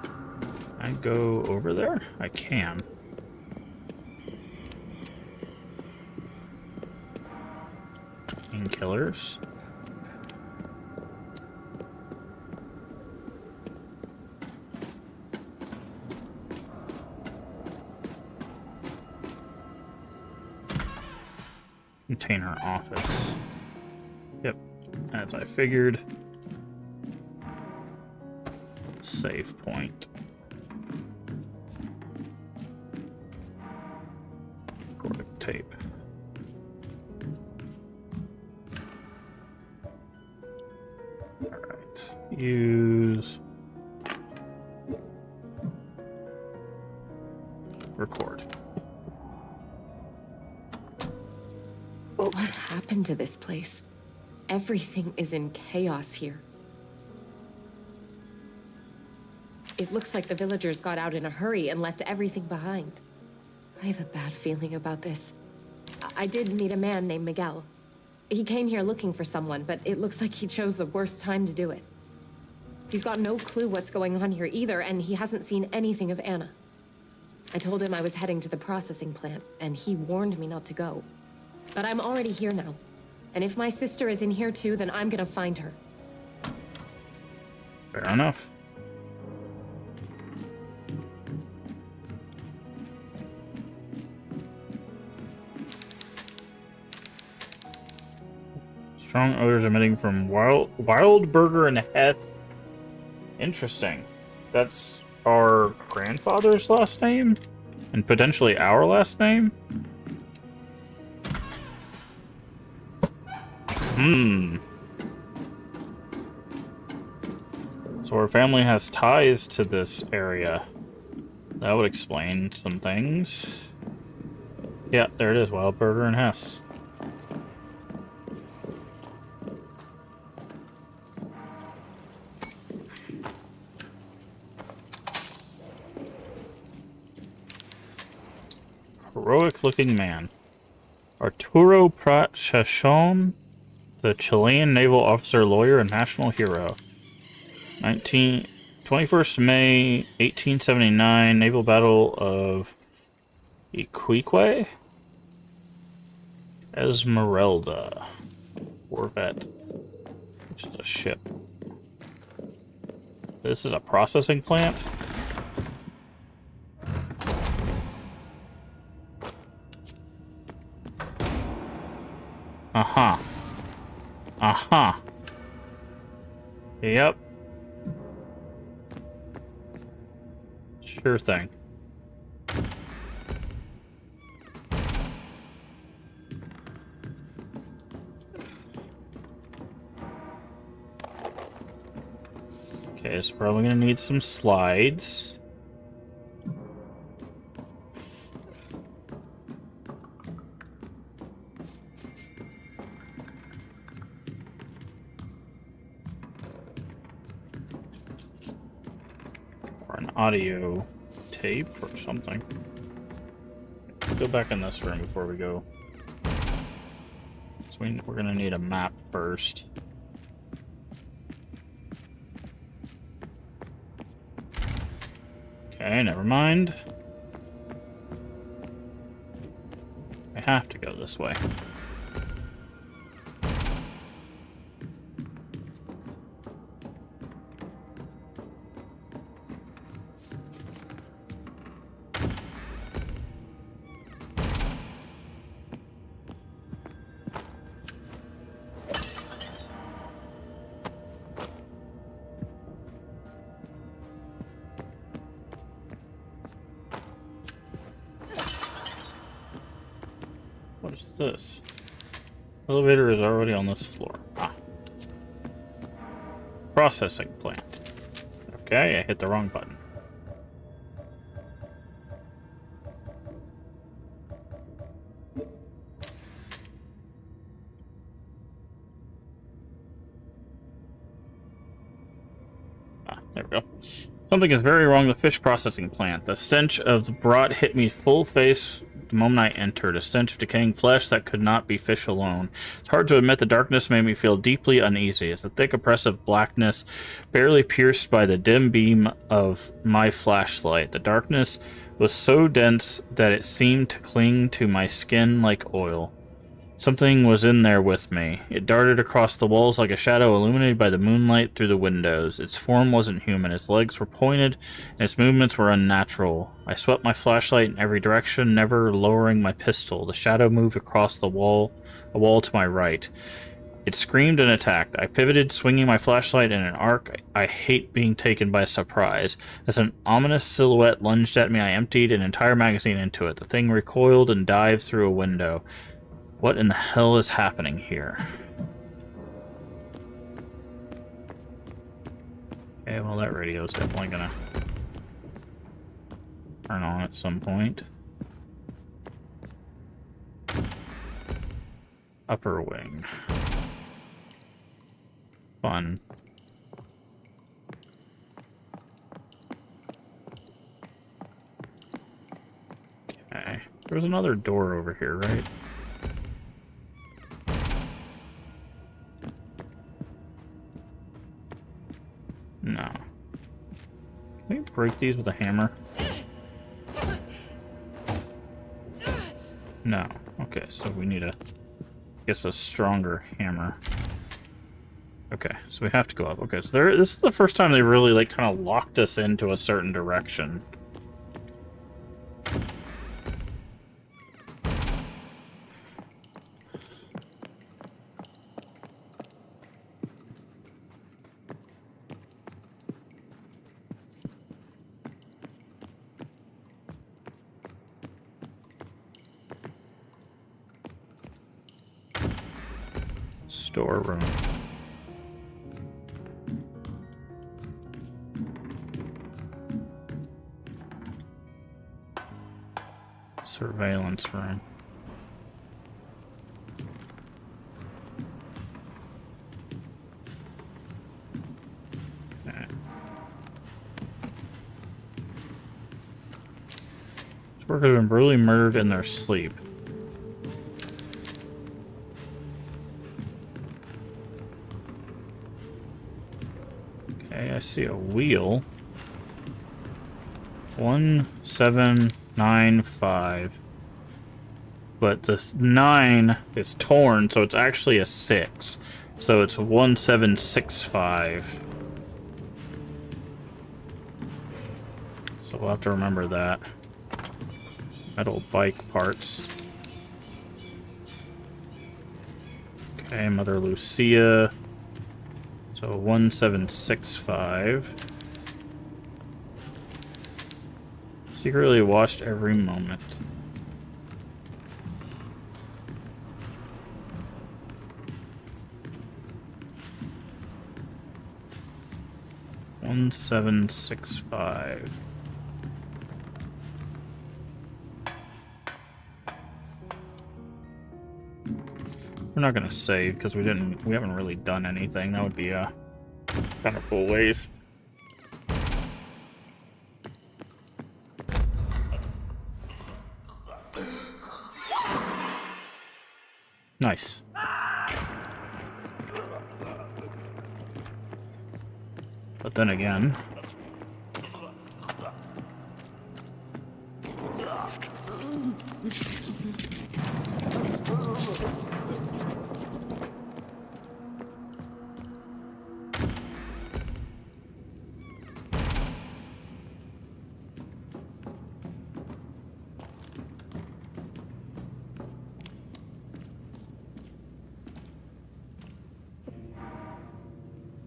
[SPEAKER 1] Can I go over there? I can. Painkillers. Container office. Yep, as I figured. Save point. Cordic tape. Alright. Use. Record.
[SPEAKER 2] What happened to this place? Everything is in chaos here. It looks like the villagers got out in a hurry and left everything behind. I have a bad feeling about this. I did meet a man named Miguel. He came here looking for someone, but it looks like he chose the worst time to do it. He's got no clue what's going on here either, and he hasn't seen anything of Anna. I told him I was heading to the processing plant, and he warned me not to go. But I'm already here now. And if my sister is in here too, then I'm gonna find her.
[SPEAKER 1] Fair enough. Strong odors emitting from Wild Burger and Hess. Interesting. That's our grandfather's last name? And potentially our last name? So our family has ties to this area. That would explain some things. Yeah, there it is. Wild Burger and Hess. Heroic-looking man. Arturo Prat Chachon, the Chilean naval officer, lawyer, and national hero. 21st May 1879, naval battle of Iquique? Esmeralda. Corvette. Which is a ship. This is a processing plant? Uh-huh. Uh-huh. Yep. Sure thing. Okay, so probably gonna need some slides. audio tape or something. Let's go back in this room before we go. So we're gonna need a map first. Okay, never mind. I have to go this way. What is this? Elevator is already on this floor. Ah. Processing plant. Okay, I hit the wrong button. Ah, there we go. Something is very wrong with the fish processing plant. The stench of the brat hit me full face the moment I entered, a stench of decaying flesh that could not be fish alone. It's hard to admit the darkness made me feel deeply uneasy, as the thick oppressive blackness barely pierced by the dim beam of my flashlight. The darkness was so dense that it seemed to cling to my skin like oil. Something was in there with me. It darted across the walls like a shadow illuminated by the moonlight through the windows. Its form wasn't human. Its legs were pointed, and its movements were unnatural. I swept my flashlight in every direction, never lowering my pistol. The shadow moved across a wall to my right. It screamed and attacked. I pivoted, swinging my flashlight in an arc. I hate being taken by surprise. As an ominous silhouette lunged at me, I emptied an entire magazine into it. The thing recoiled and dived through a window. What in the hell is happening here? Okay, well that radio is definitely gonna turn on at some point. Upper wing. Fun. Okay. There's another door over here, right? No. Can we break these with a hammer? No. Okay, so we need a, I guess, a stronger hammer. Okay, so we have to go up. Okay, so this is the first time they really, like, kind of locked us into a certain direction. Storeroom. Surveillance room. Okay. These workers have been brutally murdered in their sleep. I see a wheel. 1795. But the 9 is torn, so it's actually a 6. So it's 1765. So we'll have to remember that. Metal bike parts. Okay, Mother Lucia. So 1765. Secretly watched every moment. One 1765. We're not gonna save because we haven't really done anything. That would be a kind of cool waste. Nice. But then again...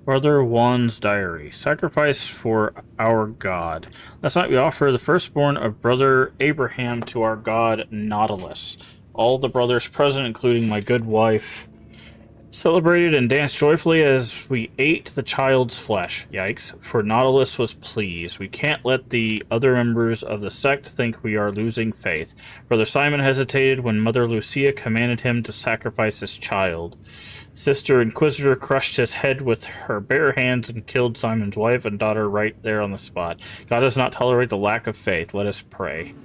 [SPEAKER 1] Brother Juan's diary. Sacrifice for our God. Last night we offer the firstborn of Brother Abraham to our God Nautilus. All the brothers present, including my good wife, celebrated and danced joyfully as we ate the child's flesh. Yikes. For Nautilus was pleased. We can't let the other members of the sect think we are losing faith. Brother Simon hesitated when Mother Lucia commanded him to sacrifice his child. Sister Inquisitor crushed his head with her bare hands and killed Simon's wife and daughter right there on the spot. God does not tolerate the lack of faith. Let us pray.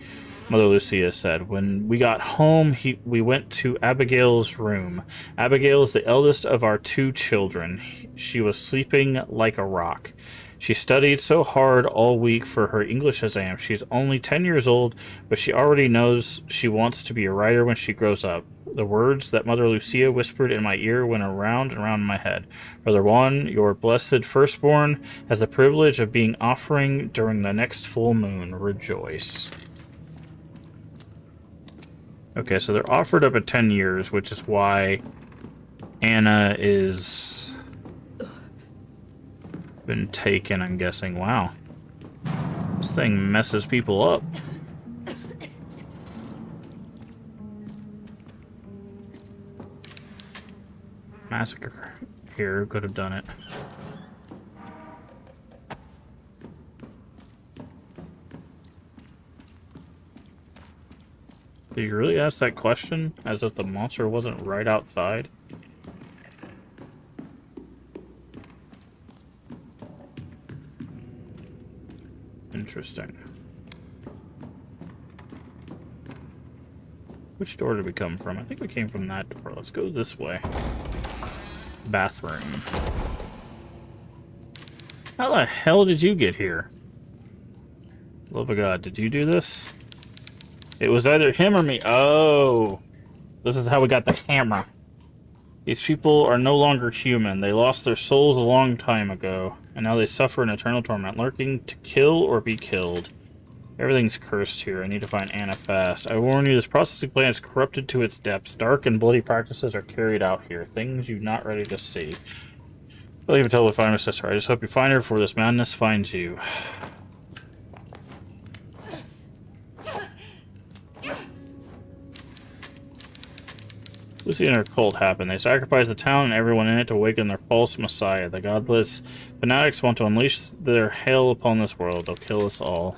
[SPEAKER 1] Mother Lucia said. When we got home, we went to Abigail's room. Abigail is the eldest of our 2 children. She was sleeping like a rock. She studied so hard all week for her English exam. She's only 10 years old, but she already knows she wants to be a writer when she grows up. The words that Mother Lucia whispered in my ear went around and around in my head. Brother Juan, your blessed firstborn, has the privilege of being offering during the next full moon. Rejoice. Okay, so they're offered up at 10 years, which is why Anna is been taken, I'm guessing. Wow. This thing messes people up. Massacre here could have done it. Did you really ask that question as if the monster wasn't right outside? Interesting. Which door did we come from? I think we came from that door. Let's go this way. Bathroom. How the hell did you get here? Love of God, did you do this? It was either him or me. Oh, this is how we got the camera. These people are no longer human. They lost their souls a long time ago, and now they suffer an eternal torment, lurking to kill or be killed. Everything's cursed here. I need to find Anna fast. I warn you, this processing plant is corrupted to its depths. Dark and bloody practices are carried out here. Things you're not ready to see. I'll even tell her to find my sister. I just hope you find her before this madness finds you. Lucy and her cult happened. They sacrificed the town and everyone in it to awaken their false messiah. The godless fanatics want to unleash their hell upon this world. They'll kill us all.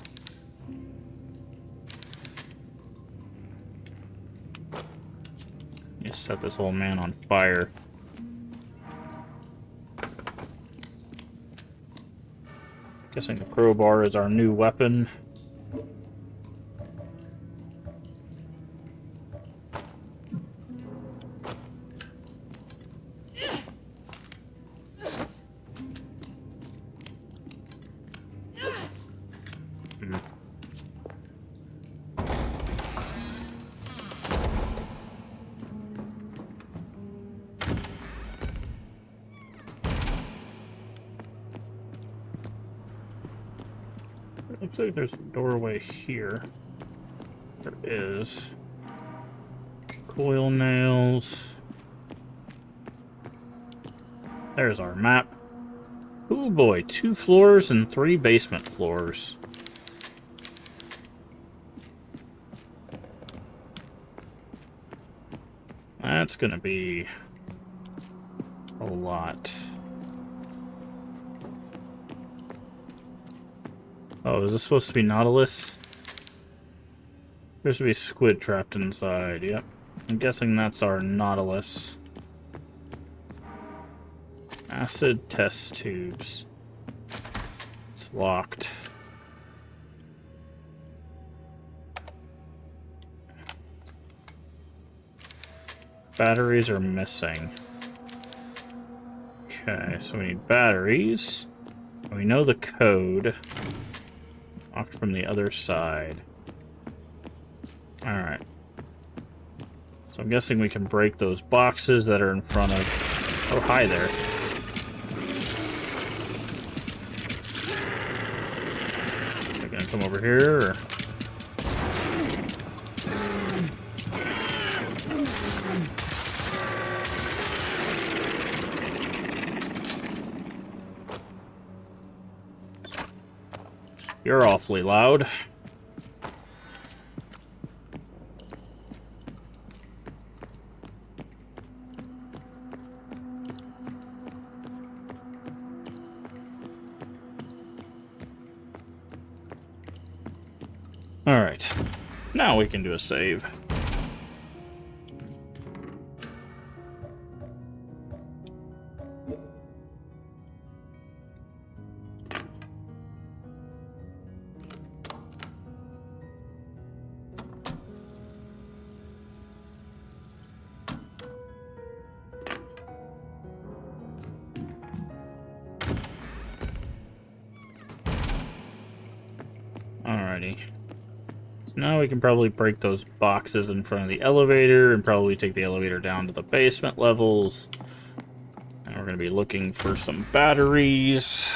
[SPEAKER 1] You set this old man on fire. Guessing the crowbar is our new weapon. Looks like there's a doorway here. There is. Coil nails. There's our map. Oh boy, 2 floors and 3 basement floors. That's gonna be a lot. Oh, is this supposed to be Nautilus? There's to be squid trapped inside, yep. I'm guessing that's our Nautilus. Acid test tubes. It's locked. Batteries are missing. Okay, so we need batteries. We know the code. Locked from the other side. Alright. So I'm guessing we can break those boxes that are in front of... Oh, hi there. They're gonna come over here, or... You're awfully loud. Alright. Now we can do a save. Alrighty. So now we can probably break those boxes in front of the elevator and probably take the elevator down to the basement levels. And we're going to be looking for some batteries.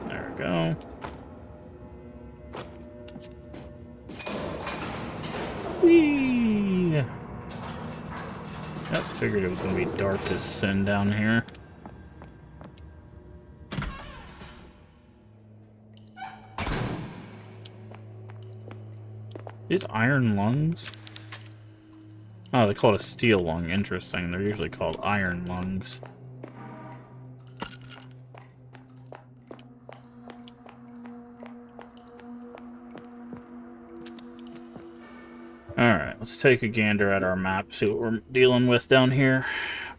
[SPEAKER 1] There we go. Whee! Yep, figured it was going to be dark as sin down here. These iron lungs? Oh, they call it a steel lung. Interesting. They're usually called iron lungs. Alright, let's take a gander at our map, see what we're dealing with down here.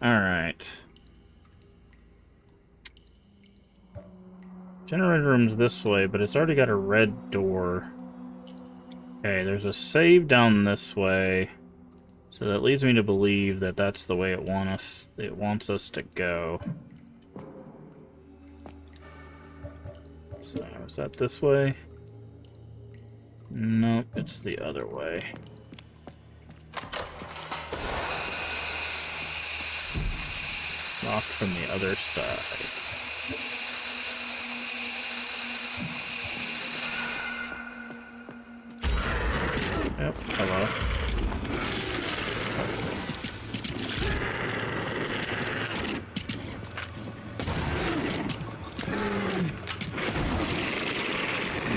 [SPEAKER 1] Alright. Generator room's this way, but it's already got a red door. Okay, there's a save down this way. So that leads me to believe that that's the way it wants us to go. So, is that this way? Nope, it's the other way. Locked from the other side. Yep, hello.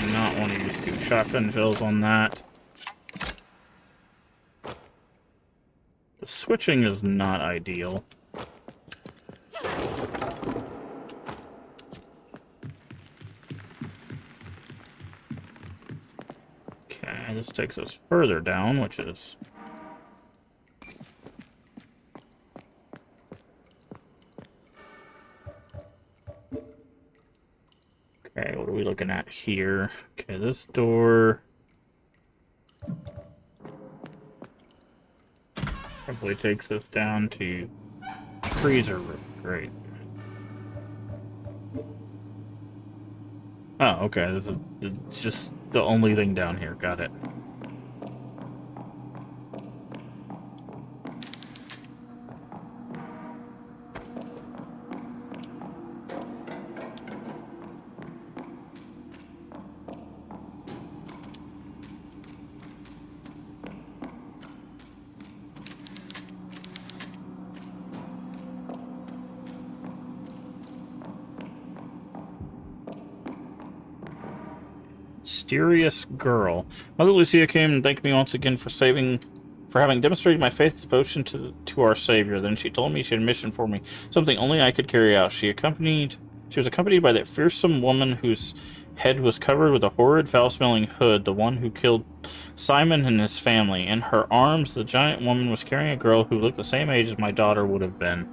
[SPEAKER 1] Do not want to use 2 shotgun shells on that. The switching is not ideal. This takes us further down, which is... Okay, what are we looking at here? Okay, this door... probably takes us down to freezer room. Great. Oh, okay, it's just the only thing down here. Got it. Mysterious girl. Mother Lucia came and thanked me once again for having demonstrated my faith and devotion to our Savior. Then she told me she had a mission for me, something only I could carry out. She was accompanied by that fearsome woman whose head was covered with a horrid, foul-smelling hood, the one who killed Simon and his family. In her arms, the giant woman was carrying a girl who looked the same age as my daughter would have been.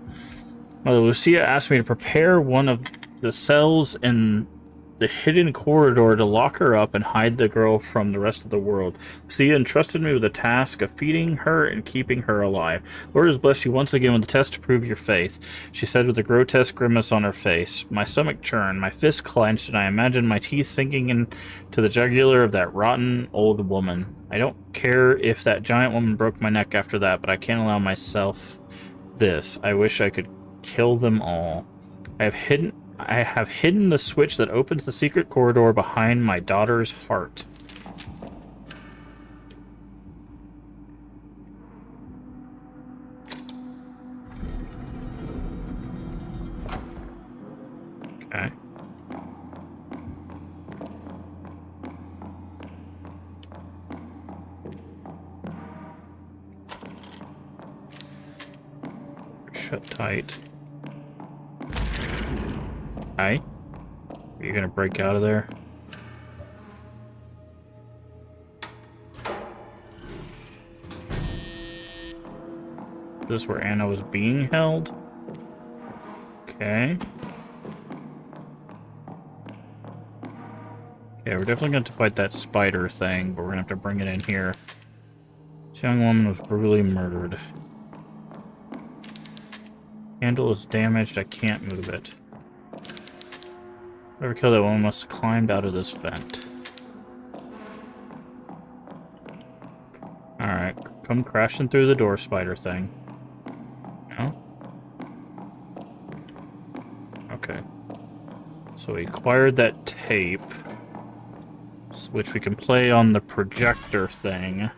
[SPEAKER 1] Mother Lucia asked me to prepare one of the cells in the hidden corridor to lock her up and hide the girl from the rest of the world. Lucia entrusted me with the task of feeding her and keeping her alive. Lord has blessed you once again with the test to prove your faith, she said with a grotesque grimace on her face. My stomach churned, my fist clenched, and I imagined my teeth sinking into the jugular of that rotten old woman. I don't care if that giant woman broke my neck after that, but I can't allow myself this. I wish I could kill them all. I have hidden the switch that opens the secret corridor behind my daughter's heart. Okay. Shut tight. Hi. Are you gonna break out of there? Is this where Anna was being held? Okay. Yeah, we're definitely going to fight that spider thing, but we're going to have to bring it in here. This young woman was brutally murdered. Handle is damaged, I can't move it. Whoever killed that woman must have climbed out of this vent. Alright, come crashing through the door, spider thing. No? Okay. So we acquired that tape, which we can play on the projector thing.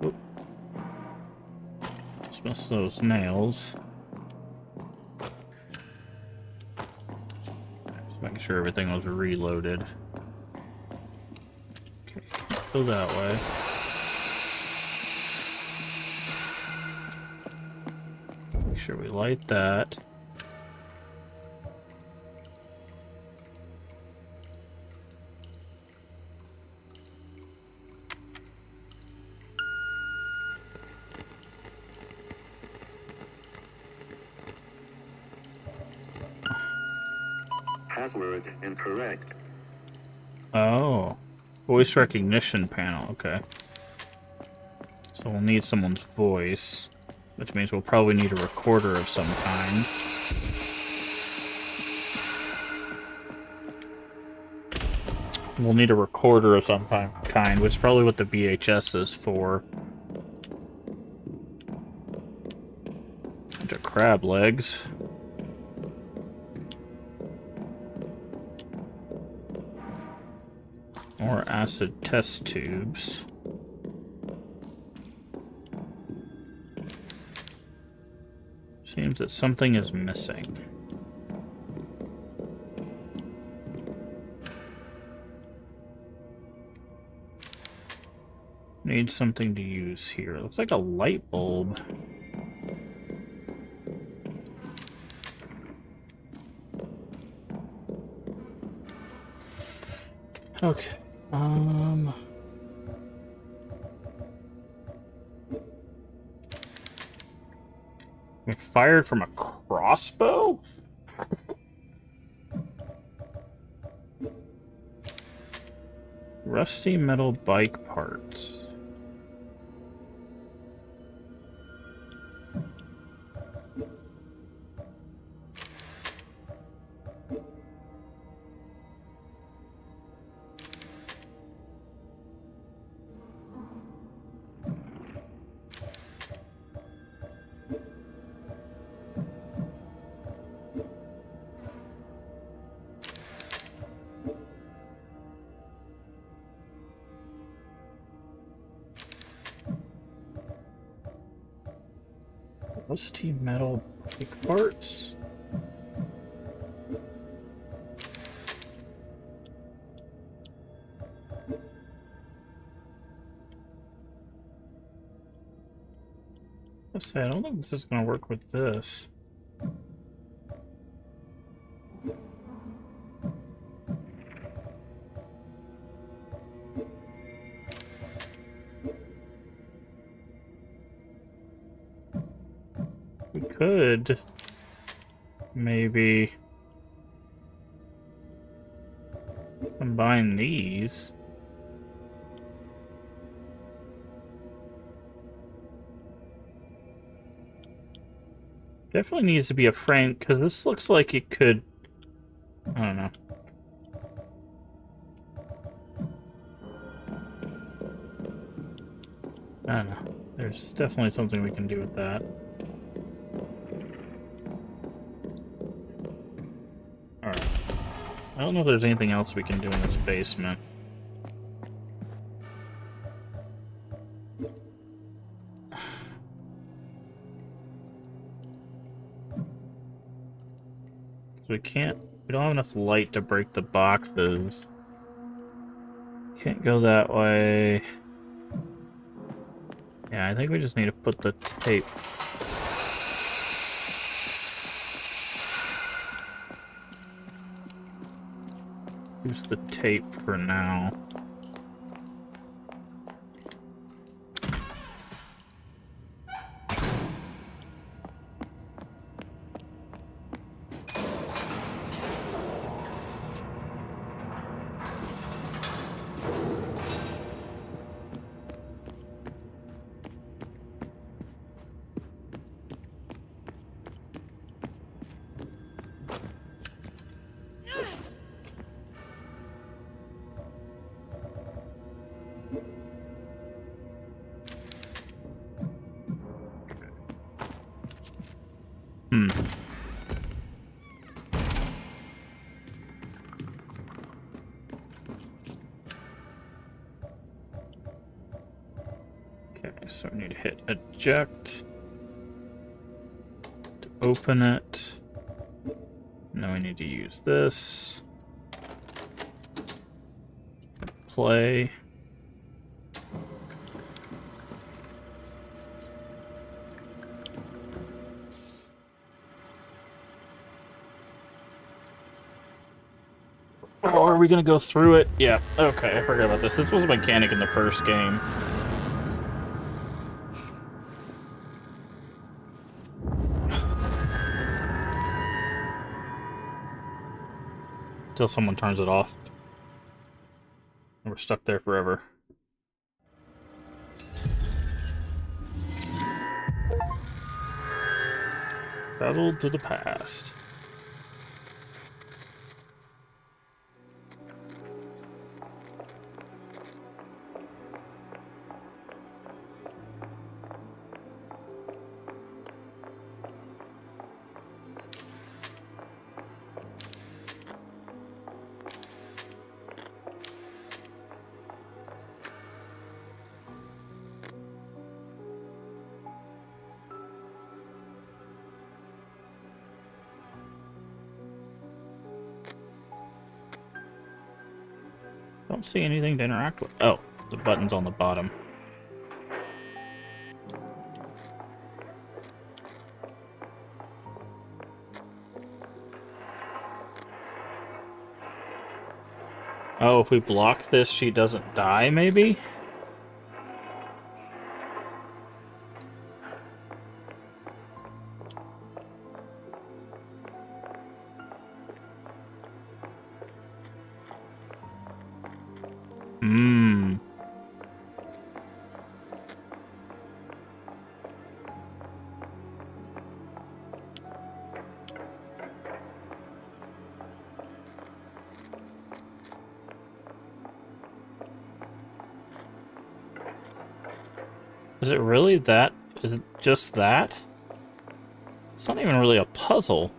[SPEAKER 1] Oop. Just miss those nails. Just making sure everything was reloaded. Okay, go that way. Make sure we light that.
[SPEAKER 7] Password incorrect.
[SPEAKER 1] Oh. Voice recognition panel, okay. So we'll need someone's voice, which means we'll probably need a recorder of some kind. We'll need a recorder of some kind, which is probably what the VHS is for. Bunch of crab legs. More acid test tubes. Seems that something is missing. Need something to use here. Looks like a light bulb. Okay. It fired from a crossbow? Rusty metal bike parts. Rusty metal bike parts? Let's say I don't think this is going to work with this. We could maybe combine these. Definitely needs to be a frame, because this looks like it could... I don't know. I don't know. There's definitely something we can do with that. Alright. I don't know if there's anything else we can do in this basement. We don't have enough light to break the boxes. Can't go that way. Yeah, I think we just need to put the tape. Use the tape for now. Okay, so we need to hit eject to open it. Now we need to use this. Play. Oh, are we gonna go through it? Yeah, okay, I forgot about this. This was a mechanic in the first game. Until someone turns it off. And we're stuck there forever. Travel to the past. Don't see anything to interact with. Oh, the button's on the bottom. Oh, if we block this, she doesn't die, maybe? Hmm. Is it really that? Is it just that? It's not even really a puzzle.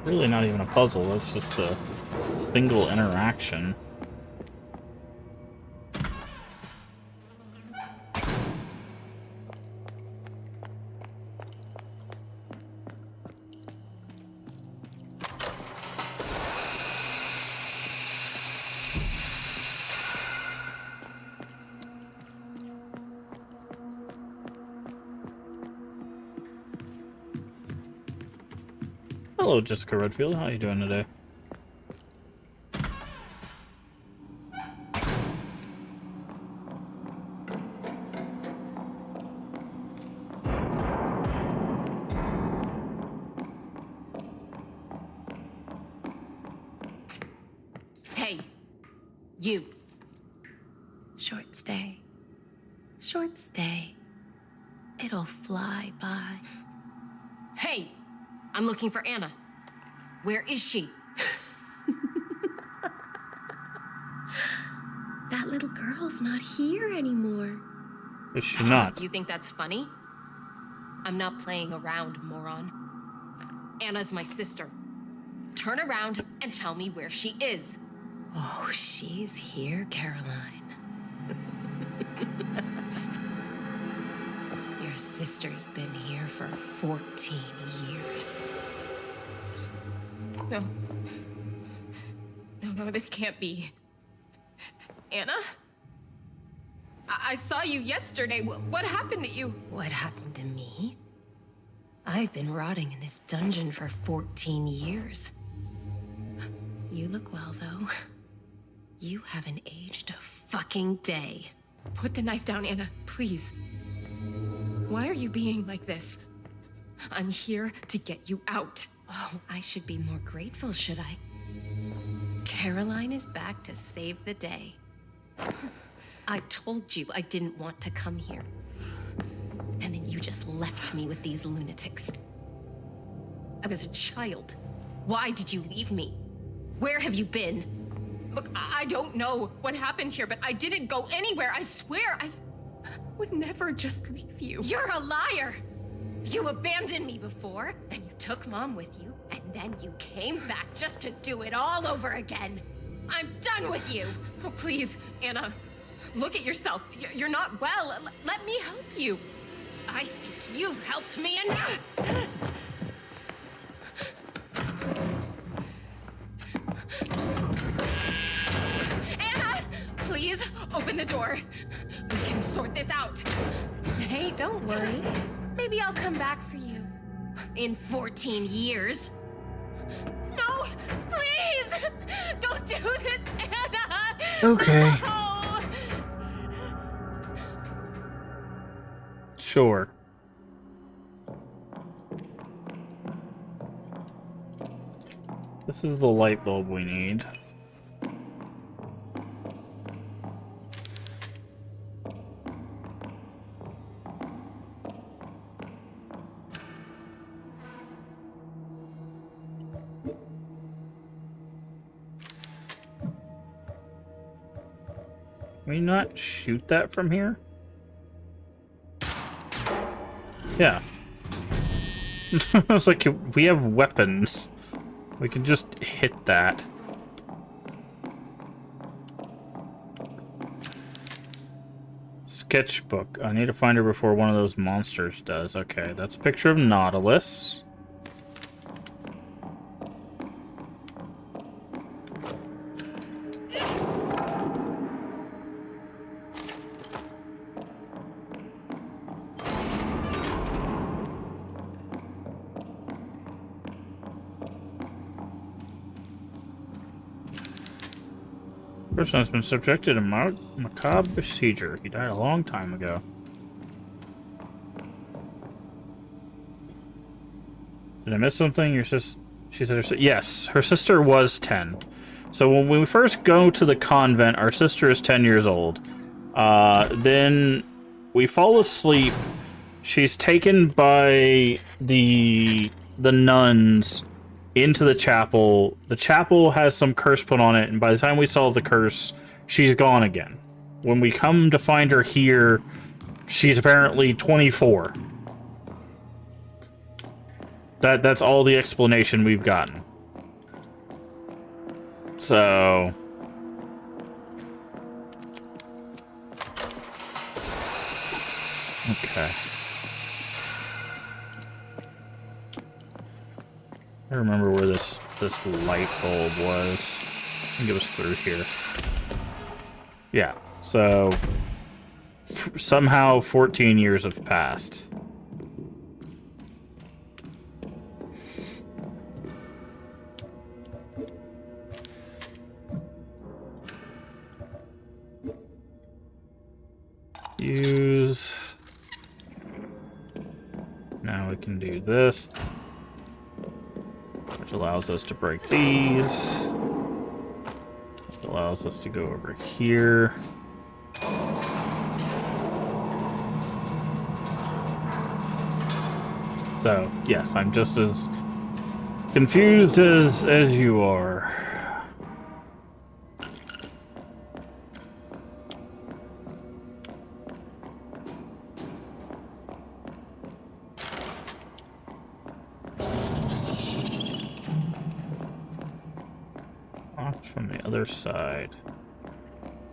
[SPEAKER 1] Really not even a puzzle, that's just a single interaction. Hello, Jessica Redfield. How you doing today?
[SPEAKER 2] Hey, you. Short stay. Short stay. It'll fly by. Hey, I'm looking for Anna. Where is she? That little girl's not here anymore.
[SPEAKER 1] Is she not?
[SPEAKER 2] You think that's funny? I'm not playing around, moron. Anna's my sister. Turn around and tell me where she is. Oh, she's here, Caroline. Your sister's been here for 14 years. No. No, this can't be. Anna? I saw you yesterday. What happened to you? What happened to me? I've been rotting in this dungeon for 14 years. You look well, though. You haven't aged a fucking day. Put the knife down, Anna, please. Why are you being like this? I'm here to get you out. Oh, I should be more grateful, should I? Caroline is back to save the day. I told you I didn't want to come here. And then you just left me with these lunatics. I was a child. Why did you leave me? Where have you been? Look, I don't know what happened here, but I didn't go anywhere. I swear, I would never just leave you. You're a liar! You abandoned me before, and you took Mom with you, and then you came back just to do it all over again. I'm done with you! Oh, please, Anna, look at yourself. You're not well. Let me help you. I think you've helped me enough! Anna, please, open the door. We can sort this out. Hey, don't worry. Maybe I'll come back for you. In 14 years. No, please! Don't do this, Anna!
[SPEAKER 1] Okay.
[SPEAKER 2] No!
[SPEAKER 1] Sure. This is the light bulb we need. Can we not shoot that from here? Yeah. I was like, we have weapons. We can just hit that. Sketchbook. I need to find her before one of those monsters does. Okay, that's a picture of Nautilus. Person has been subjected to macabre procedure. He died a long time ago. Did I miss something? Your sis? She said yes, her sister was 10. So when we first go to the convent, our sister is 10 years old. Then we fall asleep. She's taken by the nuns into the chapel. The chapel has some curse put on it, and by the time we solve the curse, she's gone again. When we come to find her here, she's apparently 24. That's all the explanation we've gotten. So okay. I remember where this light bulb was. I think it was through here. Yeah, so somehow 14 years have passed. can do this, which allows us to break these. It allows us to go over here. So, yes, I'm just as confused as you are. Locked from the other side.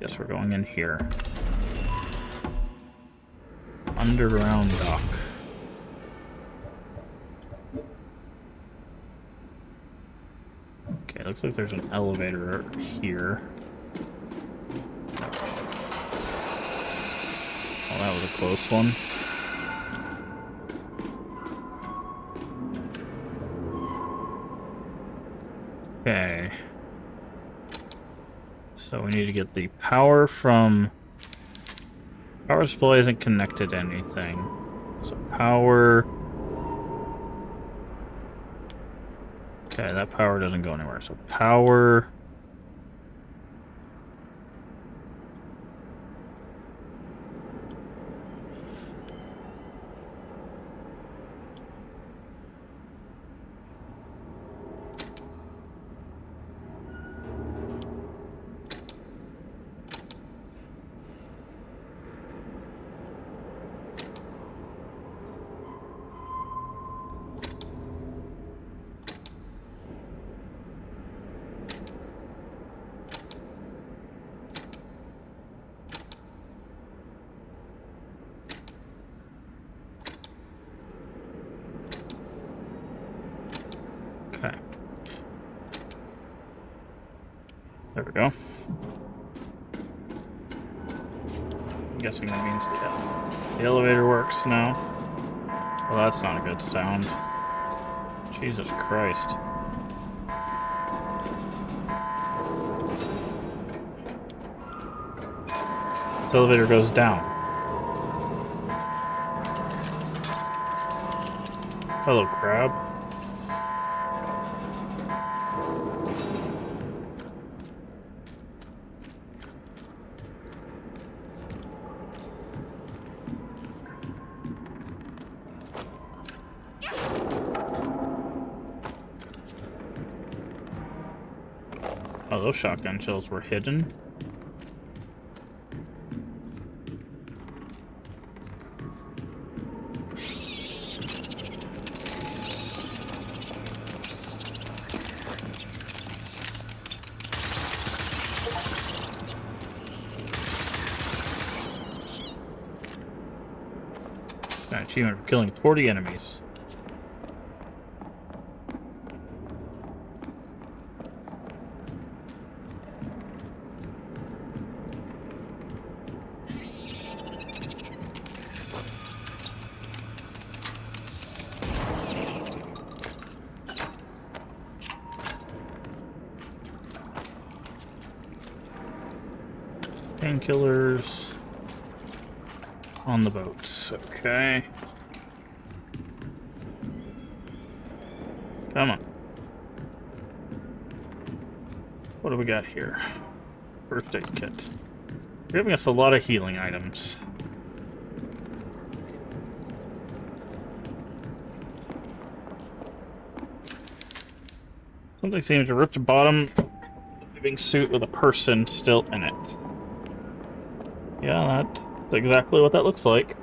[SPEAKER 1] Guess we're going in here. Underground dock. Okay, looks like there's an elevator here. Oh, that was a close one. Okay. So we need to get the power from... Power supply isn't connected to anything. So power... Okay, that power doesn't go anywhere. So power... Okay. There we go. I'm guessing that means the elevator works now. Well, that's not a good sound. Jesus Christ. The elevator goes down. Hello, crab. Oh, those shotgun shells were hidden. An achievement for killing 40 enemies. Painkillers on the boats. Okay. Come on. What do we got here? First aid kit. You're giving us a lot of healing items. Something seems to rip the bottom of the living suit with a person still in it. Yeah, that's exactly what that looks like.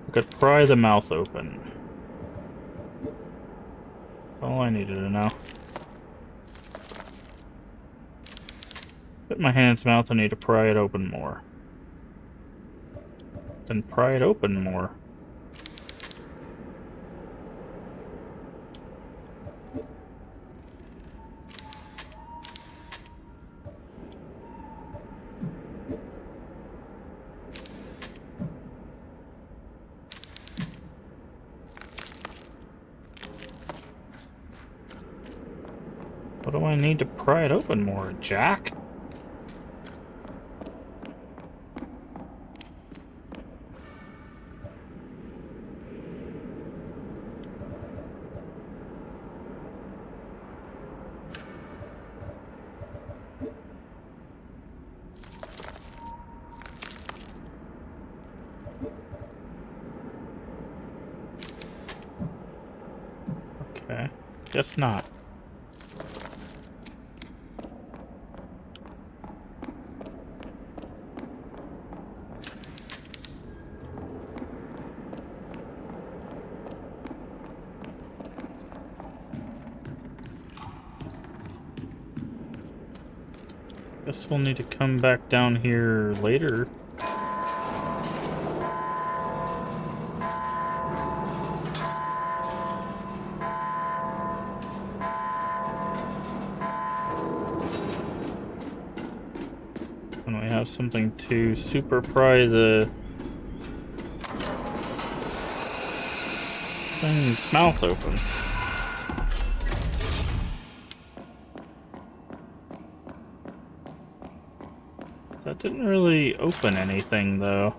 [SPEAKER 1] We could pry the mouth open. That's all I needed to know. Put my hand's mouth, I need to pry it open more. Then pry it open more. What do I need to pry it open more, Jack? Guess not. Guess we'll need to come back down here later. When we have something to super pry the thing's mouth open. That didn't really open anything, though.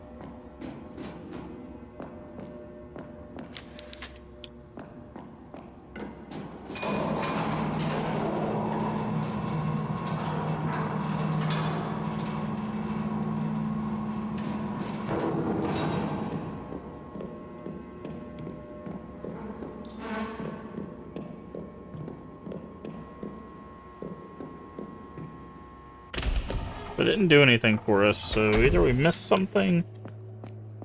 [SPEAKER 1] But it didn't do anything for us, so either we missed something,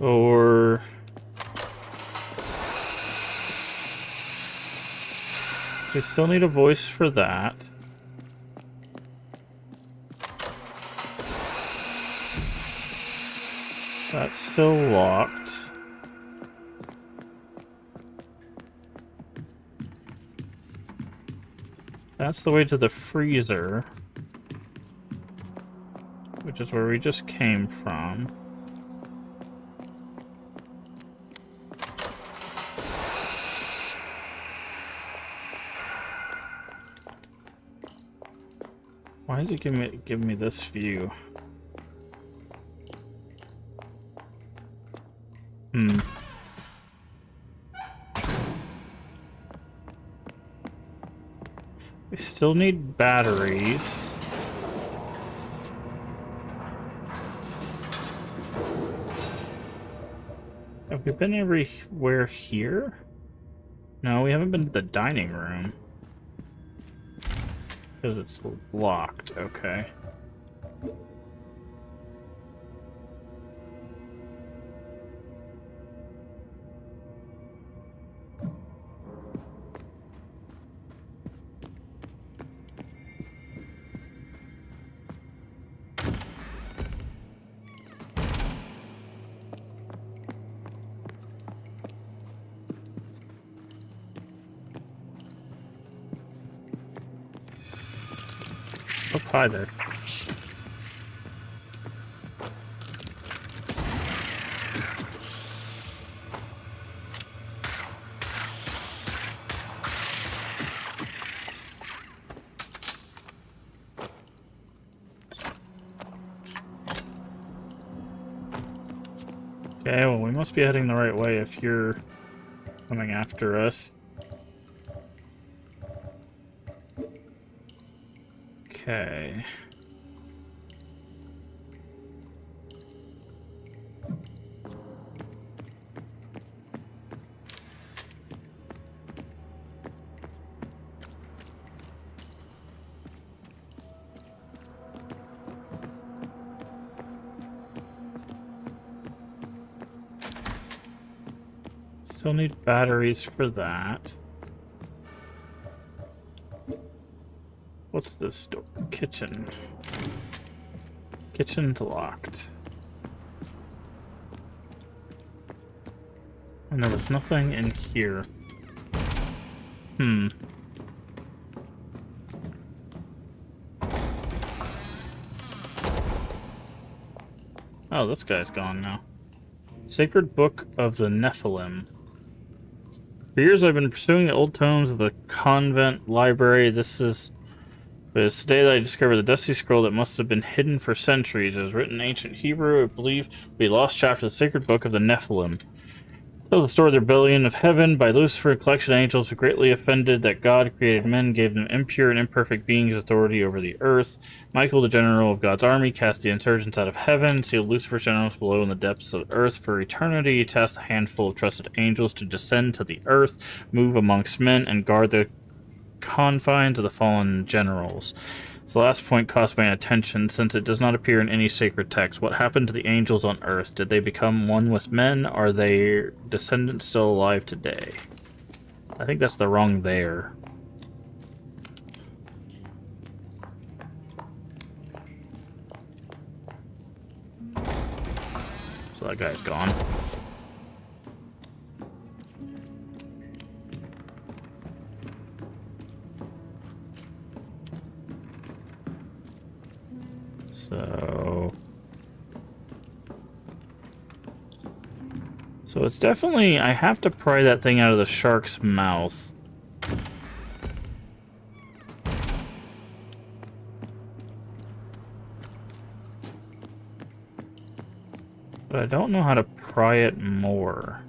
[SPEAKER 1] or... we still need a voice for that. That's still locked. That's the way to the freezer, which is where we just came from. Why is it giving me this view? We still need batteries. Have we been everywhere here? No, we haven't been to the dining room. Because it's locked, okay. Oh, hi there. Okay, well, we must be heading the right way if you're coming after us. Okay. Still need batteries for that. What's this door? Kitchen. Kitchen's locked. And there was nothing in here. Oh, this guy's gone now. Sacred Book of the Nephilim. For years I've been pursuing the old tomes of the convent library. But it's today that I discovered the dusty scroll that must have been hidden for centuries. It was written in ancient Hebrew, I believe, to be a lost chapter of the Sacred Book of the Nephilim. It tells the story of the rebellion of heaven by Lucifer, a collection of angels who greatly offended that God created men, gave them impure and imperfect beings authority over the earth. Michael, the general of God's army, cast the insurgents out of heaven, sealed Lucifer's generals below in the depths of the earth for eternity. He tasked a handful of trusted angels to descend to the earth, move amongst men, and guard the confines of the fallen generals. So the last point cost my attention, since it does not appear in any sacred text. What happened to the angels on Earth? Did they become one with men? Are their descendants still alive today? I think that's the wrong there. So that guy's gone. So it's definitely, I have to pry that thing out of the shark's mouth. But I don't know how to pry it more.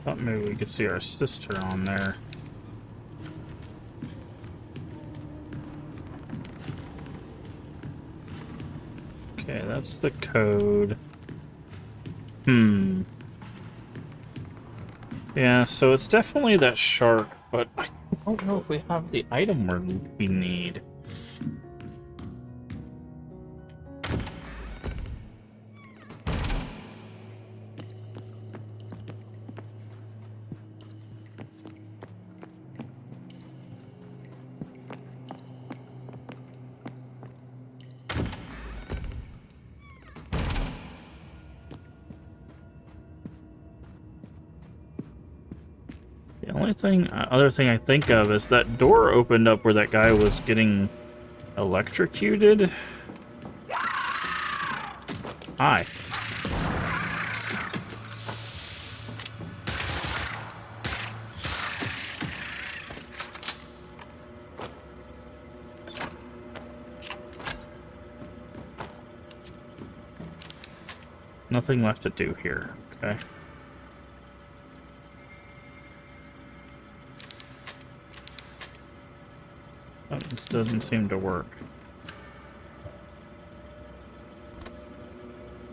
[SPEAKER 1] Thought maybe we could see our sister on there. Okay, that's the code. Yeah, so it's definitely that shark, but I don't know if we have the item we need. The only thing, other thing I think of is that door opened up where that guy was getting electrocuted. Hi. Nothing left to do here, okay. Oh, this doesn't seem to work.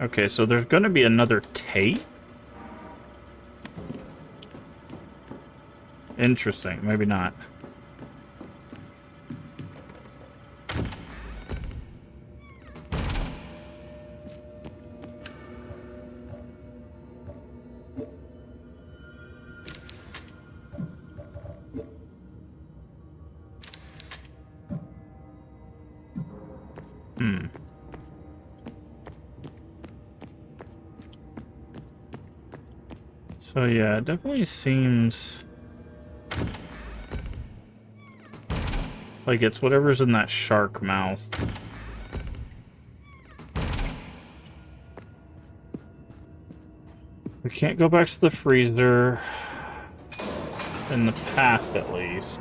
[SPEAKER 1] Okay, so there's going to be another tape? Interesting, maybe not. So yeah, it definitely seems like it's whatever's in that shark mouth. We can't go back to the freezer. In the past, at least.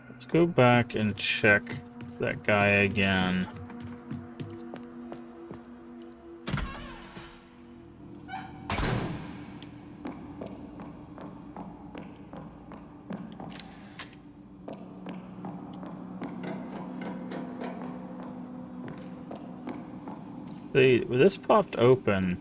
[SPEAKER 1] Let's go back and check that guy again. This popped open.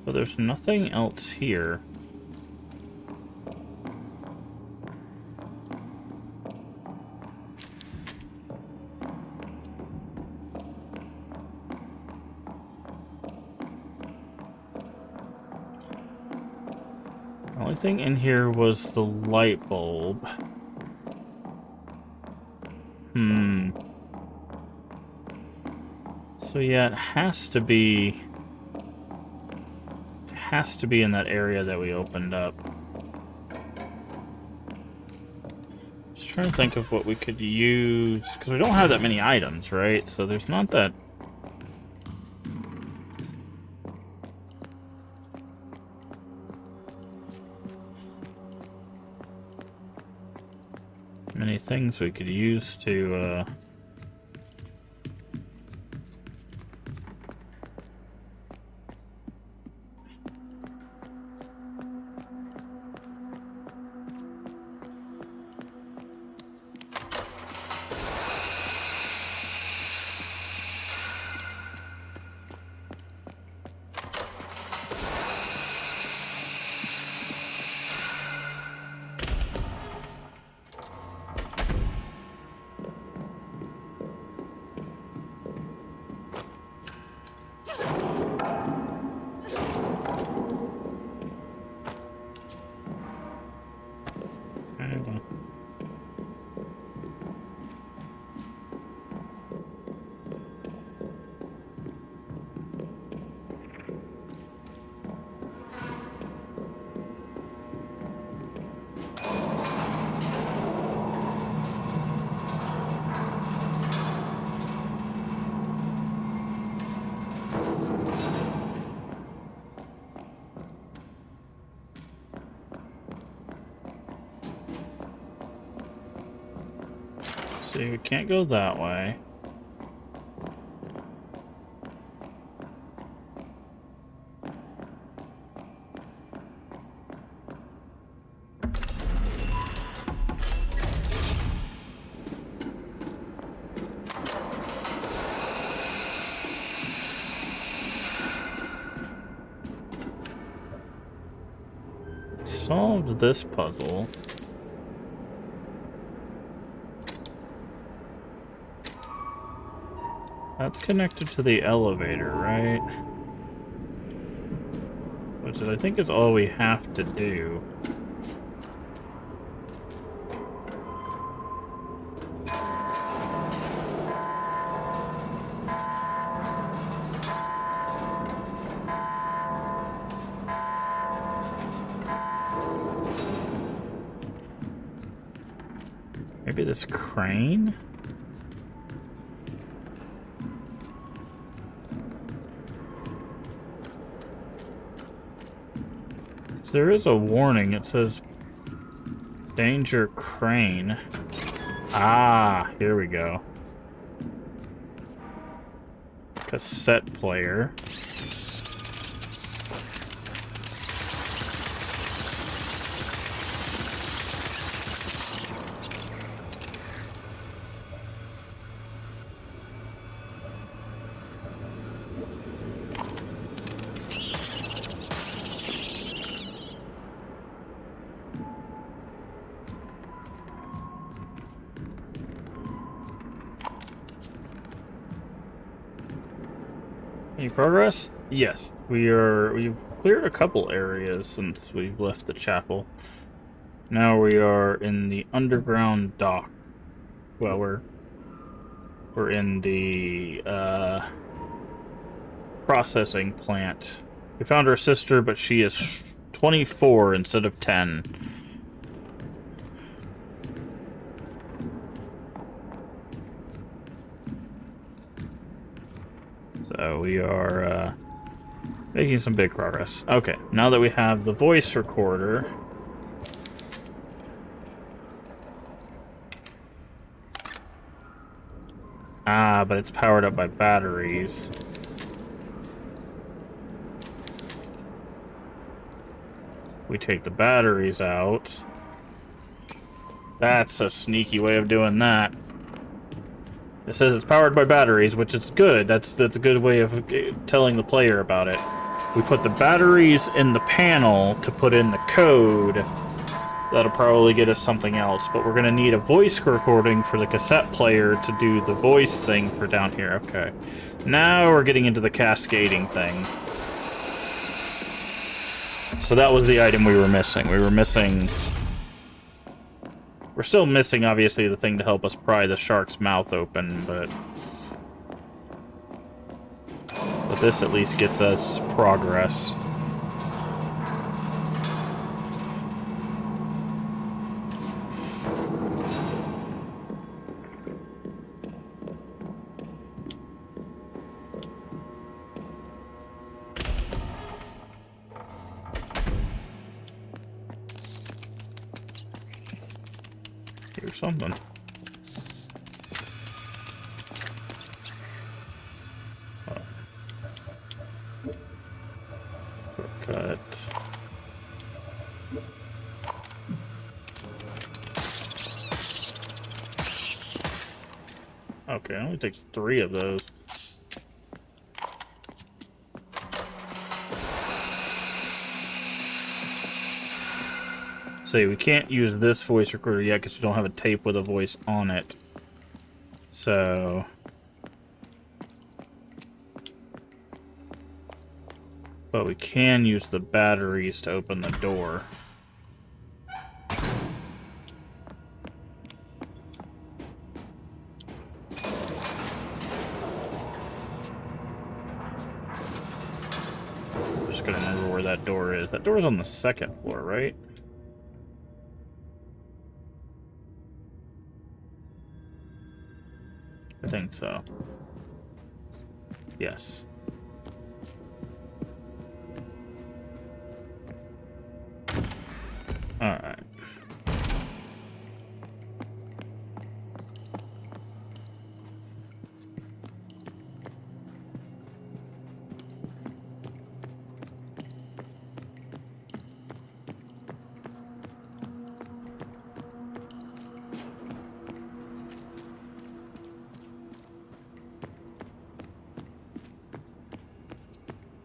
[SPEAKER 1] But there's nothing else here. The only thing in here was the light bulb. So yeah, it has to be in that area that we opened up. Just trying to think of what we could use, because we don't have that many items, right? So there's not that many things we could use to see, we can't go that way. Solved this puzzle. That's connected to the elevator, right? Which is, I think, is all we have to do. Maybe this crane? There is a warning. It says danger crane. Ah, here we go. Cassette player. Any progress? Yes, we've cleared a couple areas since we've left the chapel. Now we are in the underground dock. Well, we're in the processing plant. We found our sister, but she is 24 instead of 10. So we are making some big progress. Okay, now that we have the voice recorder, but it's powered up by batteries. We take the batteries out. That's a sneaky way of doing that. It says it's powered by batteries, which is good. That's a good way of telling the player about it. We put the batteries in the panel to put in the code. That'll probably get us something else, but we're going to need a voice recording for the cassette player to do the voice thing for down here. Okay. Now we're getting into the cascading thing. So that was the item we were missing. We're still missing, obviously, the thing to help us pry the shark's mouth open, but this at least gets us progress. Here's something. Shortcut. Okay, it only takes 3 of those. See, we can't use this voice recorder yet because we don't have a tape with a voice on it. So... but we can use the batteries to open the door. I'm just gonna remember where that door is. That door is on the 2nd floor, right? I think so. Yes. Alright.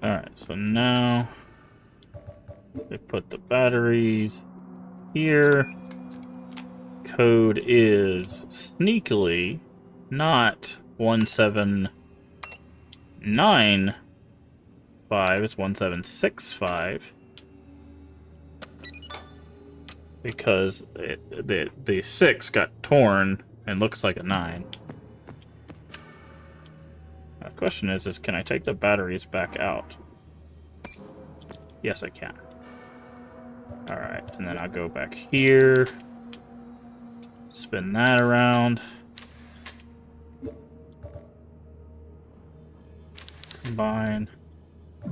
[SPEAKER 1] Alright, so now they put the batteries here. Code is sneakily not 1795, it's 1765. Because the 6 got torn and looks like a 9. The question is can I take the batteries back out? Yes, I can. Alright, and then I'll go back here. Spin that around. Combine. It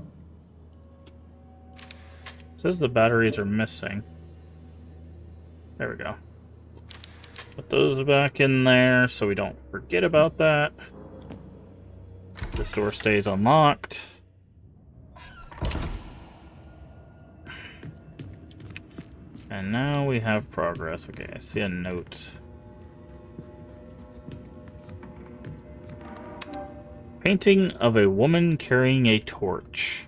[SPEAKER 1] says the batteries are missing. There we go. Put those back in there so we don't forget about that. This door stays unlocked. And now we have progress. Okay, I see a note. Painting of a woman carrying a torch.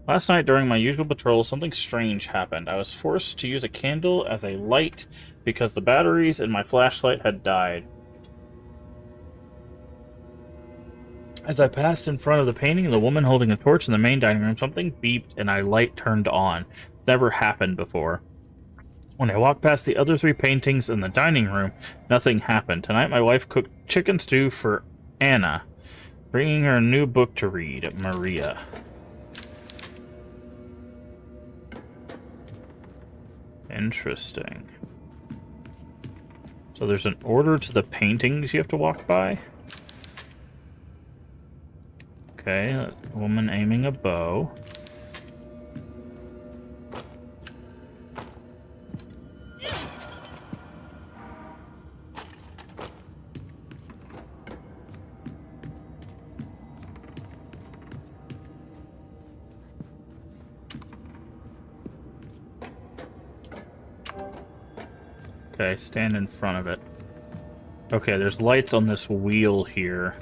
[SPEAKER 1] Last night during my usual patrol, something strange happened. I was forced to use a candle as a light because the batteries in my flashlight had died. As I passed in front of the painting of the woman holding a torch in the main dining room, something beeped and a light turned on. It's never happened before. When I walked past the other 3 paintings in the dining room, nothing happened. Tonight my wife cooked chicken stew for Anna, bringing her a new book to read, Maria. Interesting. So there's an order to the paintings you have to walk by? Okay, a woman aiming a bow. Okay, stand in front of it. Okay, there's lights on this wheel here.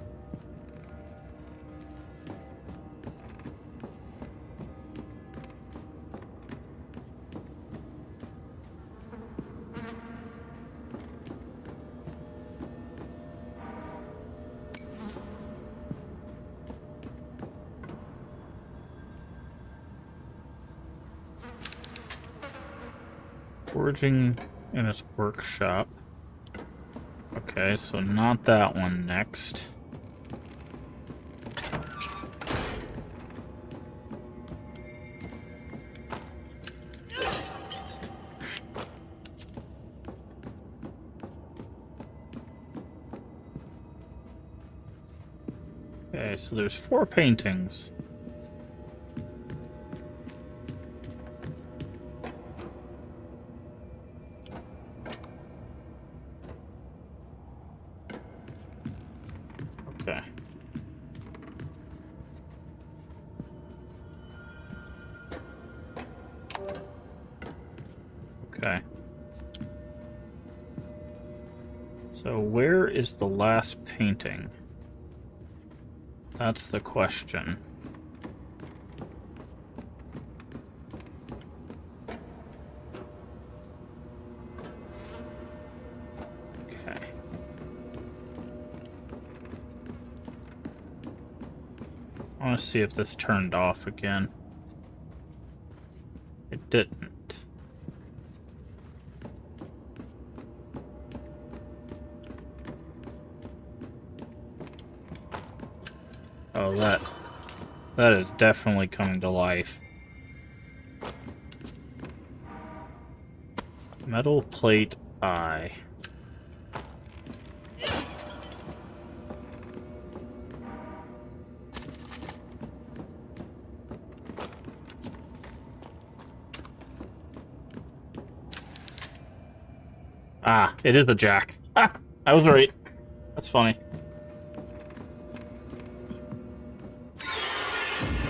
[SPEAKER 1] Forging in its workshop. Okay, so not that one next. Okay, so there's 4 paintings. Okay. Okay. So where is the last painting? That's the question. Okay. I want to see if this turned off again. It didn't. Oh, that is definitely coming to life. Metal plate eye. Ah, it is a jack. Ah, I was right. That's funny.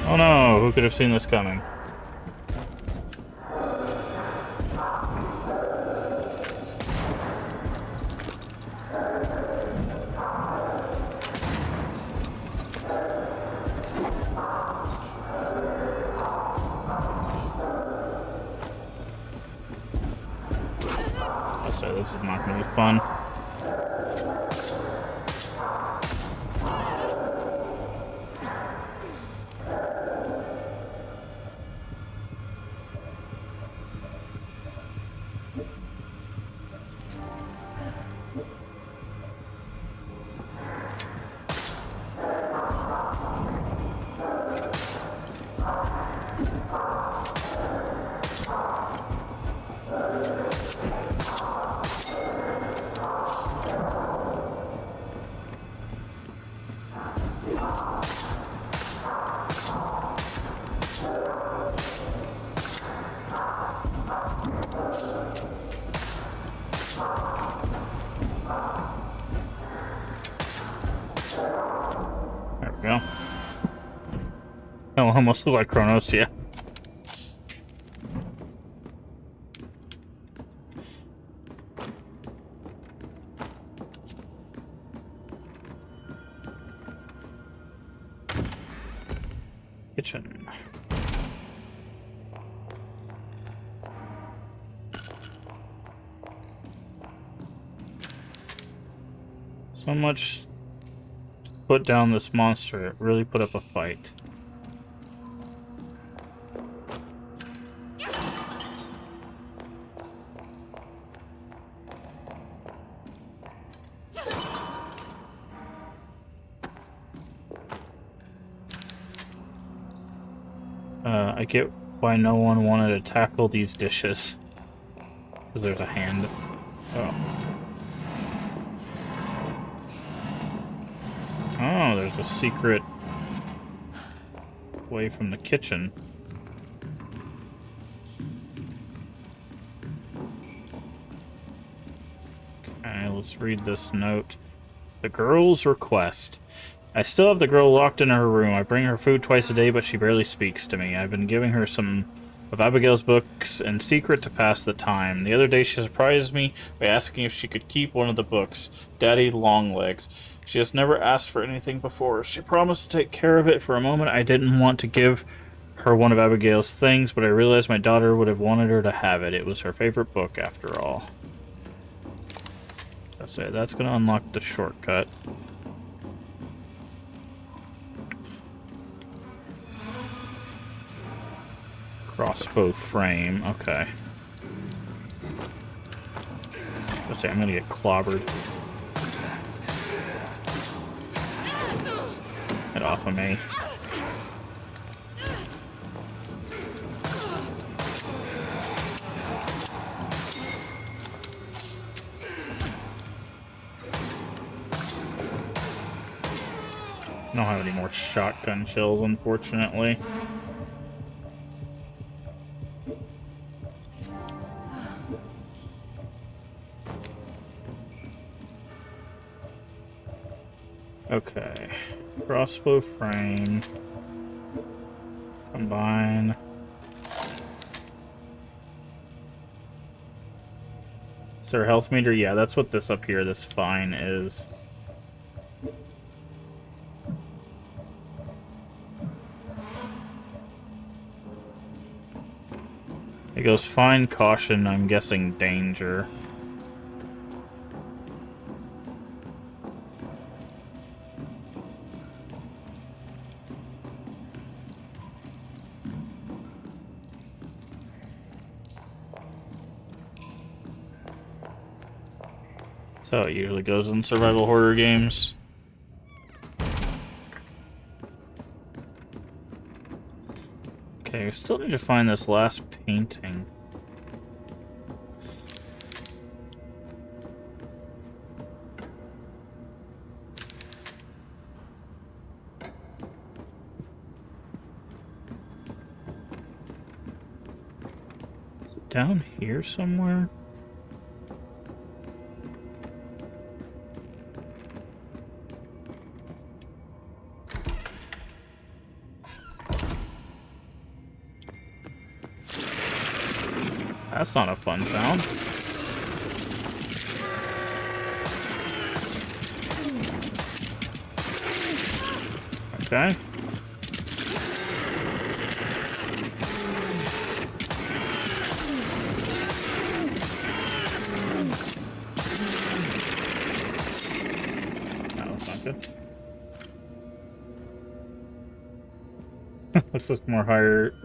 [SPEAKER 1] Oh no, who could have seen this coming? I'll say this is not going to be fun. There we go. Oh, almost look like Kronos, yeah. Kitchen. So much to put down this monster. It really put up a fight. I get why no one wanted to tackle these dishes. Because there's a hand. Oh. Oh, there's a secret way from the kitchen. Okay, let's read this note. The girl's request. I still have the girl locked in her room. I bring her food twice a day, but she barely speaks to me. I've been giving her some of Abigail's books in secret to pass the time. The other day she surprised me by asking if she could keep one of the books, Daddy Longlegs. She has never asked for anything before. She promised to take care of it. For a moment I didn't want to give her one of Abigail's things, but I realized my daughter would have wanted her to have it. It was her favorite book after all. So that's going to unlock the shortcut. Crossbow frame, okay. Let's say I'm gonna get clobbered. Get off of me. I don't have any more shotgun shells, unfortunately. Okay, crossbow frame, combine. Is there a health meter? Yeah, that's what this up here, this fine is. It goes fine, caution, I'm guessing danger. So it usually goes in survival horror games. Okay, we still need to find this last painting. Is it down here somewhere? That's not a fun sound. Okay. That was not good. Looks like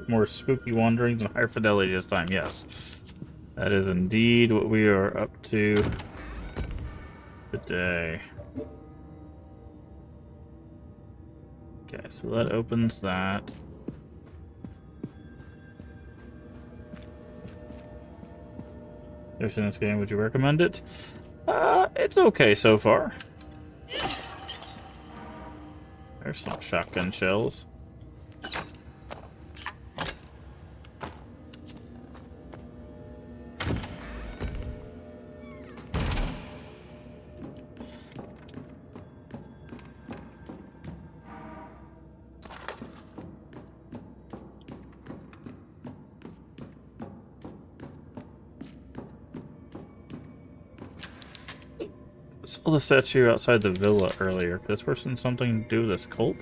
[SPEAKER 1] more spooky wanderings and higher fidelity this time. Yes, that is indeed what we are up to today. Okay, so that opens that. There's in this game. Would you recommend it? It's okay so far. There's some shotgun shells. Saw the statue outside the villa earlier. Could this person something to do with this cult?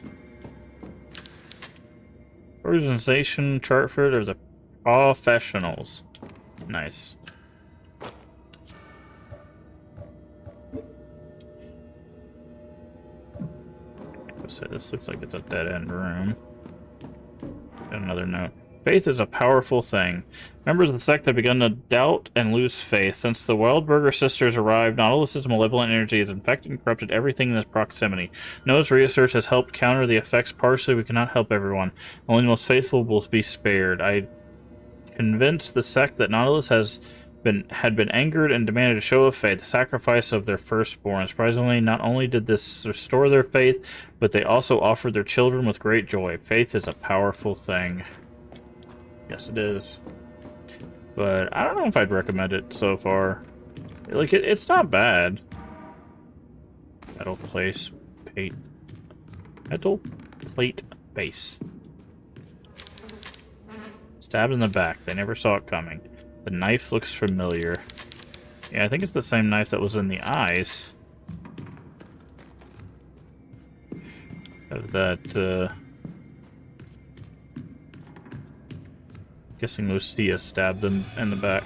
[SPEAKER 1] Organization Chartford or the professionals? Nice. So this looks like it's a dead-end room. Got another note. Faith is a powerful thing. Members of the sect have begun to doubt and lose faith. Since the Wildberger sisters arrived, Nautilus's malevolent energy has infected and corrupted everything in its proximity. Noah's research has helped counter the effects partially. We cannot help everyone. Only the most faithful will be spared. I convinced the sect that Nautilus had been angered and demanded a show of faith, the sacrifice of their firstborn. Surprisingly, not only did this restore their faith, but they also offered their children with great joy. Faith is a powerful thing. Yes, it is. But I don't know if I'd recommend it so far. Like, it's not bad. Metal plate base. Stabbed in the back. They never saw it coming. The knife looks familiar. Yeah, I think it's the same knife that was in the eyes. Of that, guessing Lucia stabbed them in the back.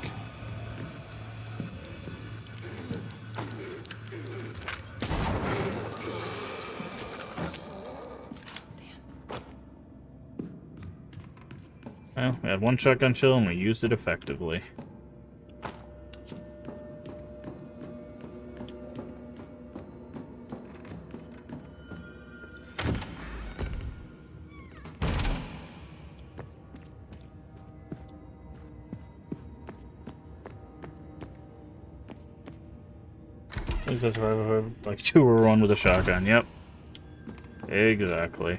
[SPEAKER 1] Well, we had one shotgun shell and we used it effectively. Like 2-1 with a shotgun, yep. Exactly.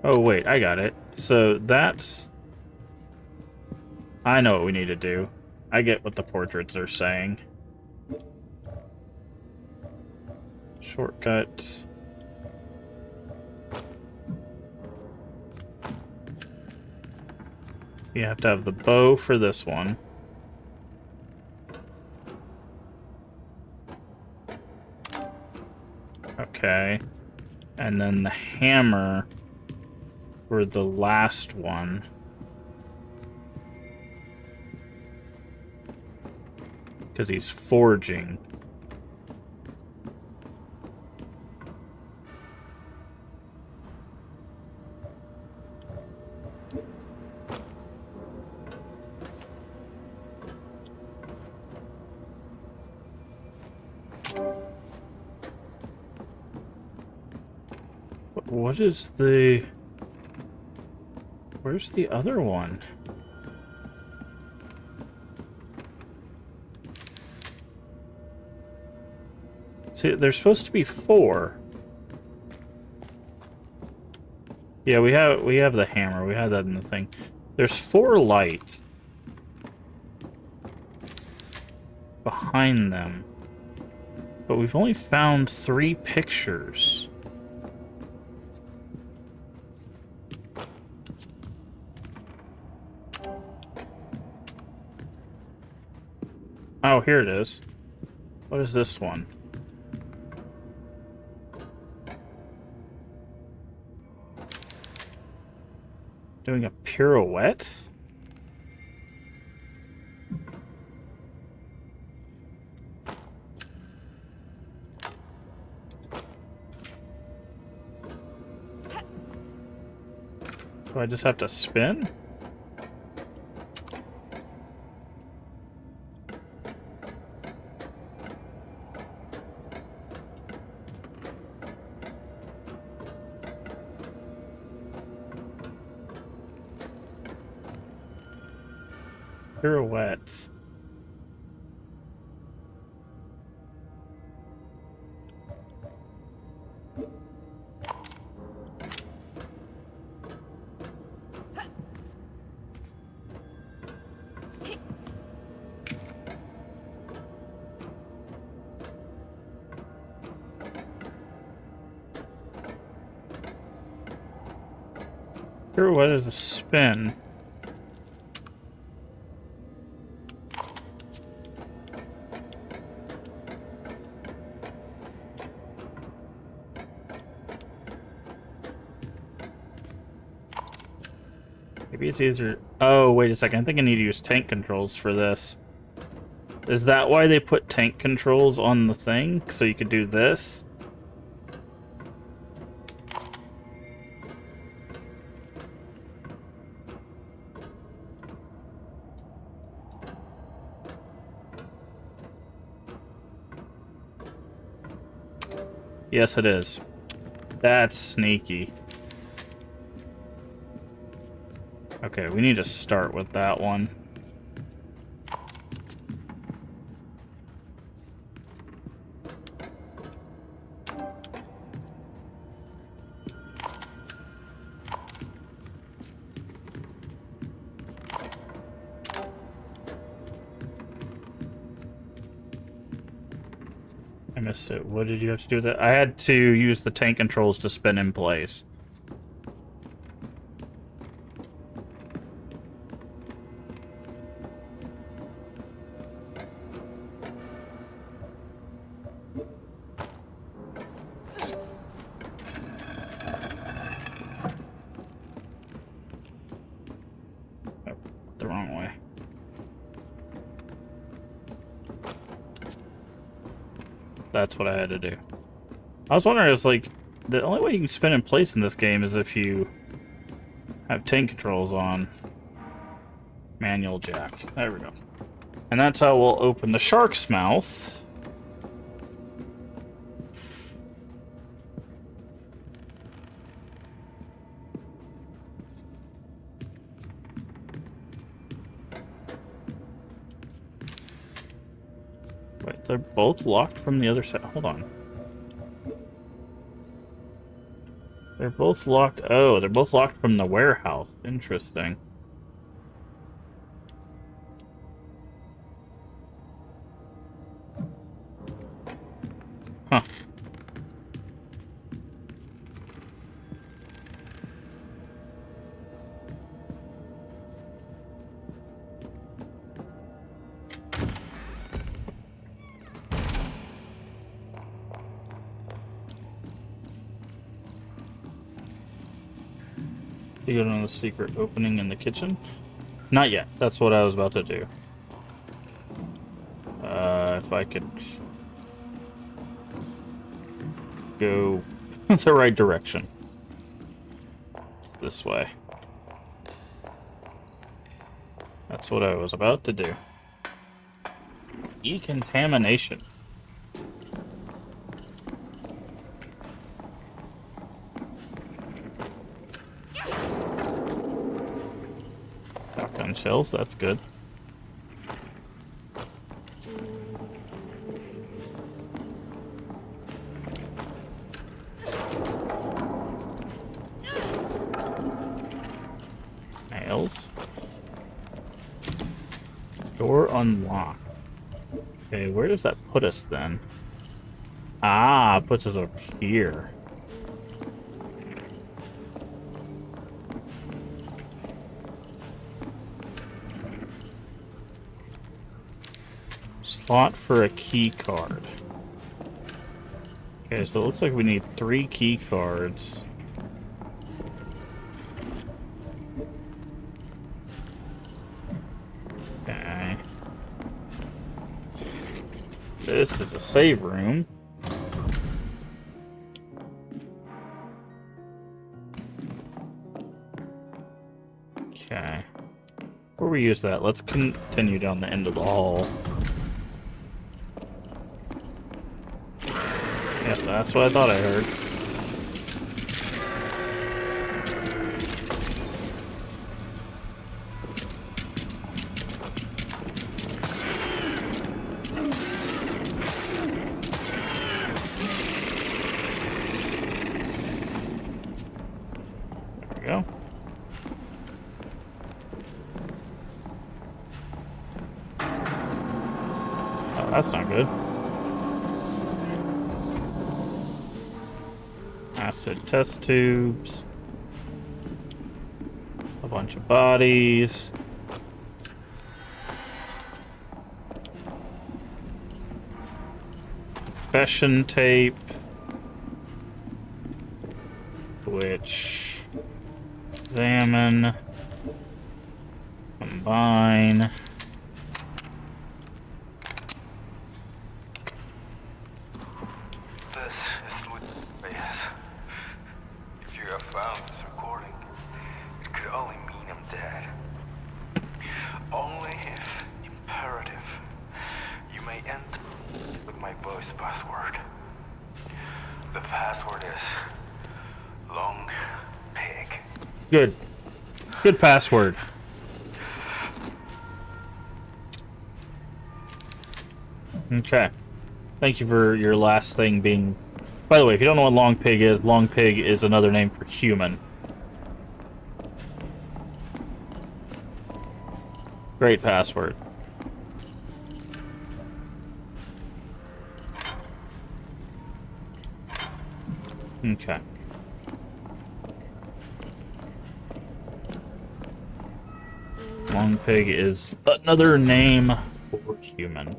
[SPEAKER 1] Oh, wait, I got it. So that's... I know what we need to do. I get what the portraits are saying. Shortcut. You have to have the bow for this one. Okay. And then the hammer for the last one. Because he's forging. What is the... Where's the other one? See, there's supposed to be 4. Yeah, we have the hammer. We have that in the thing. There's 4 lights behind them. But we've only found 3 pictures. Oh, here it is. What is this one? Doing a pirouette? Do I just have to spin? Pirouettes. Pirouette is a spin. Maybe it's easier. Oh, wait a second. I think I need to use tank controls for this. Is that why they put tank controls on the thing? So you could do this? Yes, it is. That's sneaky. Okay, we need to start with that one. I missed it. What did you have to do with that? I had to use the tank controls to spin in place. That's what I had to do. I was wondering, it's like, the only way you can spin in place in this game is if you have tank controls on. Manual jack. There we go. And that's how we'll open the shark's mouth. Wait, they're both locked from the other side. Hold on. They're both locked. Oh, they're both locked from the warehouse. Interesting. Huh. You go to the secret opening in the kitchen? Not yet. That's what I was about to do. If I could go the right direction. It's this way. That's what I was about to do. Decontamination. Shotgun shells, that's good. Nails. Door unlocked. Okay, where does that put us then? Ah, it puts us up here. Slot for a key card. Okay, so it looks like we need 3 key cards. Okay. This is a save room. Okay. Before we use that, let's continue down the end of the hall. Yep, that's what I thought I heard. There we go. Oh, that's not good. Acid test tubes. A bunch of bodies. Confession tape. Which examine. Combine.
[SPEAKER 7] This is what it is. If you have found this recording, it could only mean I'm dead. Only if imperative, you may enter with my voice password. The password is long pig.
[SPEAKER 1] Good. Good password. Okay. Thank you for your last thing being... By the way, if you don't know what long pig is another name for human. Great password. Okay. Long pig is another name for human.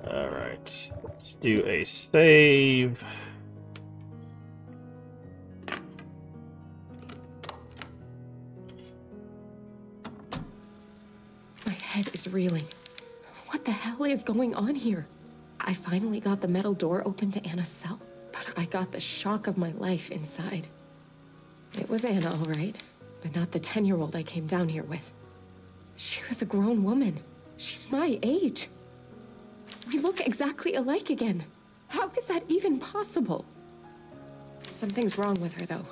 [SPEAKER 1] Alright, let's do a save.
[SPEAKER 2] My head is reeling. What the hell is going on here? I finally got the metal door open to Anna's cell, but I got the shock of my life inside. It was Anna, all right, but not the 10-year-old I came down here with. She was a grown woman. She's my age. We look exactly alike again. How is that even possible? Something's wrong with her, though.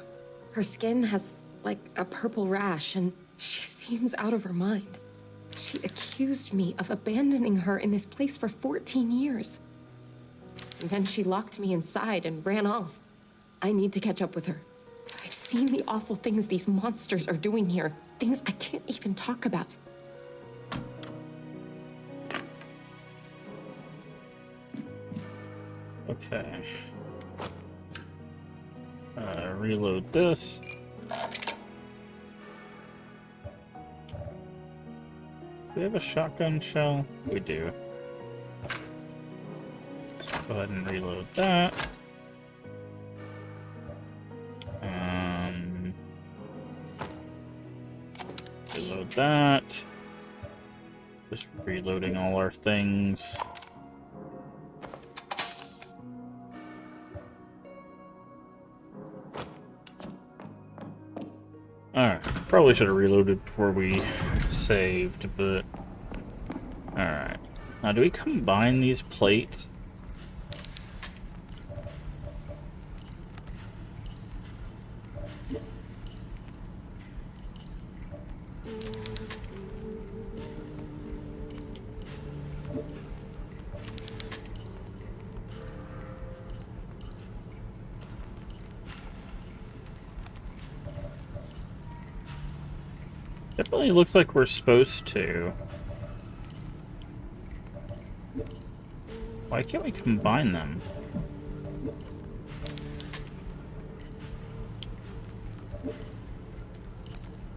[SPEAKER 2] Her skin has, like, a purple rash, and she seems out of her mind. She accused me of abandoning her in this place for 14 years. And then she locked me inside and ran off. I need to catch up with her. I've seen the awful things these monsters are doing here. Things I can't even talk about.
[SPEAKER 1] Okay. Reload this. Do we have a shotgun shell? We do. Go ahead and reload that. Reload that. Just reloading all our things. Alright, probably should have reloaded before we saved, but... Alright. Now, do we combine these plates? Definitely looks like we're supposed to. Why can't we combine them?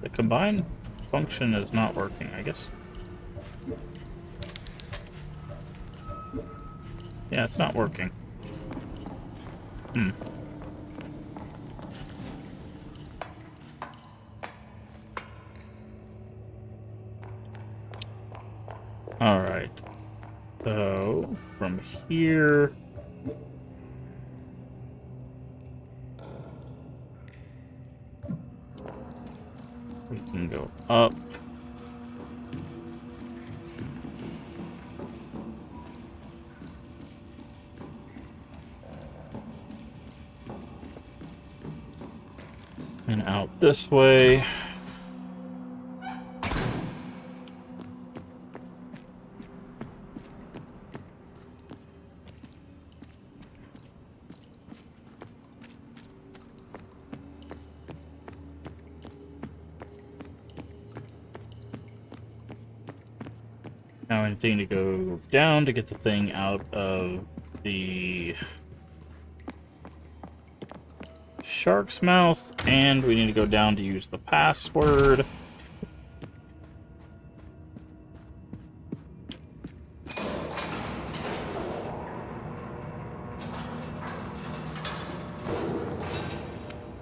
[SPEAKER 1] The combine function is not working, I guess. Yeah, it's not working. Alright. So, from here... we can go up. And out this way. Now I need to go down to get the thing out of the shark's mouth, and we need to go down to use the password.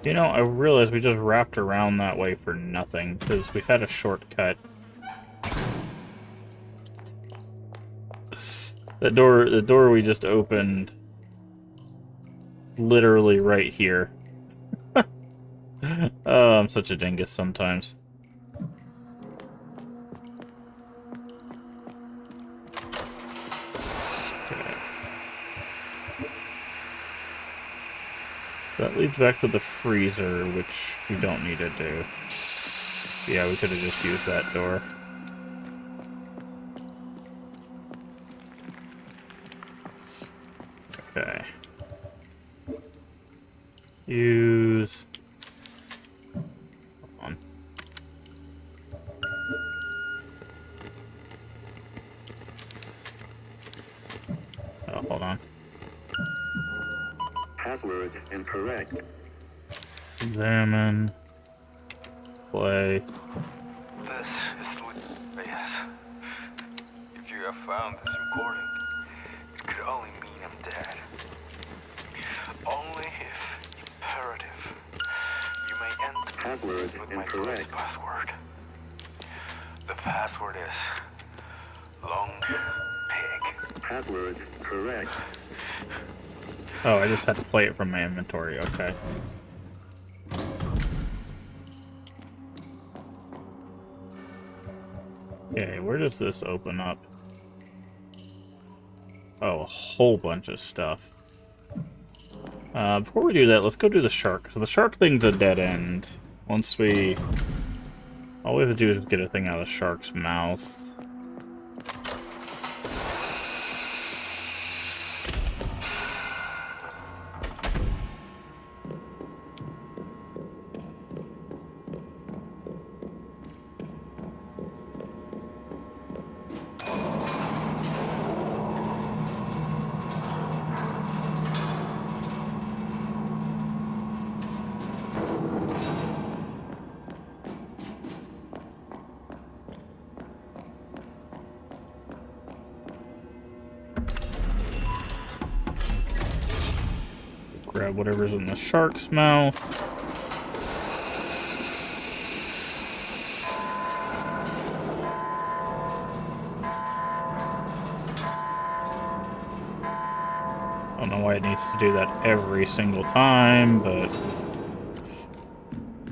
[SPEAKER 1] You know, I realized we just wrapped around that way for nothing, because we had a shortcut. The door we just opened, literally right here. Oh, I'm such a dingus sometimes. Okay. That leads back to the freezer, which we don't need to do. Yeah, we could have just used that door. Okay. Use... Hold on. Oh, hold on.
[SPEAKER 8] Password incorrect.
[SPEAKER 1] Examine. Play.
[SPEAKER 7] This is yes. If you have found this recording, it could only mean I'm dead. Only if imperative, you may enter
[SPEAKER 8] Password
[SPEAKER 7] with my
[SPEAKER 8] incorrect.
[SPEAKER 7] password. The password is long
[SPEAKER 8] Password correct.
[SPEAKER 1] Oh, I just had to play it from my inventory. Okay. Okay, where does this open up? Oh, a whole bunch of stuff. Before we do that, let's go do the shark. So the shark thing's a dead end. Once we... All we have to do is get a thing out of the shark's mouth. Grab whatever's in the shark's mouth. I don't know why it needs to do that every single time, but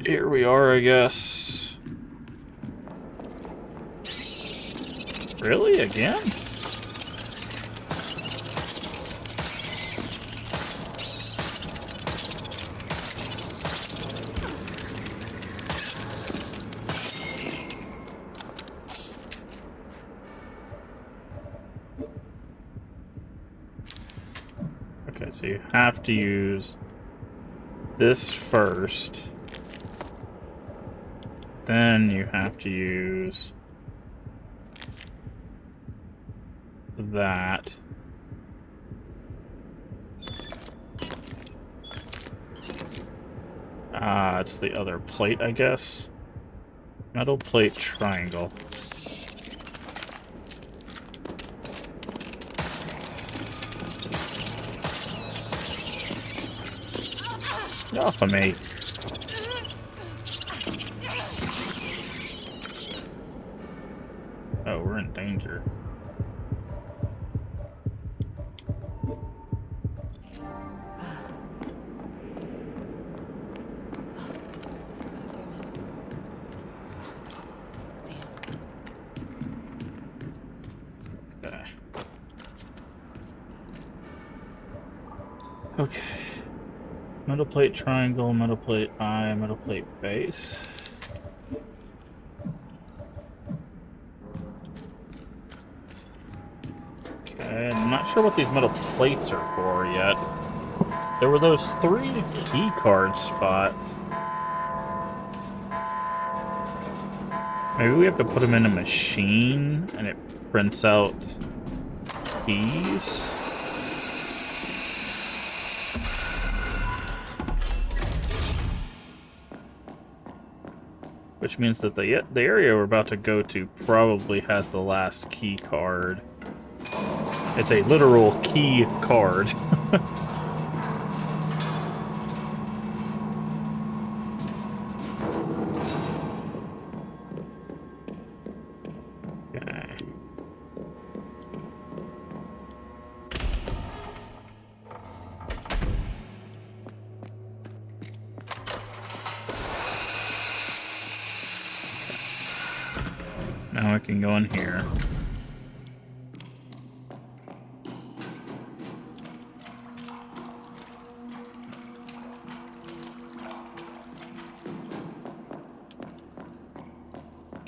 [SPEAKER 1] here we are, I guess. Really? Again? Okay, so you have to use this first. Then you have to use that. It's the other plate, I guess. Metal plate triangle. Get off of me. Oh, we're in danger. Okay. Okay. Metal plate triangle, metal plate eye, metal plate base. Okay, I'm not sure what these metal plates are for yet. There were those 3 key card spots. Maybe we have to put them in a machine and it prints out keys. Which means that the area we're about to go to probably has the last key card. It's a literal key card. Okay. Now I can go in here.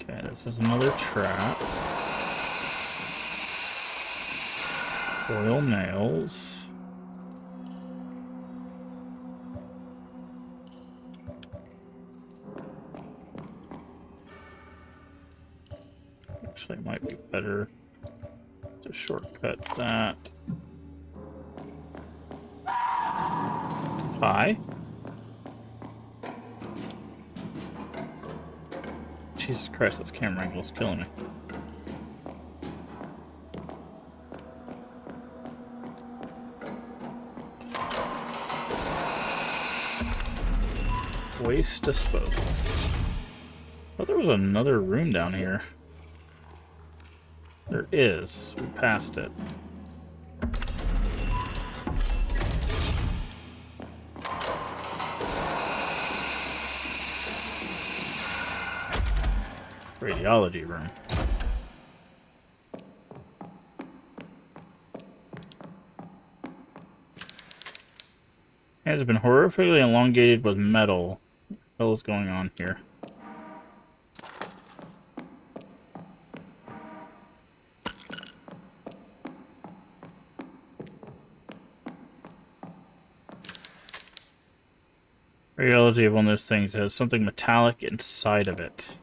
[SPEAKER 1] Okay, this is another trap. Foil nails. Actually, it might be better to shortcut that. Hi. Jesus Christ, this camera angle is killing me. Waste disposal. Oh, there was another room down here. There is. We passed it. Radiology room. It has been horrifically elongated with metal. What the hell is going on here? Radiology of one of those things that has something metallic inside of it.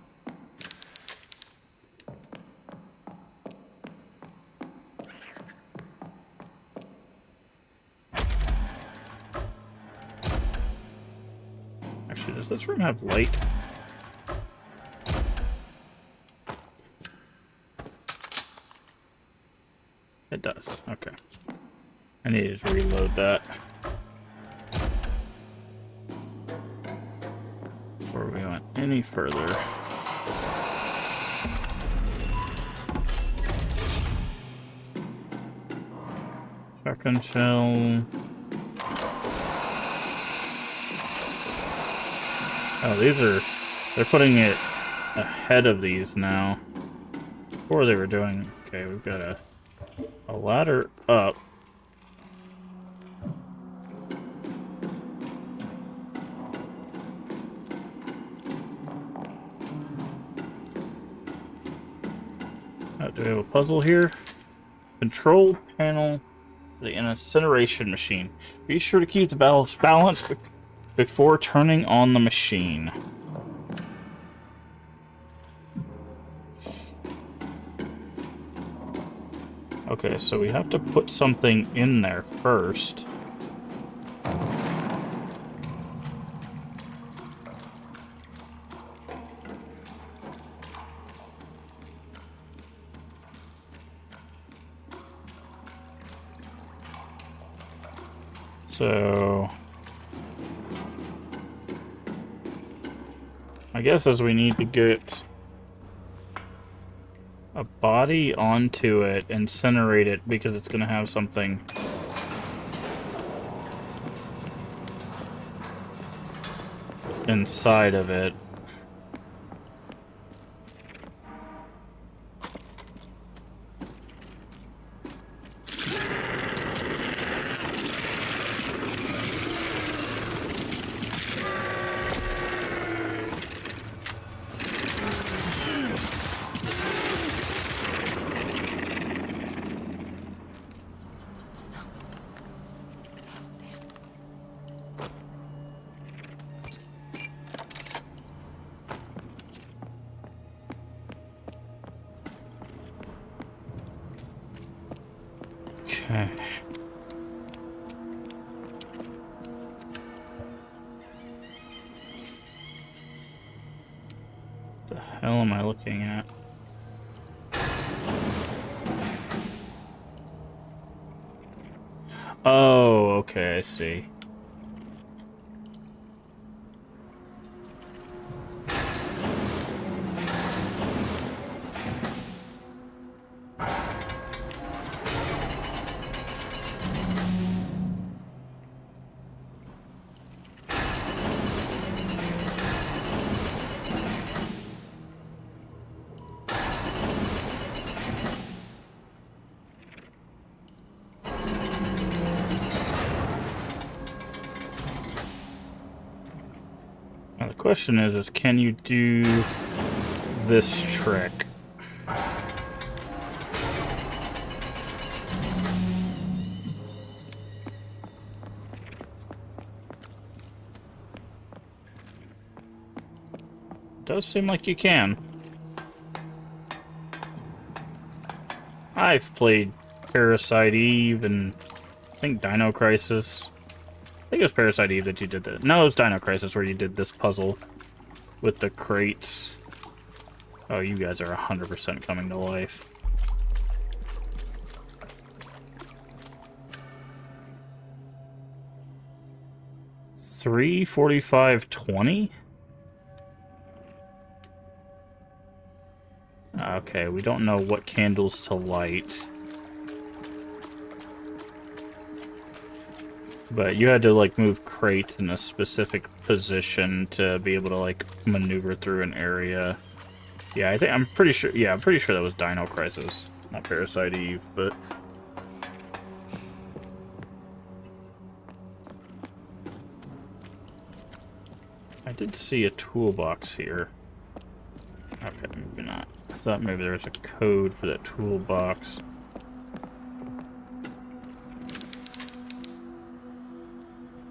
[SPEAKER 1] Actually, does this room have light? It does. Okay. I need to reload that. Before we went any further. Shotgun shell. Oh, they're putting it ahead of these now. Before they were doing, okay, we've got a ladder up. Do we have a puzzle here? Control panel, the incineration machine. Be sure to keep the balance before turning on the machine. Okay, so we have to put something in there first. So, I guess as we need to get a body onto it, incinerate it, because it's going to have something inside of it. Okay. What the hell am I looking at? Oh, okay, I see. Now the question is can you do this trick? Does seem like you can. I've played Parasite Eve and I think Dino Crisis. I think it was Parasite Eve that you did that. No, it was Dino Crisis where you did this puzzle with the crates. Oh, you guys are 100% coming to life. $345.20? Okay, we don't know what candles to light. But you had to, like, move crates in a specific position to be able to, like, maneuver through an area. Yeah, I think I'm pretty sure. Yeah, I'm pretty sure that was Dino Crisis, not Parasite Eve. But I did see a toolbox here. Okay, maybe not. I thought maybe there was a code for that toolbox.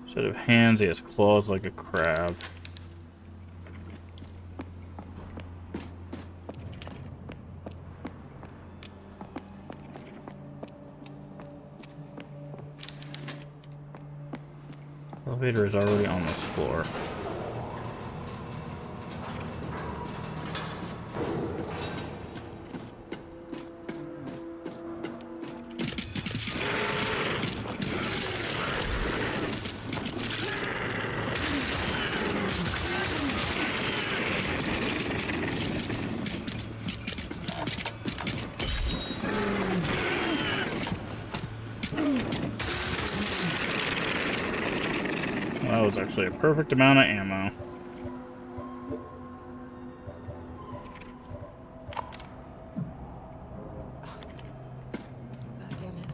[SPEAKER 1] Instead of hands, he has claws like a crab. Elevator is already on this floor. That was actually a perfect amount of ammo.
[SPEAKER 2] God damn it.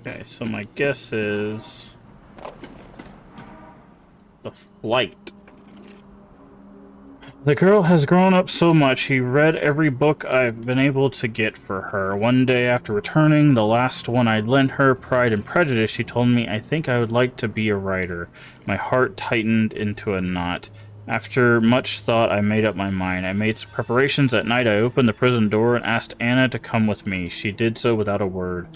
[SPEAKER 1] Okay, so my guess is the flight. The girl has grown up so much, she read every book I've been able to get for her. One day after returning, the last one I'd lent her, Pride and Prejudice, she told me, I think I would like to be a writer. My heart tightened into a knot. After much thought, I made up my mind. I made some preparations. At night, I opened the prison door and asked Anna to come with me. She did so without a word.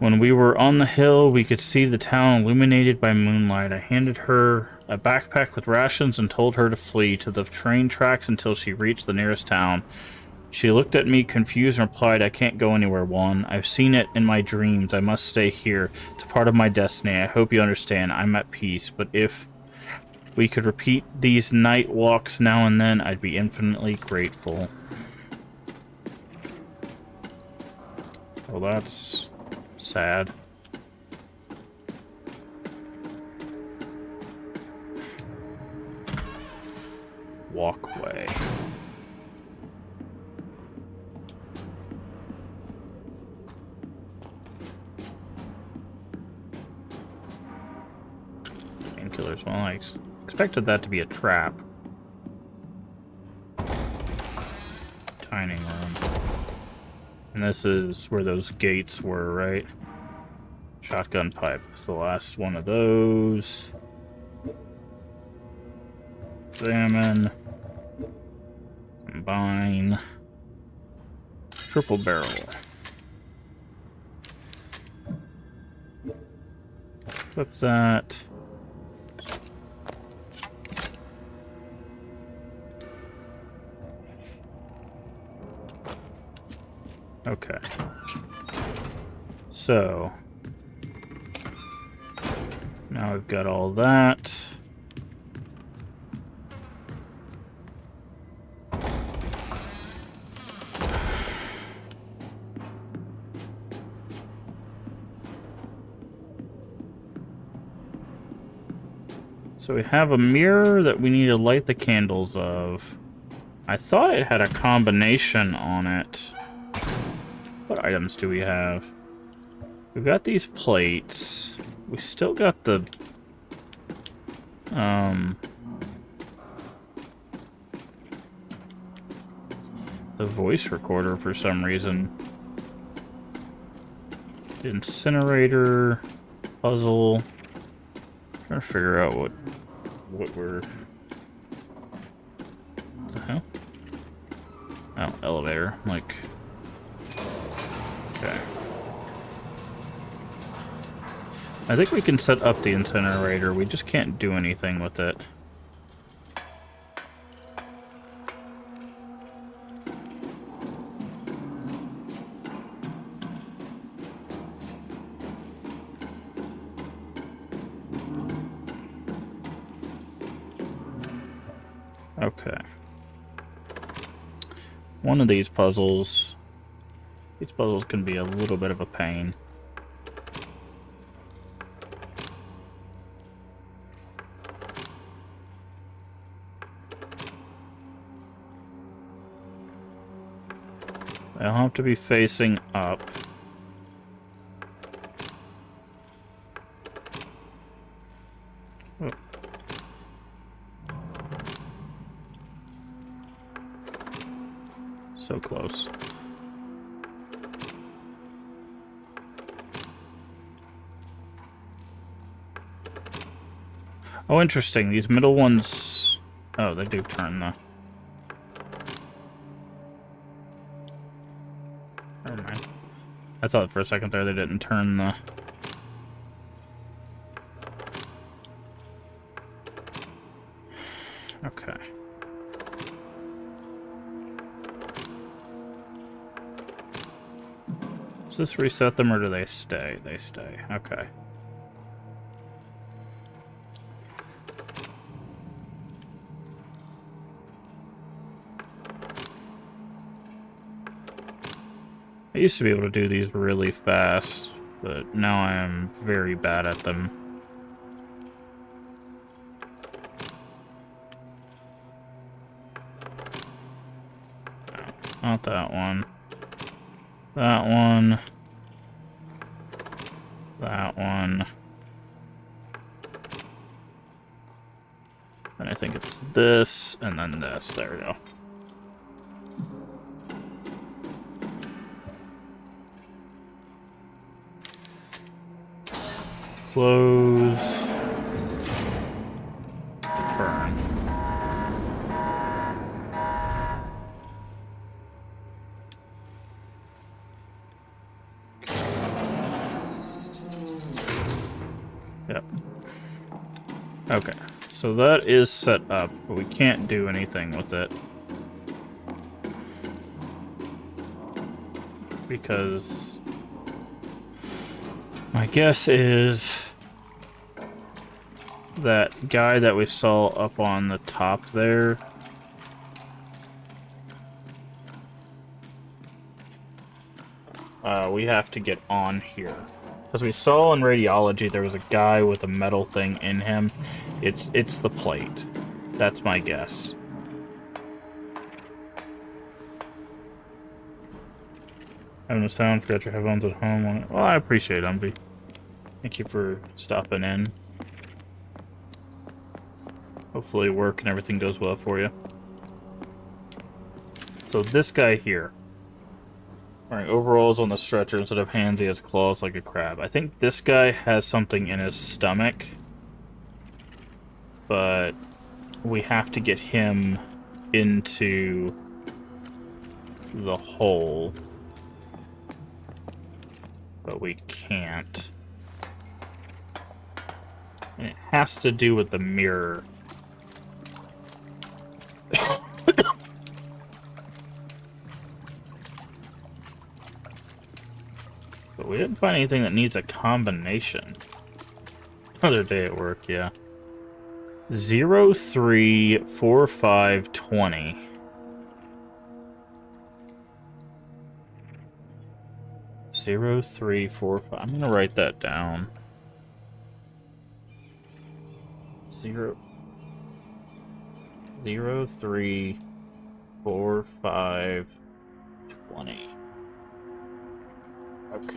[SPEAKER 1] When we were on the hill, we could see the town illuminated by moonlight. I handed her a backpack with rations and told her to flee to the train tracks until she reached the nearest town. She looked at me confused and replied, I can't go anywhere, Juan. I've seen it in my dreams. I must stay here. It's a part of my destiny. I hope you understand. I'm at peace, but if we could repeat these night walks now and then, I'd be infinitely grateful. Well, that's sad. Walkway. Painkillers. Well, I expected that to be a trap. Dining room. And this is where those gates were, right? Shotgun pipe. It's the last one of those. Examine. Combine. Triple barrel. Flip that. Okay. So now we've got all that. So we have a mirror that we need to light the candles of. I thought it had a combination on it. What items do we have? We've got these plates. We still got the voice recorder for some reason. The incinerator puzzle. Trying to figure out what we're. What the hell? Oh, elevator. Like. Okay. I think we can set up the incinerator. We just can't do anything with it. Okay. One of these puzzles can be a little bit of a pain. They'll have to be facing up. Oh. So close. Oh, interesting. These middle ones... Oh, they do turn, though. Never mind. I thought for a second there they didn't turn the... Okay. Does this reset them, or do they stay? They stay. Okay. I used to be able to do these really fast, but now I am very bad at them. No, not that one. That one. That one. And I think it's this, and then this. There we go. Close. Burn. Yep. Okay. So that is set up, but we can't do anything with it. Because... my guess is that guy that we saw up on the top there. We have to get on here. Because we saw in radiology there was a guy with a metal thing in him. It's the plate. That's my guess. Having a sound, forgot your headphones at home. Well, I appreciate it, Umbie. Thank you for stopping in. Hopefully work and everything goes well for you. So this guy here. Wearing overalls on the stretcher instead of hands, he has claws like a crab. I think this guy has something in his stomach. But we have to get him into the hole. But we can't. And it has to do with the mirror. But we didn't find anything that needs a combination. Another day at work, yeah. 0, 3, 4, 5, 20. Zero, 3, 4, 5. I'm gonna write that down. 0, 0, 3, 4, 5, 20. Okay.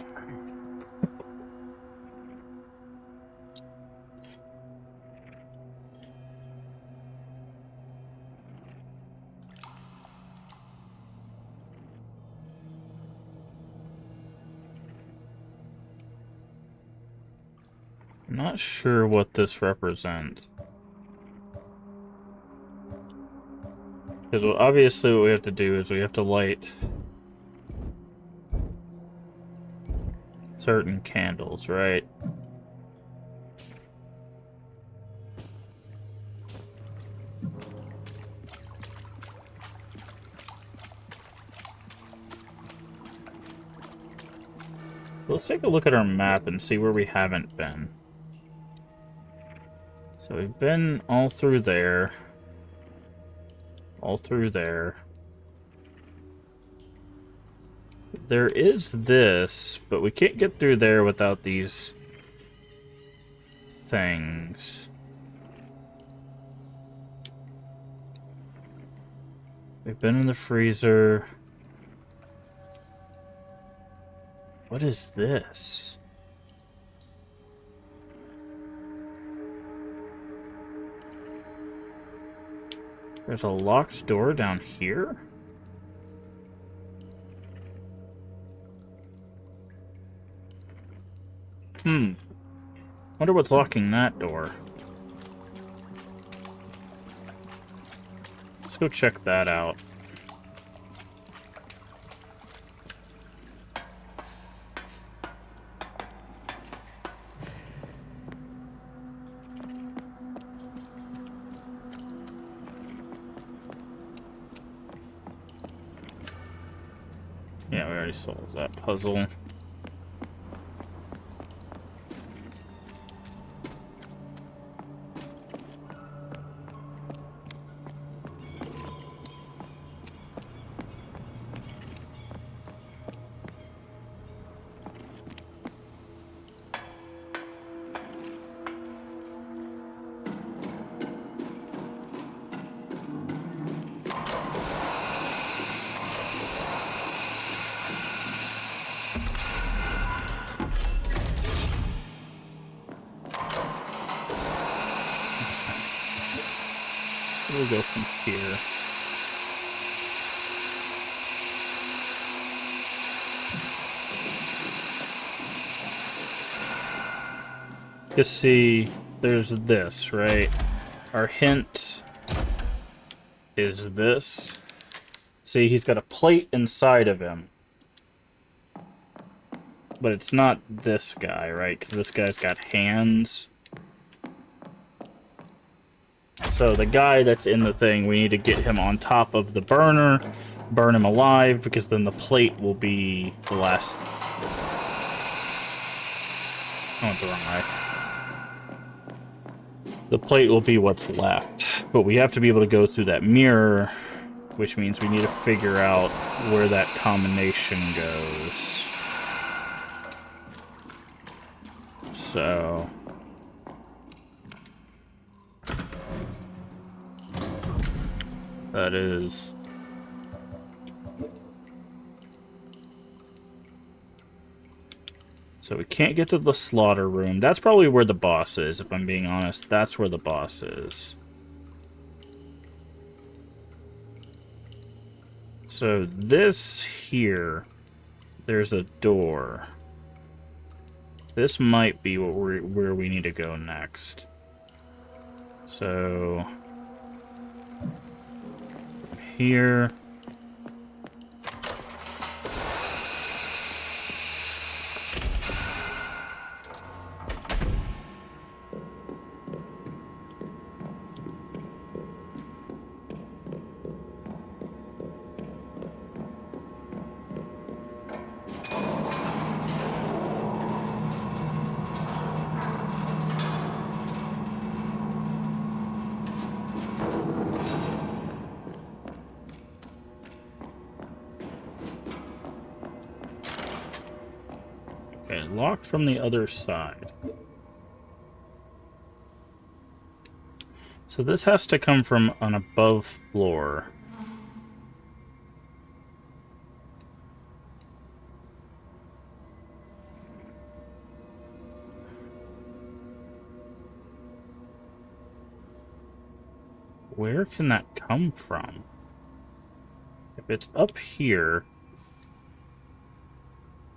[SPEAKER 1] I'm not sure what this represents. Because obviously what we have to do is we have to light certain candles, right? Let's take a look at our map and see where we haven't been. So we've been all through there. All through there. There is this, but we can't get through there without these things. We've been in the freezer. What is this? There's a locked door down here? Wonder what's locking that door. Let's go check that out. Yeah, we already solved that puzzle. We'll go from here. You see, there's this, right? Our hint is this. See, he's got a plate inside of him. But it's not this guy, right? Because this guy's got hands. So the guy that's in the thing, we need to get him on top of the burner, burn him alive, because then the plate will be the last... I went the wrong way. The plate will be what's left. But we have to be able to go through that mirror, which means we need to figure out where that combination goes. So... that is... so we can't get to the slaughter room. That's probably where the boss is, if I'm being honest. That's where the boss is. So this here, there's a door. This might be where we need to go next. So... here. Okay, locked from the other side. So this has to come from an above floor. Where can that come from? If it's up here...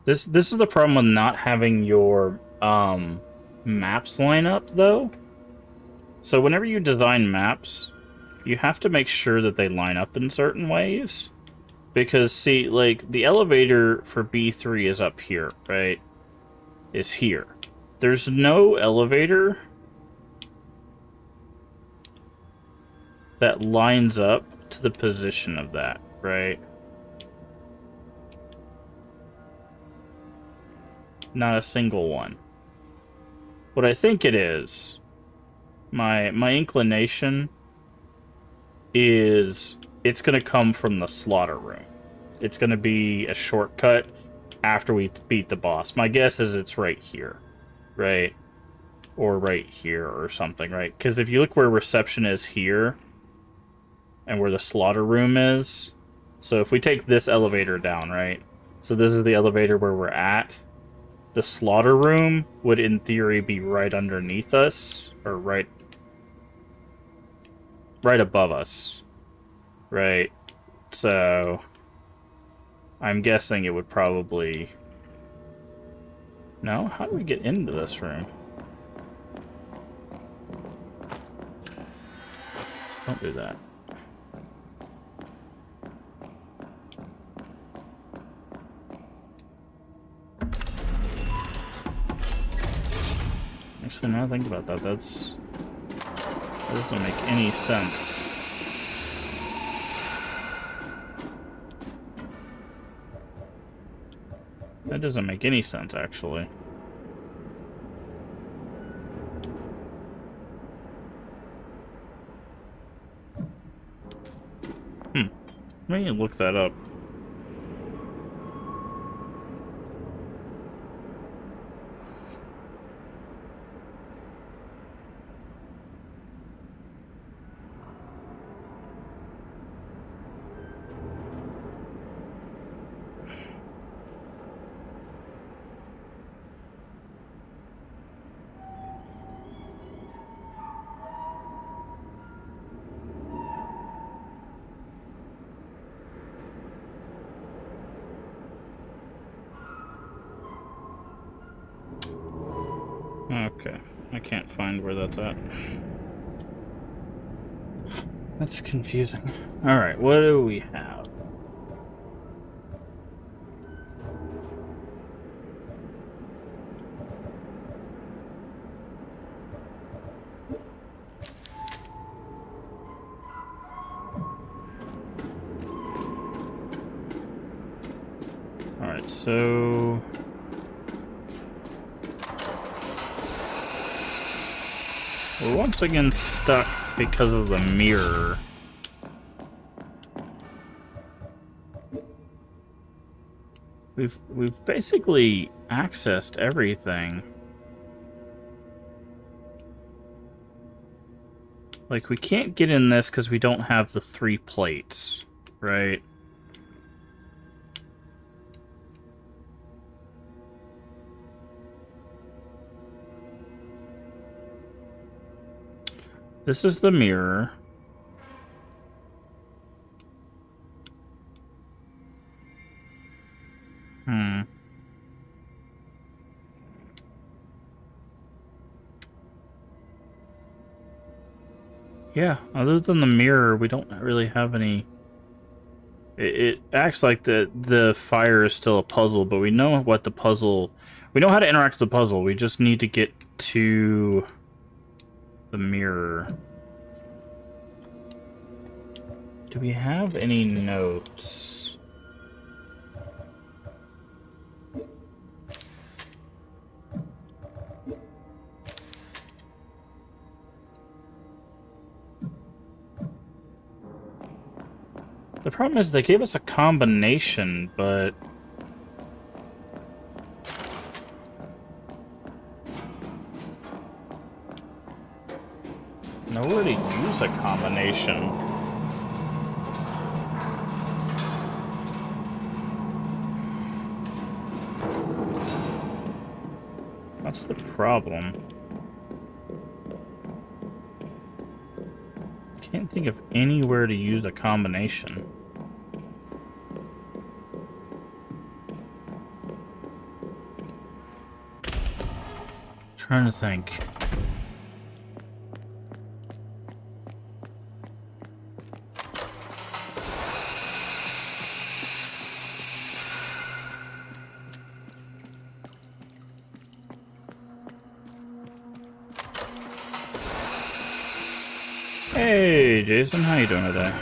[SPEAKER 1] This is the problem with not having your maps line up, though. So whenever you design maps, you have to make sure that they line up in certain ways. Because, see, like, the elevator for B3 is up here, right? Is here. There's no elevator that lines up to the position of that, right? Not a single one. What I think it is, my inclination is it's going to come from the slaughter room. It's going to be a shortcut after we beat the boss. My guess is it's right here, right? Or right here or something, right? Because if you look where reception is here and where the slaughter room is, so if we take this elevator down, right? So this is the elevator where we're at. the slaughter room would, in theory, be right underneath us, or right above us, right? So I'm guessing it would probably... No? How do we get into this room? Don't do that. Actually, now I think about that, that doesn't make any sense. That doesn't make any sense, actually. Let me look that up. Okay, I can't find where that's at. That's confusing. Alright, what do we have? Alright, so... we're once again stuck because of the mirror. We've basically accessed everything. Like, we can't get in this because we don't have the 3 plates, right? This is the mirror. Yeah, other than the mirror, we don't really have any... It acts like the fire is still a puzzle, but we know what the puzzle... We know how to interact with the puzzle, we just need to get to the mirror. Do we have any notes? The problem is they gave us a combination, but... nowhere to use a combination. That's the problem. Can't think of anywhere to use a combination. Trying to think. Hey, Jason, how you doing today?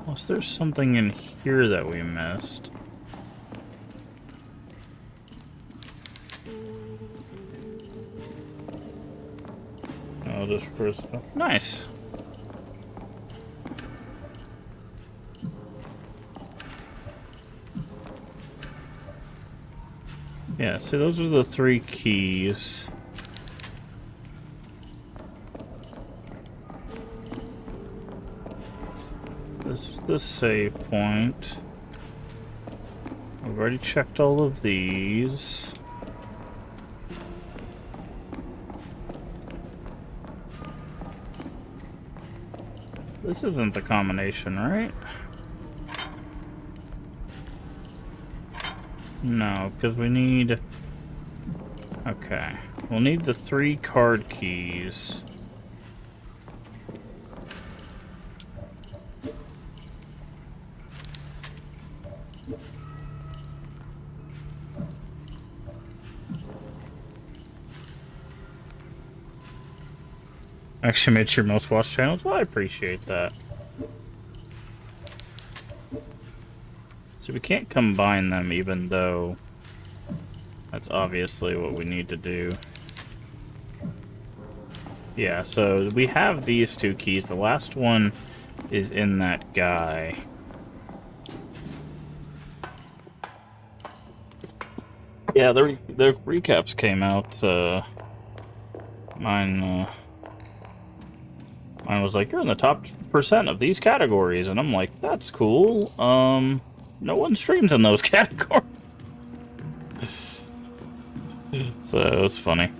[SPEAKER 1] Was there something in here that we missed? Oh, just first. Nice. Yeah, see, those are the 3 keys. This is the save point. I've already checked all of these. This isn't the combination, right? No, because we need... Okay. We'll need the 3 card keys. Actually made your most watched channels? Well, I appreciate that. So we can't combine them, even though that's obviously what we need to do. Yeah, so we have these 2 keys. The last one is in that guy. Yeah, the recaps came out. Mine was like, you're in the top % of these categories, and I'm like, that's cool. No one streams in those categories. So it was funny.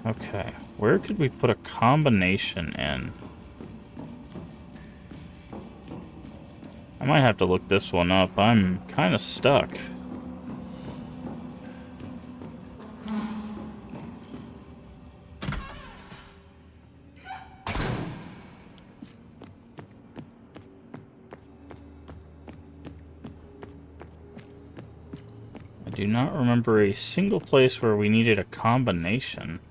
[SPEAKER 1] Okay, where could we put a combination in? I might have to look this one up. I'm kind of stuck. I do not remember a single place where we needed a combination.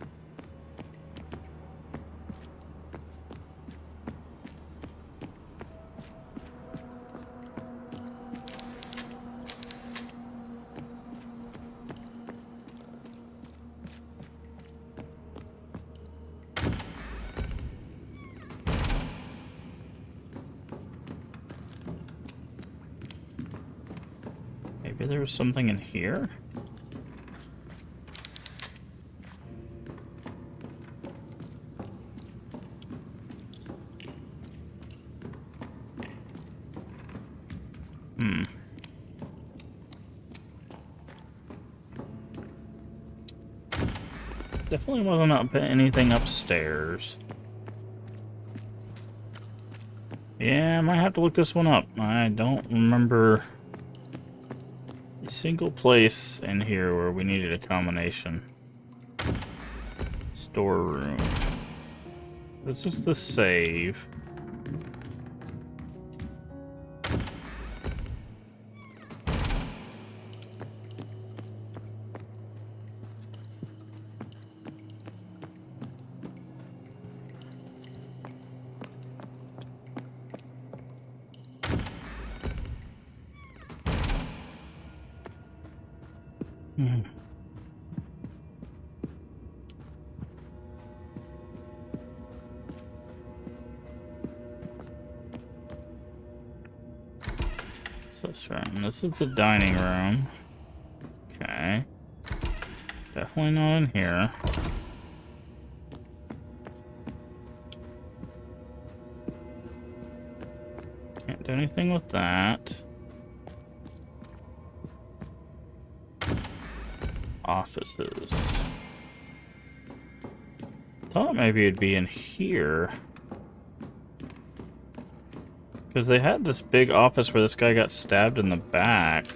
[SPEAKER 1] Maybe there was something in here? Definitely wasn't up anything upstairs. Yeah, I might have to look this one up. I don't remember a single place in here where we needed a combination. Storeroom. This is the save. What's this room? This is the dining room. Okay. Definitely not in here. Can't do anything with that. Offices. Thought maybe it'd be in here. Because they had this big office where this guy got stabbed in the back.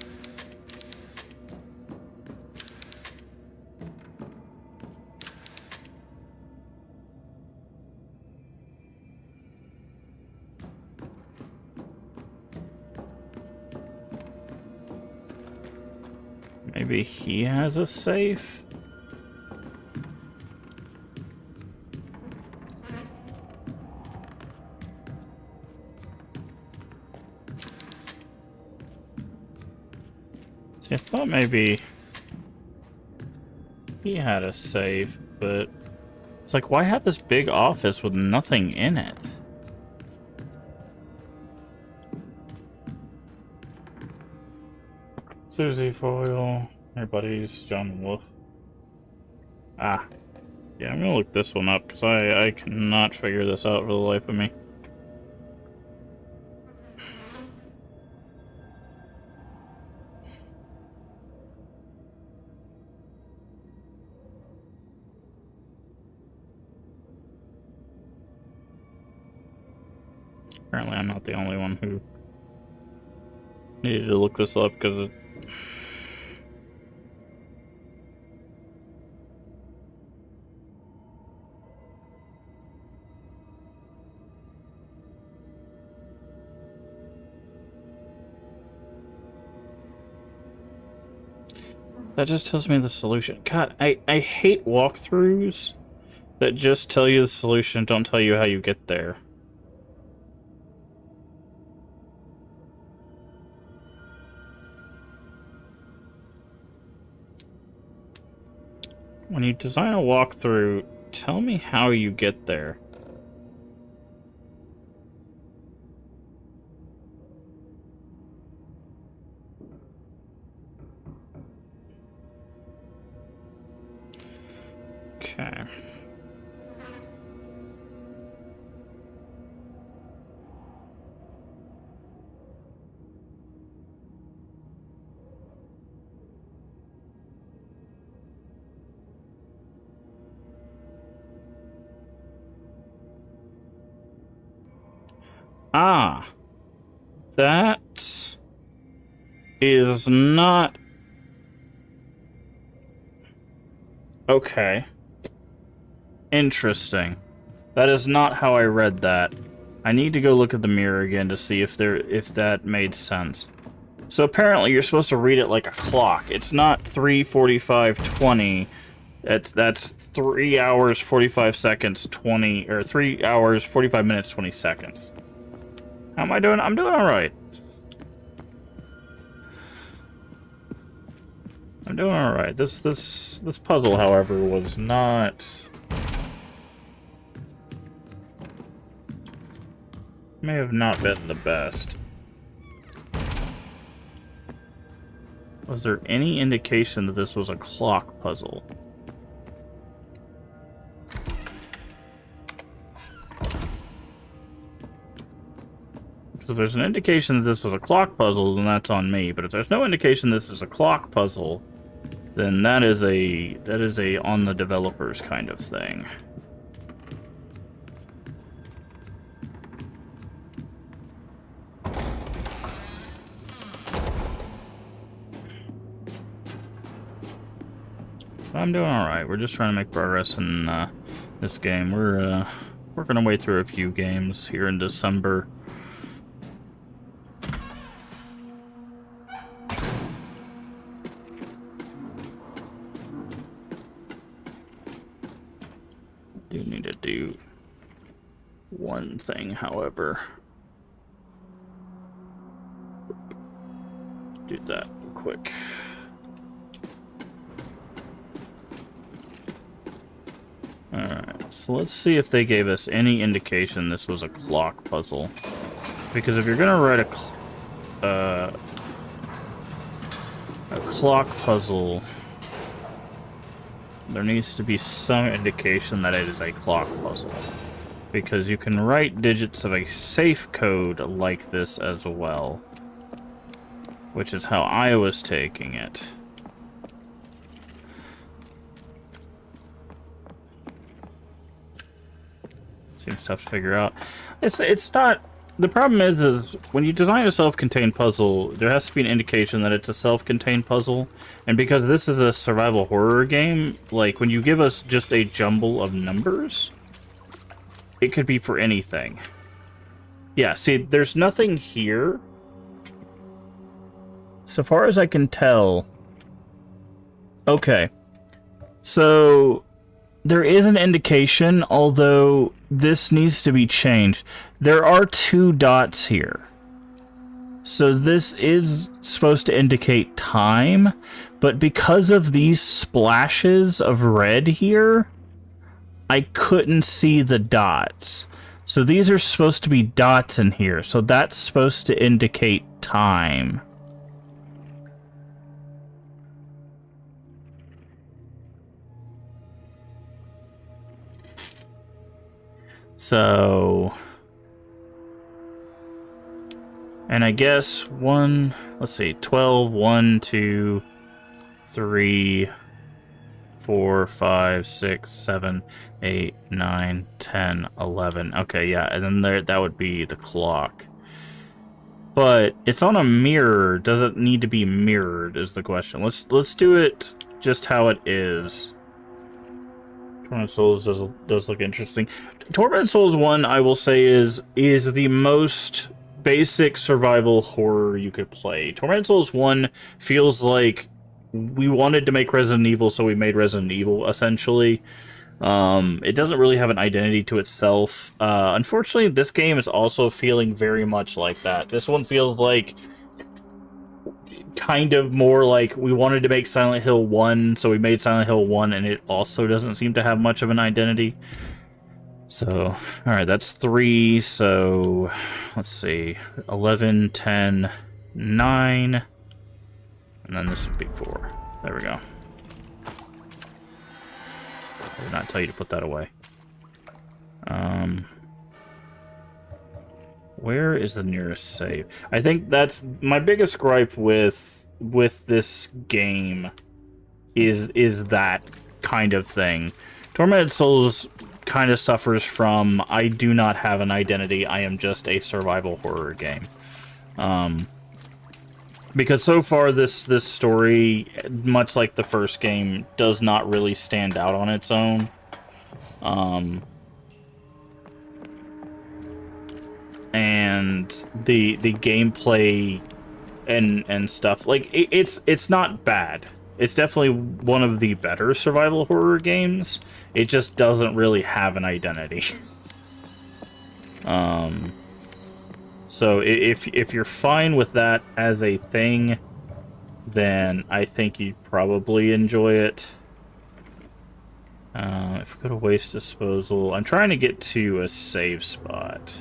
[SPEAKER 1] Maybe he has a safe? See, I thought maybe he had a safe, but it's like, why have this big office with nothing in it? Susie Foyle, your buddies, John Wolf. Ah. Yeah, I'm gonna look this one up, because I cannot figure this out for the life of me. Apparently I'm not the only one who needed to look this up, because that just tells me the solution. God, I hate walkthroughs that just tell you the solution, don't tell you how you get there. When you design a walkthrough, tell me how you get there. Okay. Ah, that is not... Okay. Interesting. That is not how I read that. I need to go look at the mirror again to see if that made sense. So apparently you're supposed to read it like a clock. It's not 3:45:20. That's 3 hours 45 seconds 20, or 3 hours 45 minutes 20 seconds. How am I doing? I'm doing all right. I'm doing all right. This puzzle, however, was not... may have not been the best. Was there any indication that this was a clock puzzle? Because if there's an indication that this was a clock puzzle, then that's on me. But if there's no indication this is a clock puzzle, then that is a on the developers kind of thing. I'm doing alright. We're just trying to make progress in this game. We're working our way through a few games here in December. Do need to do one thing, however. Do that real quick. Alright, so let's see if they gave us any indication this was a clock puzzle. Because if you're gonna write a clock puzzle, there needs to be some indication that it is a clock puzzle. Because you can write digits of a safe code like this as well. Which is how I was taking it. Seems tough to figure out. It's not... The problem is when you design a self-contained puzzle, there has to be an indication that it's a self-contained puzzle. And because this is a survival horror game, like, when you give us just a jumble of numbers, it could be for anything. Yeah, see, there's nothing here. So far as I can tell... Okay. So... there is an indication, although this needs to be changed. There are 2 dots here. So this is supposed to indicate time, but because of these splashes of red here, I couldn't see the dots. So these are supposed to be dots in here, so that's supposed to indicate time. So, and I guess let's see, 12, 1, 2, 3, 4, 5, 6, 7, 8, 9, 10, 11. Okay, yeah, and then there that would be the clock. But it's on a mirror. Does it need to be mirrored is the question. Let's do it just how it is. Tormented Souls does look interesting. Tormented Souls 1, I will say, is the most basic survival horror you could play. Tormented Souls 1 feels like we wanted to make Resident Evil, so we made Resident Evil, essentially. It doesn't really have an identity to itself. Unfortunately, this game is also feeling very much like that. This one feels like kind of more like we wanted to make Silent Hill 1, so we made Silent Hill 1, and it also doesn't seem to have much of an identity. So, alright, that's 3, so let's see, 11, 10, 9, and then this would be 4. There we go. I did not tell you to put that away. Where is the nearest save? I think that's my biggest gripe with this game is that kind of thing. Tormented Souls kind of suffers from I do not have an identity. I am just a survival horror game. Because so far this story, much like the first game, does not really stand out on its own. And the gameplay and stuff, like it's not bad. It's definitely one of the better survival horror games. It just doesn't really have an identity. So if you're fine with that as a thing, then I think you'd probably enjoy it. If we go to waste disposal, I'm trying to get to a save spot.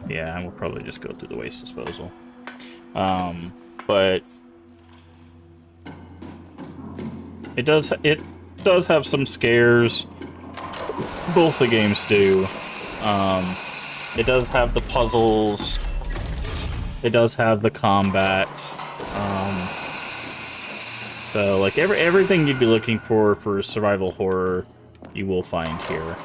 [SPEAKER 1] Yeah, we'll probably just go through the waste disposal. But it does have some scares. Both the games do. It does have the puzzles. It does have the combat. So like everything you'd be looking for survival horror, you will find here.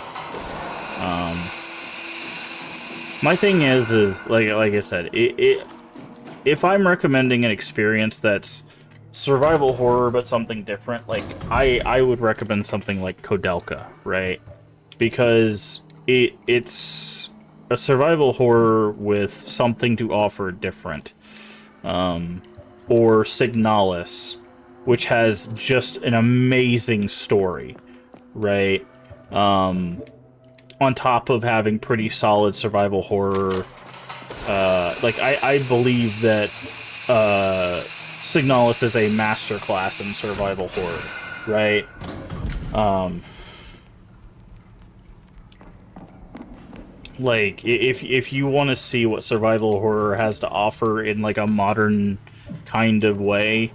[SPEAKER 1] My thing is like I said, if I'm recommending an experience that's survival horror but something different, like I would recommend something like Kodelka, right? Because it's a survival horror with something to offer different. Or Signalis, which has just an amazing story, right? On top of having pretty solid survival horror. Like, I believe that Signalis is a masterclass in survival horror, right? Like, if you want to see what survival horror has to offer in, like, a modern kind of way,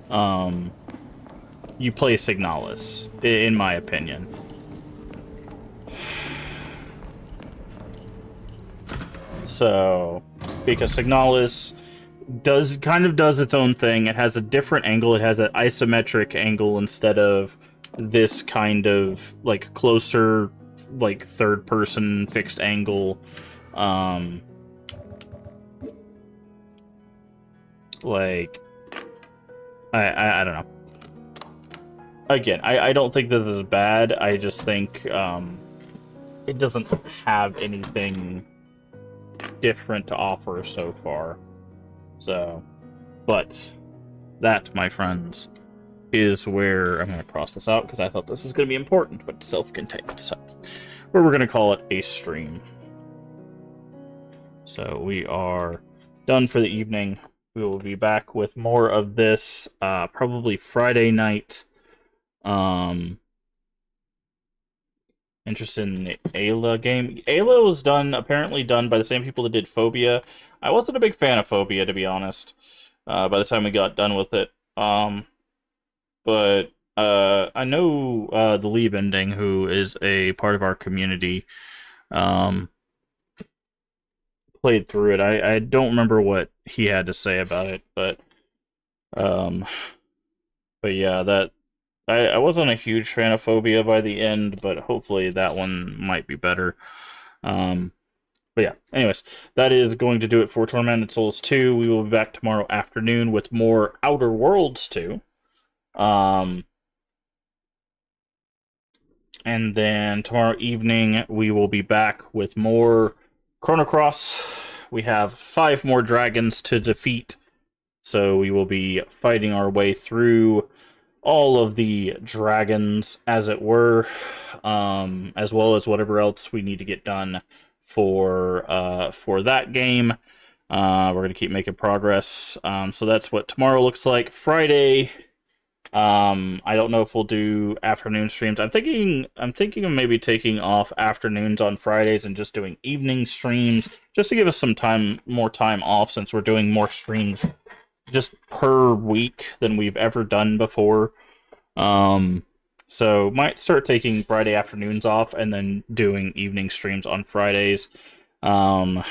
[SPEAKER 1] you play Signalis, in my opinion. So, because Signalis kind of does its own thing. It has a different angle. It has an isometric angle instead of this kind of, like, closer, like, third-person fixed angle. Like, I don't know. Again, I don't think this is bad. I just think it doesn't have anything different to offer so far. So, but that, my friends, is where I'm going to cross this out because I thought this was going to be important, but self-contained. So, where we're going to call it a stream. So we are done for the evening. We will be back with more of this probably Friday night. Interested in the Ayla game. Ayla was apparently done by the same people that did Phobia. I wasn't a big fan of Phobia, to be honest, by the time we got done with it. But I know the Leave Ending, who is a part of our community, played through it. I don't remember what he had to say about it, but yeah, I wasn't a huge fan of Phobia by the end, but hopefully that one might be better. Um, but yeah, anyways, that is going to do it for Tormented Souls 2. We will be back tomorrow afternoon with more Outer Worlds 2. And then tomorrow evening, we will be back with more Chrono Cross. We have 5 more dragons to defeat, so we will be fighting our way through all of the dragons, as it were, as well as whatever else we need to get done for that game. We're going to keep making progress. So that's what tomorrow looks like. Friday, I don't know if we'll do afternoon streams. I'm thinking of maybe taking off afternoons on Fridays and just doing evening streams, just to give us some more time off, since we're doing more streams just per week than we've ever done before. So might start taking Friday afternoons off and then doing evening streams on Fridays. But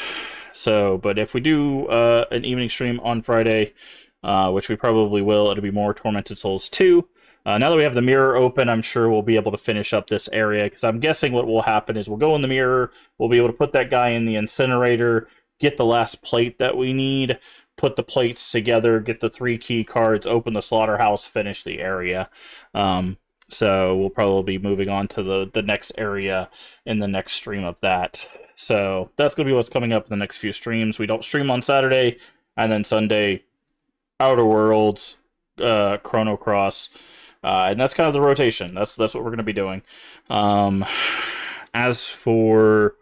[SPEAKER 1] if we do an evening stream on Friday, which we probably will, it'll be more Tormented Souls 2. Now that we have the mirror open, I'm sure we'll be able to finish up this area, because I'm guessing what will happen is we'll go in the mirror, we'll be able to put that guy in the incinerator, get the last plate that we need, put the plates together, get the 3 key cards, open the slaughterhouse, finish the area. So we'll probably be moving on to the next area in the next stream of that. So that's going to be what's coming up in the next few streams. We don't stream on Saturday, and then Sunday, Outer Worlds, Chrono Cross, and that's kind of the rotation. That's what we're going to be doing. As for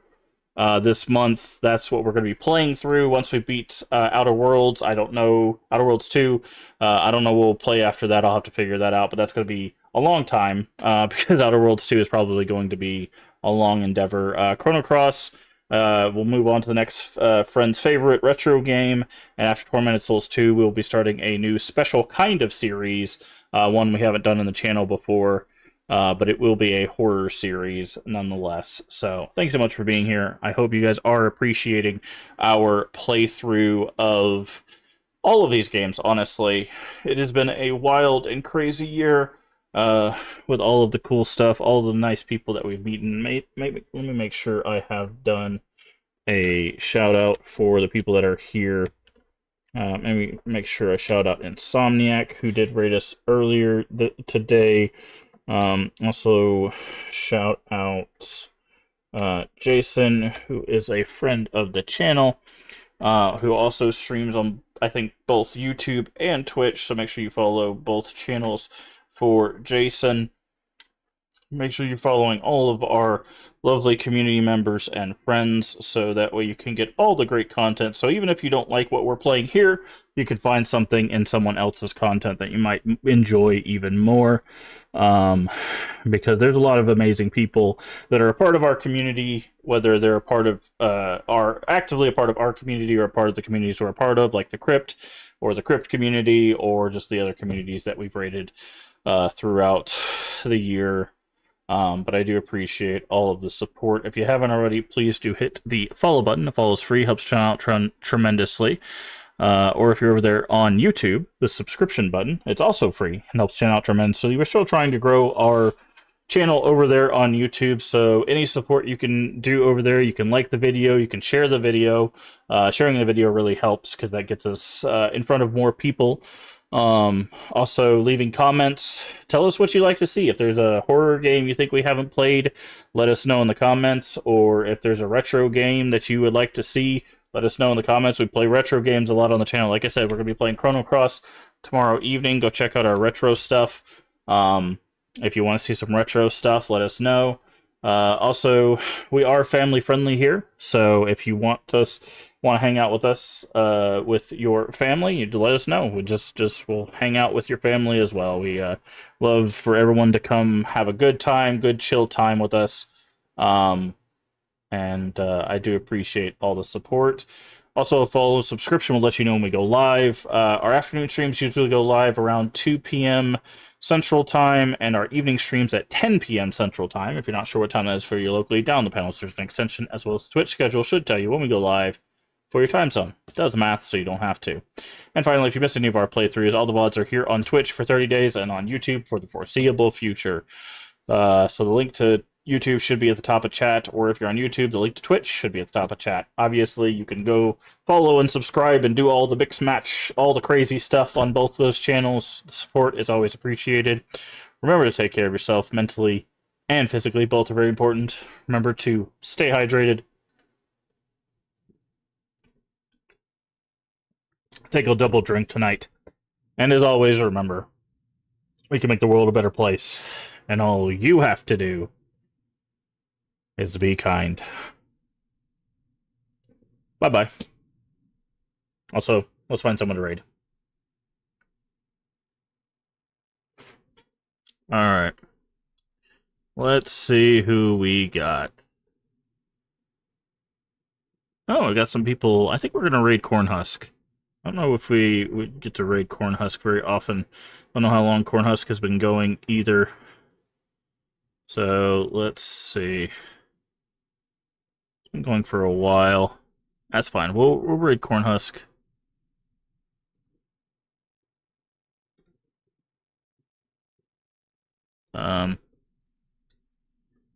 [SPEAKER 1] this month, that's what we're going to be playing through. Once we beat Outer Worlds, I don't know, Outer Worlds 2, I don't know what we'll play after that. I'll have to figure that out, but that's going to be a long time, because Outer Worlds 2 is probably going to be a long endeavor. Chrono Cross, we'll move on to the next friend's favorite retro game, and after Tormented Souls 2, we'll be starting a new special kind of series, one we haven't done in the channel before. But it will be a horror series nonetheless. So thanks so much for being here. I hope you guys are appreciating our playthrough of all of these games, honestly. It has been a wild and crazy year with all of the cool stuff, all the nice people that we've met. Let me make sure I have done a shout out for the people that are here. Maybe make sure I shout out Insomniac, who did rate us earlier today. Also, shout out Jason, who is a friend of the channel, who also streams on, I think, both YouTube and Twitch, so make sure you follow both channels for Jason. Make sure you're following all of our lovely community members and friends, so that way you can get all the great content. So even if you don't like what we're playing here, you can find something in someone else's content that you might enjoy even more. Because there's a lot of amazing people that are a part of our community, whether they're a part of are actively a part of our community, or a part of the communities we're a part of, like the Crypt, or the Crypt community, or just the other communities that we've rated throughout the year. But I do appreciate all of the support. If you haven't already, please do hit the follow button. The follow is free, helps channel out tremendously. Or if you're over there on YouTube, the subscription button, it's also free and helps channel out tremendously. We're still trying to grow our channel over there on YouTube, so any support you can do over there, you can like the video, you can share the video. Sharing the video really helps, because that gets us in front of more people. Also, leaving comments. Tell us what you'd like to see. If there's a horror game you think we haven't played, let us know in the comments. Or if there's a retro game that you would like to see, let us know in the comments. We play retro games a lot on the channel. Like I said, we're going to be playing Chrono Cross tomorrow evening. Go check out our retro stuff. If you want to see some retro stuff, let us know. Also, we are family friendly here, so if you want to hang out with us with your family, you let us know. We we'll hang out with your family as well. We love for everyone to come have a good time, good chill time with us. And I do appreciate all the support. Also, a follow subscription will let you know when we go live. Our afternoon streams usually go live around 2 p.m. Central Time, and our evening streams at 10 p.m. Central Time. If you're not sure what time that is for you locally, down the panel, there's an extension, as well as the Twitch schedule should tell you when we go live for your time zone. It does math, so you don't have to. And finally, if you missed any of our playthroughs, all the VODs are here on Twitch for 30 days and on YouTube for the foreseeable future. So the link to YouTube should be at the top of chat, or if you're on YouTube, the link to Twitch should be at the top of chat. Obviously, you can go follow and subscribe and do all the mix match, all the crazy stuff on both those channels. The support is always appreciated. Remember to take care of yourself mentally and physically. Both are very important. Remember to stay hydrated. Take a double drink tonight. And as always, remember, we can make the world a better place. And all you have to do is be kind. Bye-bye. Also, let's find someone to raid. Alright. Let's see who we got. Oh, we got some people. I think we're going to raid Cornhusk. I don't know if we get to raid Cornhusk very often. I don't know how long Cornhusk has been going either. So, let's see. It's been going for a while. That's fine. We'll raid Cornhusk.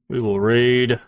[SPEAKER 1] We will raid